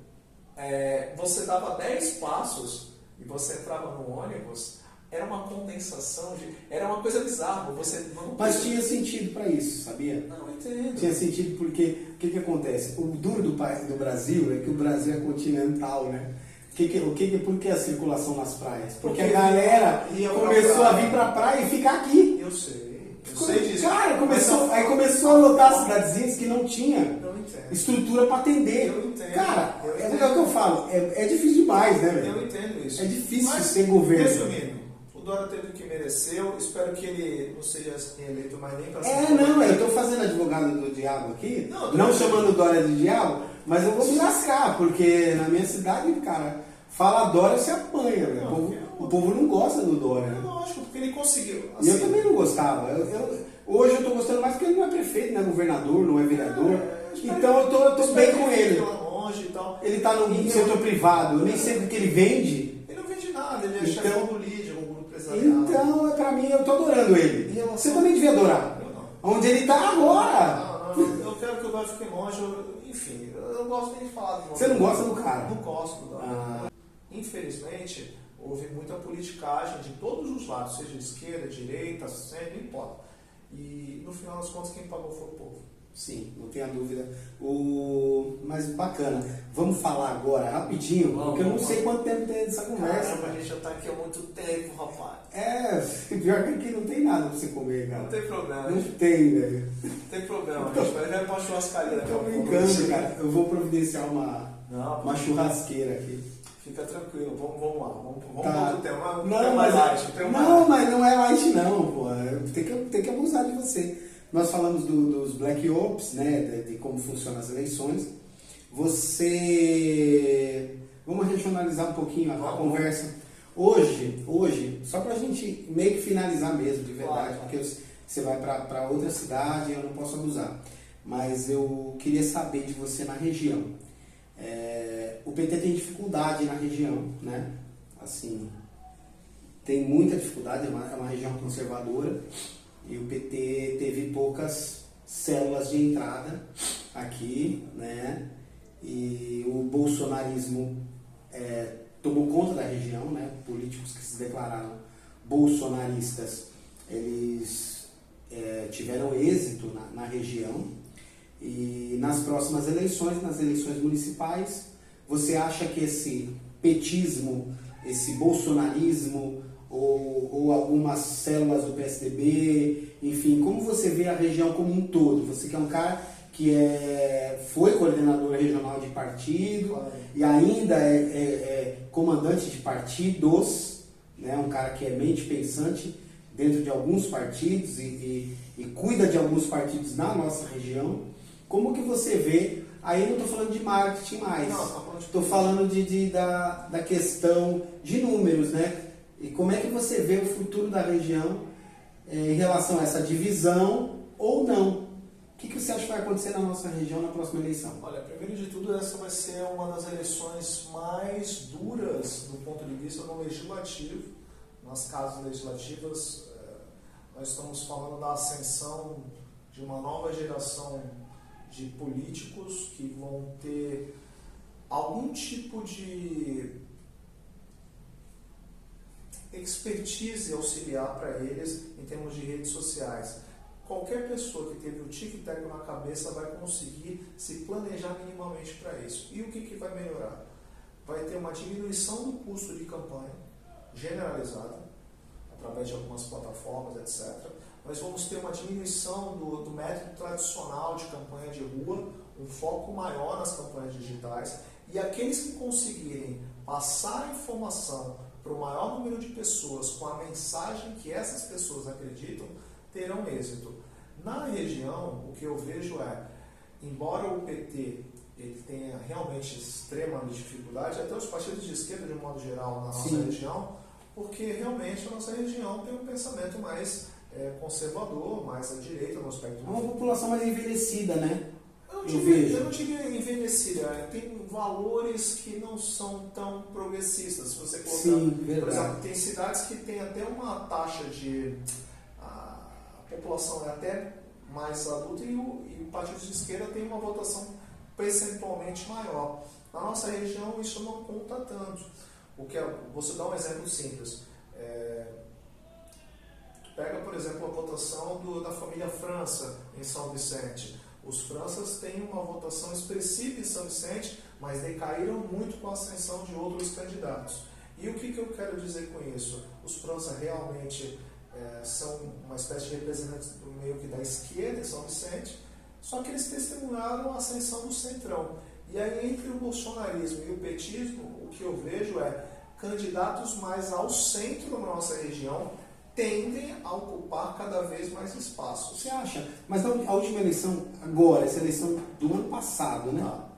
B: você dava 10 passos e você entrava no ônibus, era uma condensação, era uma coisa bizarra.
A: Mas tinha sentido para isso, sabia?
B: Não, entendo.
A: Tinha sentido porque, o que acontece? O duro do Brasil é que o Brasil é continental, né? Por que a circulação nas praias? Porque a galera começou a vir pra praia e ficar aqui.
B: Eu sei disso.
A: Cara, começou a lotar cidadezinhas que não tinha estrutura para atender.
B: Eu entendo.
A: Cara, é o que eu falo, é difícil demais, né, velho?
B: Eu entendo isso.
A: É difícil ser governo.
B: Resumindo, o Dória teve o que mereceu, espero que ele não seja eleito mais nem para ser.
A: Eu tô fazendo advogado do diabo aqui, não chamando o Dória de diabo, mas eu vou me lascar, porque na minha cidade, cara, fala Dória, você apanha, velho. O povo não gosta do Dória.
B: É lógico, porque ele conseguiu.
A: E eu também não gostava. Hoje eu tô gostando mais porque ele não é prefeito, não é governador, não é vereador. Então eu tô bem com ele. Ele tá no setor privado, eu nem sei o que ele vende.
B: Ele não vende nada, ele é chefe do LID, um grupo empresarial.
A: Então, pra mim, eu tô adorando ele. Você também devia adorar.
B: Eu não.
A: Onde ele tá agora.
B: Não, eu quero que o Dória fique longe, enfim, eu não gosto nem de falar do
A: Você não gosta do cara?
B: Não gosto do Dória. Infelizmente, houve muita politicagem de todos os lados, seja de esquerda, direita, sempre, não importa. E no final das contas, quem pagou foi o povo.
A: Sim, não tenha dúvida. Mas bacana. Vamos falar agora, rapidinho, porque eu não sei quanto tempo tem essa conversa.
B: Caramba, a gente já tá aqui há muito tempo, rapaz.
A: Pior que aqui não tem nada pra você comer, cara.
B: Não tem problema.
A: Não tem, velho.
B: Não tem problema, a gente vai levar uma churrascaria.
A: Tô brincando, cara. Eu vou providenciar uma churrasqueira aqui.
B: Fica tranquilo, vamos lá, vamos
A: Tá.
B: pro tema.
A: Mas não é light não, pô. Tem que abusar de você. Nós falamos dos Black Ops, né, de como funcionam as eleições. Vamos regionalizar um pouquinho a conversa. Hoje, só pra gente meio que finalizar mesmo, de verdade, porque você vai pra outra cidade e eu não posso abusar. Mas eu queria saber de você na região. O PT tem dificuldade na região, né? Assim, tem muita dificuldade, é uma região conservadora, e o PT teve poucas células de entrada aqui, né? E o bolsonarismo tomou conta da região, né? Políticos que se declararam bolsonaristas, eles tiveram êxito na região. E nas próximas eleições, nas eleições municipais, você acha que esse petismo, esse bolsonarismo ou algumas células do PSDB, enfim, como você vê a região como um todo? Você que é um cara que foi coordenador regional de partido e ainda é comandante de partidos, né? Um cara que é mente pensante dentro de alguns partidos e cuida de alguns partidos na nossa região. Como que você vê, aí eu não estou falando de marketing mais, estou falando da questão de números, né? E como é que você vê o futuro da região em relação a essa divisão ou não? O que você acha que vai acontecer na nossa região na próxima eleição?
B: Olha, primeiro de tudo, essa vai ser uma das eleições mais duras do ponto de vista no legislativo. Nas casas legislativas, nós estamos falando da ascensão de uma nova geração de políticos que vão ter algum tipo de expertise auxiliar para eles em termos de redes sociais. Qualquer pessoa que teve o tic-tac na cabeça vai conseguir se planejar minimamente para isso. E o que vai melhorar? Vai ter uma diminuição do custo de campanha generalizada, através de algumas plataformas, etc. Nós vamos ter uma diminuição do método tradicional de campanha de rua, um foco maior nas campanhas digitais, e aqueles que conseguirem passar a informação para o maior número de pessoas com a mensagem que essas pessoas acreditam, terão êxito. Na região, o que eu vejo embora o PT ele tenha realmente extrema dificuldade, até os partidos de esquerda, de um modo geral, na nossa região, porque realmente a nossa região tem um pensamento mais conservador, mais à direita, no aspecto...
A: É uma população mais envelhecida, né?
B: Eu não diria envelhecida, tem valores que não são tão progressistas. Se você colocar, por exemplo, tem cidades que tem até uma taxa de... A população é até mais adulta e o partido de esquerda tem uma votação percentualmente maior. Na nossa região isso não conta tanto. Vou dar um exemplo simples. Pega, por exemplo, a votação da família França em São Vicente. Os Franças têm uma votação expressiva em São Vicente, mas decaíram muito com a ascensão de outros candidatos. E o que eu quero dizer com isso? Os Franças realmente são uma espécie de representantes do meio que da esquerda em São Vicente, só que eles testemunharam a ascensão do centrão. E aí, entre o bolsonarismo e o petismo, o que eu vejo candidatos mais ao centro na nossa região tendem a ocupar cada vez mais espaços.
A: Você acha? Mas a última eleição, agora, essa eleição do ano passado, né?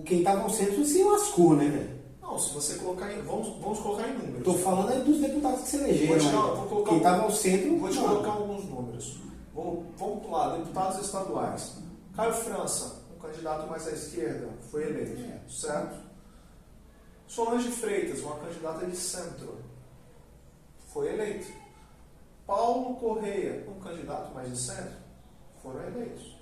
A: Quem estava ao centro se lascou, né, velho?
B: Não, se você colocar em... Vamos colocar em números.
A: Estou falando aí dos deputados que se elegeram. Quem estava ao centro...
B: Vou te colocar alguns números. Vamos lá, deputados estaduais. Caio França, um candidato mais à esquerda, foi eleito, certo? Solange Freitas, uma candidata de centro, foi eleito. Paulo Correia, um candidato mais de centro, foram eleitos.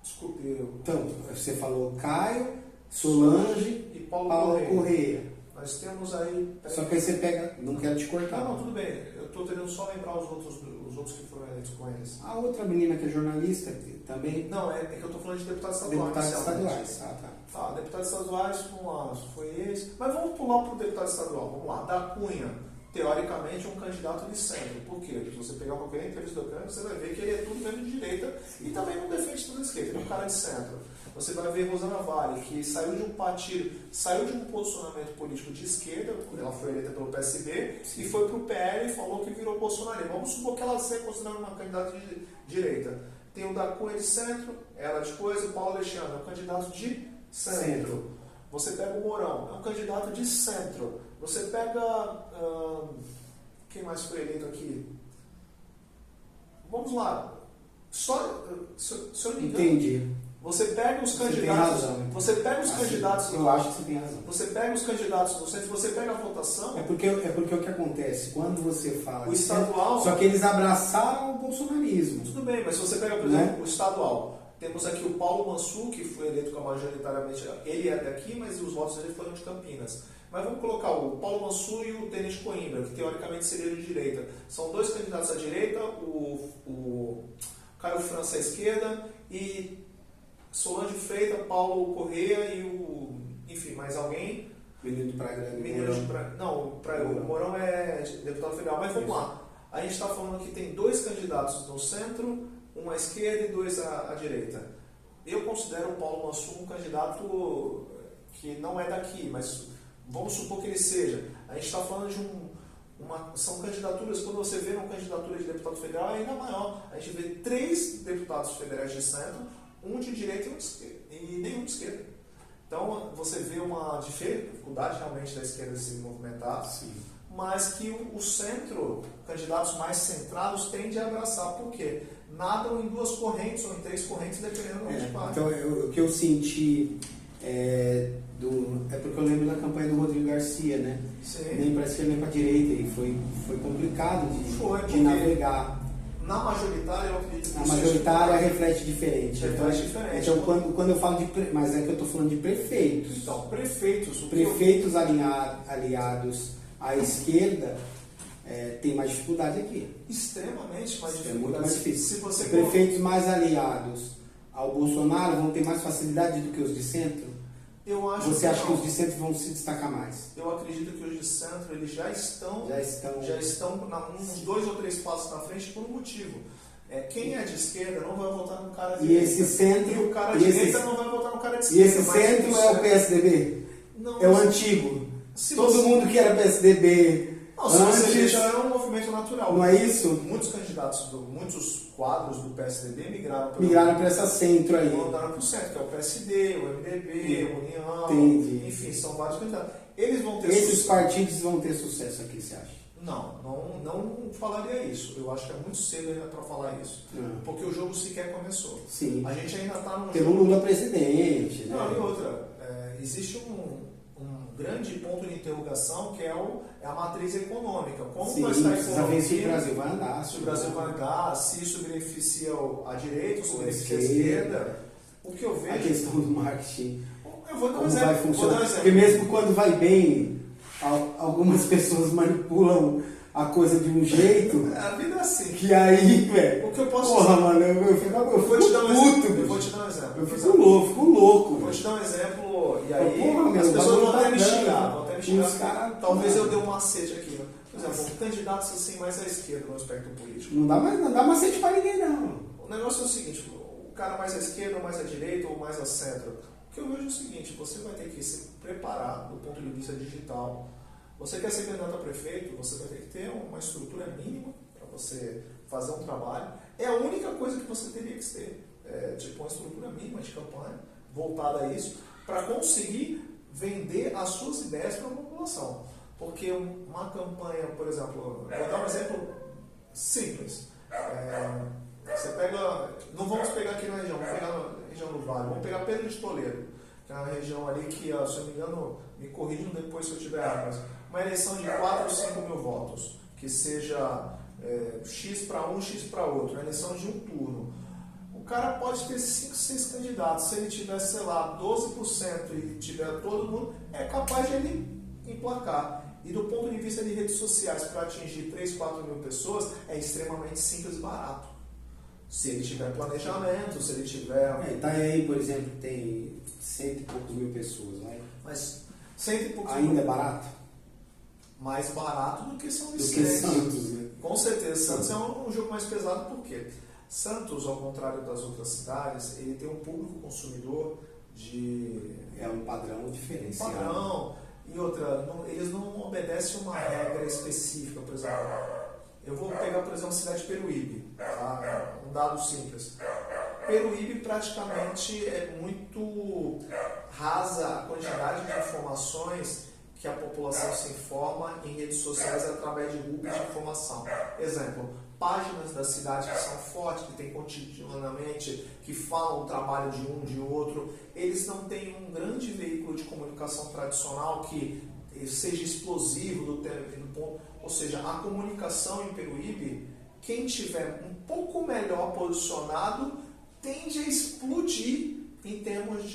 B: Desculpe,
A: Então, você falou Caio, Solange
B: e Paulo
A: Correia.
B: Nós temos aí...
A: Só que aí você pega... Não quero te cortar.
B: Não, tudo bem. Eu estou tentando só lembrar os outros que foram eleitos com eles.
A: A outra menina que é jornalista também...
B: Não, é que eu estou falando de deputados estaduais.
A: Deputados estaduais,
B: tá. Deputados estaduais, vamos lá, foi esse. Mas vamos pular para o deputado estadual. Vamos lá. Da Cunha, teoricamente, é um candidato de centro. Por quê? Porque se você pegar qualquer entrevista do Cunha, você vai ver que ele é tudo menos de direita e também não defende tudo de esquerda. Ele é um cara de centro. Você vai ver Rosana Vale, que saiu de um partido, saiu de um posicionamento político de esquerda, ela foi eleita pelo PSB, e foi para o PL e falou que virou bolsonarismo. Vamos supor que ela seja considerada uma candidata de direita. Tem o da Cunha de centro, ela depois, o Paulo Alexandre, é um candidato de centro. Você pega o Mourão, é um candidato de centro. Você pega... quem mais foi eleito aqui? Vamos lá. Se eu não me engano...
A: Entendi.
B: Você pega os
A: Você tem
B: candidatos,
A: razão.
B: você pega os
A: Assim,
B: candidatos,
A: eu acho que você tem razão.
B: você pega os candidatos do centro, você pega a votação.
A: É porque o que acontece, quando você fala
B: O estadual.
A: só que eles abraçaram o bolsonarismo.
B: Tudo bem, mas se você pega, por exemplo, o estadual, temos aqui o Paulo Mansur, que foi eleito com a majoritariamente, ele é daqui, mas os votos dele foram de Campinas. Mas vamos colocar o Paulo Mansur e o Tênis Coimbra, que teoricamente seria de direita. São dois candidatos à direita, o Caio França à esquerda e Solange Freitas, Paulo Corrêa e enfim, mais alguém.
A: Menino de Praia Grande.
B: Não, o Mourão é deputado federal, mas vamos lá. A gente está falando que tem dois candidatos no centro, um à esquerda e dois à direita. Eu considero o Paulo Mansur um candidato que não é daqui, mas vamos supor que ele seja. A gente está falando de são candidaturas, quando você vê uma candidatura de deputado federal, é ainda maior. A gente vê 3 deputados federais de centro, um de direita e nenhum de esquerda. Então, você vê uma dificuldade realmente da esquerda de se movimentar.
A: Sim.
B: Mas que o centro, candidatos mais centrados, tendem a abraçar. Por quê? Nadam em 2 correntes ou em 3 correntes, dependendo do onde vai.
A: Então, o que eu senti é porque eu lembro da campanha do Rodrigo Garcia, né?
B: Sim.
A: Nem para a esquerda nem para a direita, e foi complicado de navegar.
B: Na majoritária, eu acredito que
A: a majoritária reflete diferente. Então, quando eu falo mas é que eu estou falando de prefeitos.
B: Então, prefeitos.
A: Prefeitos aliados à esquerda tem mais dificuldade aqui.
B: Extremamente mais dificuldade.
A: É muito mais difícil.
B: Se você
A: prefeitos mais aliados ao Bolsonaro vão ter mais facilidade do que os de centro? Você acha que os de centro vão se destacar mais?
B: Eu acredito que os de centro eles já estão uns 2 ou 3 passos na frente por um motivo. Quem é de esquerda não vai votar no cara de direita. E o cara de direita não vai votar no cara de esquerda.
A: E esse centro é o PSDB?
B: Não,
A: é o antigo? Todo mundo que era PSDB...
B: Antes já era um movimento natural.
A: Não é isso?
B: Muitos candidatos, muitos quadros do PSDB migraram
A: para essa centro aí.
B: Mandaram para o centro, que é o PSD, o MDB, o União.
A: Entendi.
B: Enfim, são vários candidatos. Eles vão ter
A: Esses partidos vão ter sucesso aqui, você acha?
B: Não falaria isso. Eu acho que é muito cedo ainda para falar isso. Porque o jogo sequer começou.
A: Sim.
B: A gente ainda está num
A: Tem o Lula presidente. Né?
B: Não, e outra. Existe um grande ponto de interrogação que é a matriz econômica. Como vai estar a economia?
A: Se o Brasil vai andar.
B: Se o Brasil vai andar, se isso beneficia a direita ou se beneficia a esquerda. O que eu vejo...
A: A questão do marketing.
B: Eu vou dar um
A: como
B: exemplo.
A: vai funcionar. Porque mesmo quando vai bem, algumas pessoas manipulam a coisa de um jeito.
B: A vida é assim.
A: Que aí, velho.
B: O que eu posso
A: dizer?
B: Mano,
A: eu vou te dar um
B: exemplo. Eu vou te dar um exemplo.
A: Eu fico louco.
B: Vou te dar um exemplo. E aí,
A: meu,
B: as pessoas vão até me xingar. Talvez eu dê um macete aqui. Né? Por exemplo, candidatos assim mais à esquerda no aspecto político.
A: Não dá macete para ninguém, não.
B: O negócio é o seguinte: o cara mais à esquerda, ou mais à direita, ou mais ao centro. O que eu vejo é o seguinte: você vai ter que se preparar do ponto de vista digital. Você quer ser candidato a prefeito, você vai ter que ter uma estrutura mínima para você fazer um trabalho. É a única coisa que você teria que ter. Tipo uma estrutura mínima de campanha voltada a isso, para conseguir vender as suas ideias para a população. Porque uma campanha, por exemplo, vou dar um exemplo simples. Você pega, não vamos pegar aqui na região, vamos pegar na região do Vale, vamos pegar Pedro de Toledo, que é uma região ali que, se eu não me engano, me corrijam depois se eu tiver errado, mas uma eleição de 4 ou 5 mil votos, que seja X para um, X para outro, uma eleição de um turno. O cara pode ter 5, 6 candidatos. Se ele tiver, sei lá, 12% e tiver todo mundo, é capaz de ele emplacar. E do ponto de vista de redes sociais, para atingir 3, 4 mil pessoas, é extremamente simples e barato. Se ele tiver planejamento, se ele tiver...
A: Itaém, por exemplo, tem 100 e poucos mil pessoas, né?
B: Mas 100 e poucos
A: ainda é barato?
B: Mais barato do que São Vicente.
A: Do que Santos, né?
B: Com certeza. Santos é um jogo mais pesado, por quê? Santos, ao contrário das outras cidades, ele tem um público consumidor de...
A: É um padrão diferenciado.
B: Padrão. E outra, eles não obedecem uma regra específica, por exemplo. Eu vou pegar, por exemplo, a cidade de Peruíbe, tá? Um dado simples. Peruíbe praticamente é muito rasa a quantidade de informações que a população se informa em redes sociais através de grupos de informação. Exemplo, páginas da cidade que são fortes, que tem cotidianamente, que falam o trabalho de um, de outro. Eles não têm um grande veículo de comunicação tradicional que seja explosivo do ponto. Ou seja, a comunicação em Peruíbe, quem tiver um pouco melhor posicionado, tende a explodir em termos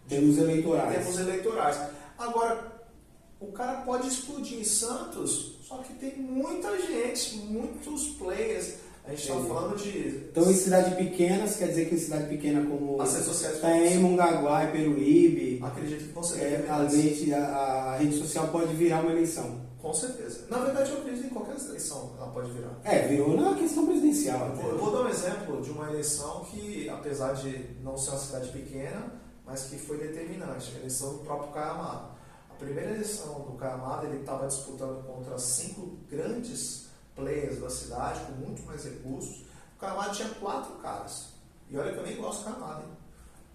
A: termos eleitorais.
B: termos eleitorais. Agora, o cara pode explodir em Santos, só que tem muita gente, muitos players. A gente está falando de...
A: Então, em cidade pequena, quer dizer que em cidade pequena como
B: as redes sociais...
A: Tem Mongaguá e Peruíbe,
B: acredito que você
A: a rede social pode virar uma eleição.
B: Com certeza. Na verdade, eu acredito em qualquer eleição ela pode virar.
A: Virou na questão presidencial.
B: Eu vou dar um exemplo de uma eleição que, apesar de não ser uma cidade pequena, mas que foi determinante. A eleição do próprio Caio Amado. A primeira eleição do Caio Amado, ele estava disputando contra 5 grandes players da cidade, com muito mais recursos. O Caio Amado tinha 4 caras. E olha que eu nem gosto do Caio Amado, hein?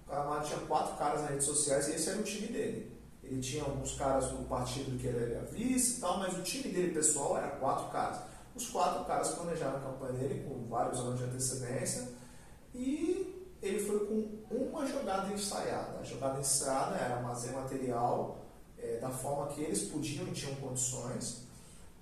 B: O Caio Amado tinha 4 caras nas redes sociais e esse era o time dele. Ele tinha alguns caras do partido que ele era vice e tal, mas o time dele pessoal era 4 caras. Os 4 caras planejaram a campanha dele com vários anos de antecedência e ele foi com uma jogada ensaiada. A jogada ensaiada era fazer material da forma que eles podiam e tinham condições,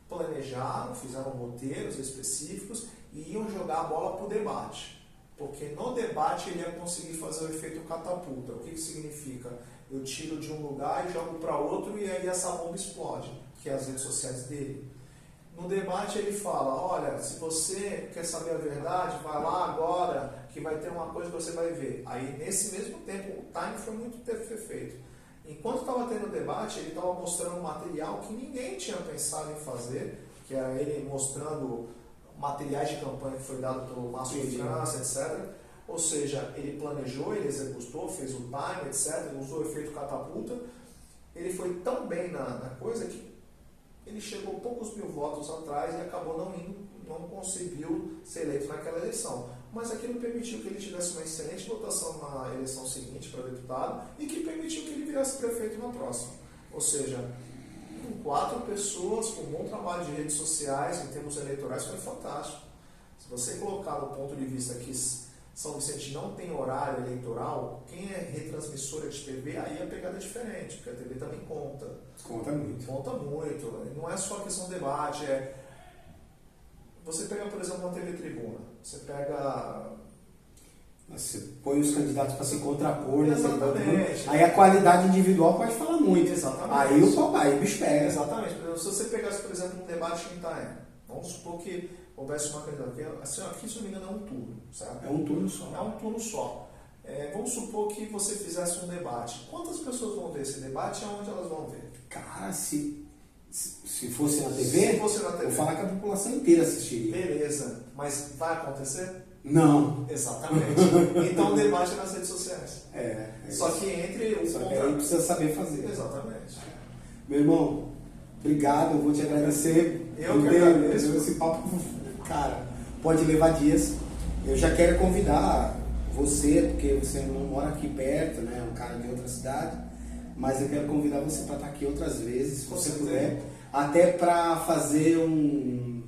B: planejaram, fizeram roteiros específicos e iam jogar a bola para o debate. Porque no debate ele ia conseguir fazer o efeito catapulta. O que significa? Eu tiro de um lugar e jogo para outro e aí essa bomba explode, que é as redes sociais dele. No debate ele fala, olha, se você quer saber a verdade, vai lá agora, que vai ter uma coisa que você vai ver. Aí nesse mesmo tempo, o time foi muito perfeito. Enquanto estava tendo o debate, ele estava mostrando um material que ninguém tinha pensado em fazer, que era ele mostrando materiais de campanha que foi dado pelo Márcio de França, etc. Ou seja, ele planejou, ele executou, fez o time, etc. Usou o efeito catapulta. Ele foi tão bem na coisa que ele chegou poucos mil votos atrás e acabou não conseguiu ser eleito naquela eleição. Mas aquilo permitiu que ele tivesse uma excelente votação na eleição seguinte para deputado e que permitiu que ele virasse prefeito na próxima. Ou seja, com 4 pessoas, com um bom trabalho de redes sociais, em termos eleitorais, foi fantástico. Se você colocar do ponto de vista que São Vicente não tem horário eleitoral, quem é retransmissora de TV, aí a pegada é diferente, porque a TV também conta.
A: Conta muito.
B: Conta muito. Não é só questão de debate, Você pega, por exemplo, uma TV Tribuna. Você pega...
A: Você põe os candidatos para se contrapor.
B: Exatamente.
A: Aí a qualidade individual pode falar muito.
B: Exatamente.
A: Aí o bicho pega.
B: Exatamente. Se você pegasse, por exemplo, um debate em Itaém, vamos supor que houvesse uma candidatura, assim, aqui, se não me engano, é um turno, certo?
A: É um turno só.
B: É um turno só. Vamos supor que você fizesse um debate. Quantas pessoas vão ver esse debate e aonde elas vão ver?
A: Cara, se fosse na TV,
B: se fosse na TV,
A: vou falar que a população inteira assistiria.
B: Beleza, mas vai acontecer?
A: Não.
B: Exatamente. Então o debate é nas redes sociais. Só que entre o
A: Só que aí precisa saber fazer.
B: Exatamente.
A: Meu irmão, obrigado, eu vou te agradecer.
B: Eu que agradeço.
A: Esse papo, cara, pode levar dias. Eu já quero convidar você, porque você não mora aqui perto, né? É um cara de outra cidade, mas eu quero convidar você para estar aqui outras vezes, se você puder, até para fazer um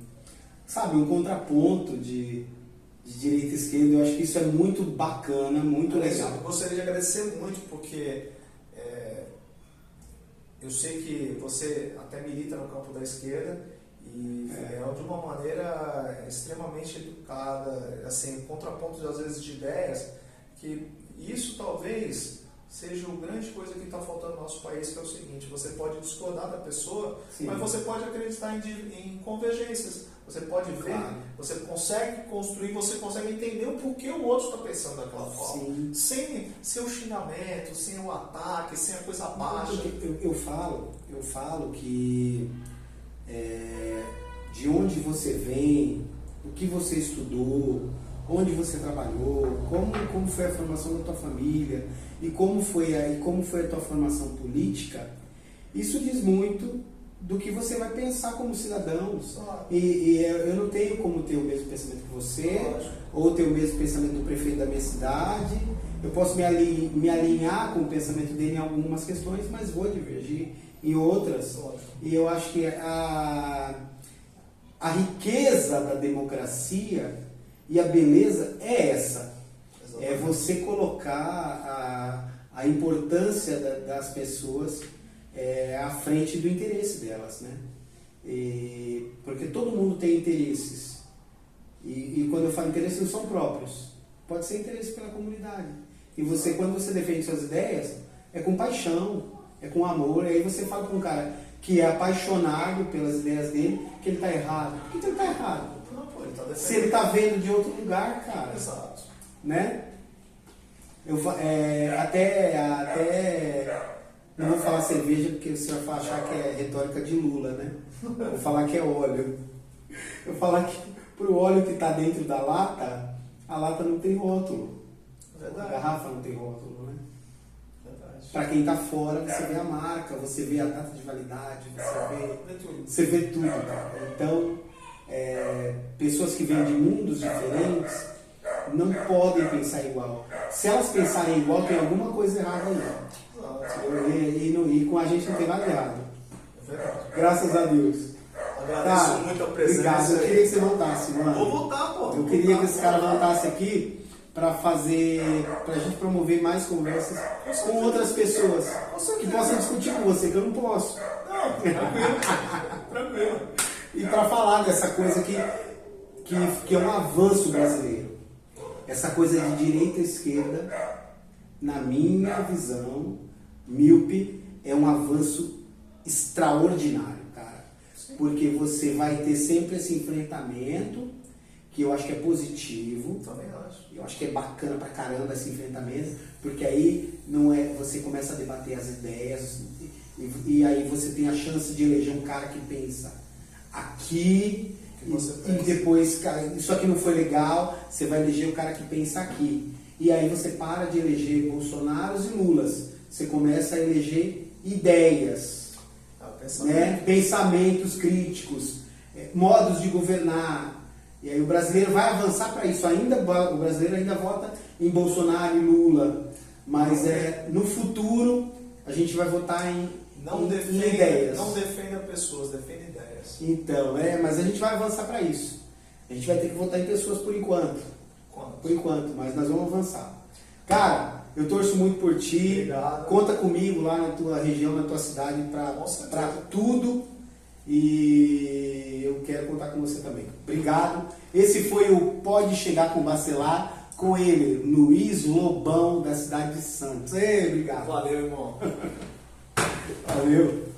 A: contraponto de direita e esquerda. Eu acho que isso é muito bacana, muito legal.
B: Eu gostaria de agradecer muito, porque eu sei que você até milita no campo da esquerda e de uma maneira extremamente educada, assim, contrapontos às vezes de ideias, que isso talvez seja a grande coisa que está faltando no nosso país, que é o seguinte: você pode discordar da pessoa, sim, mas você pode acreditar em convergências, você pode ver, claro, você consegue construir, você consegue entender o porquê o outro está pensando daquela forma, sim, sem o xingamento, sem o ataque, sem a coisa baixa.
A: Eu falo que de onde você vem, o que você estudou, onde você trabalhou, como foi a formação da tua família e como foi a tua formação política, isso diz muito do que você vai pensar como cidadão. E eu não tenho como ter o mesmo pensamento que você, ou ter o mesmo pensamento do prefeito da minha cidade. Eu posso me alinhar com o pensamento dele em algumas questões, mas vou divergir em outras. E eu acho que a riqueza da democracia e a beleza é essa. É você colocar a importância das pessoas à frente do interesse delas, né? Porque todo mundo tem interesses. E quando eu falo interesse, não são próprios. Pode ser interesse pela comunidade. E você, quando você defende suas ideias, é com paixão, é com amor. E aí você fala com um cara que é apaixonado pelas ideias dele, que ele está errado. Por que ele está errado?
B: Não, pô, ele tá defendendo.
A: Se ele está vendo de outro lugar, cara.
B: Exato.
A: Né? Até não vou falar cerveja porque o senhor vai achar que é retórica de Lula, né? Vou falar que é óleo. Eu vou falar que pro óleo que está dentro da lata, a lata não tem rótulo.
B: Verdade.
A: A garrafa não tem rótulo, né?
B: Verdade.
A: Para quem está fora, você vê a marca, você vê a data de validade, você vê tudo. Então, pessoas que vêm de mundos diferentes não podem pensar igual. Se elas pensarem igual, tem alguma coisa errada aí. E com a gente não tem nada errado.
B: É verdade.
A: Graças a Deus.
B: Agradeço muito a presença.
A: Obrigado. Eu queria que você voltasse, mano.
B: Vou voltar, pô.
A: Eu queria que esse cara voltasse aqui pra gente promover mais conversas com outras pessoas que possam discutir com você, que eu não posso.
B: Não, tranquilo. Tranquilo.
A: E pra falar dessa coisa que é um avanço brasileiro. Essa coisa de direita e esquerda, na minha visão, míope, é um avanço extraordinário, cara.
B: Sim.
A: Porque você vai ter sempre esse enfrentamento, que eu acho que é positivo.
B: Também acho.
A: Eu acho que é bacana pra caramba esse enfrentamento, porque aí você começa a debater as ideias e aí você tem a chance de eleger um cara que pensa aqui e depois, cara, isso aqui não foi legal, você vai eleger o cara que pensa aqui. E aí você para de eleger Bolsonaros e Lulas, você começa a eleger ideias, né? Pensamentos críticos, modos de governar. E aí o brasileiro vai avançar para isso. O brasileiro ainda vota em Bolsonaro e Lula, mas no futuro a gente vai votar em ideias.
B: Não defenda pessoas, defenda ideias.
A: Então, mas a gente vai avançar para isso. A gente vai ter que votar em pessoas por enquanto. Por enquanto, mas nós vamos avançar. Cara, eu torço muito por ti.
B: Obrigado.
A: Conta comigo lá na tua região, na tua cidade, para tudo. E eu quero contar com você também. Obrigado. Esse foi o Pode Chegar com Bacelar, com ele, Luiz Lobão, da cidade de Santos. Obrigado.
B: Valeu, irmão.
A: Valeu.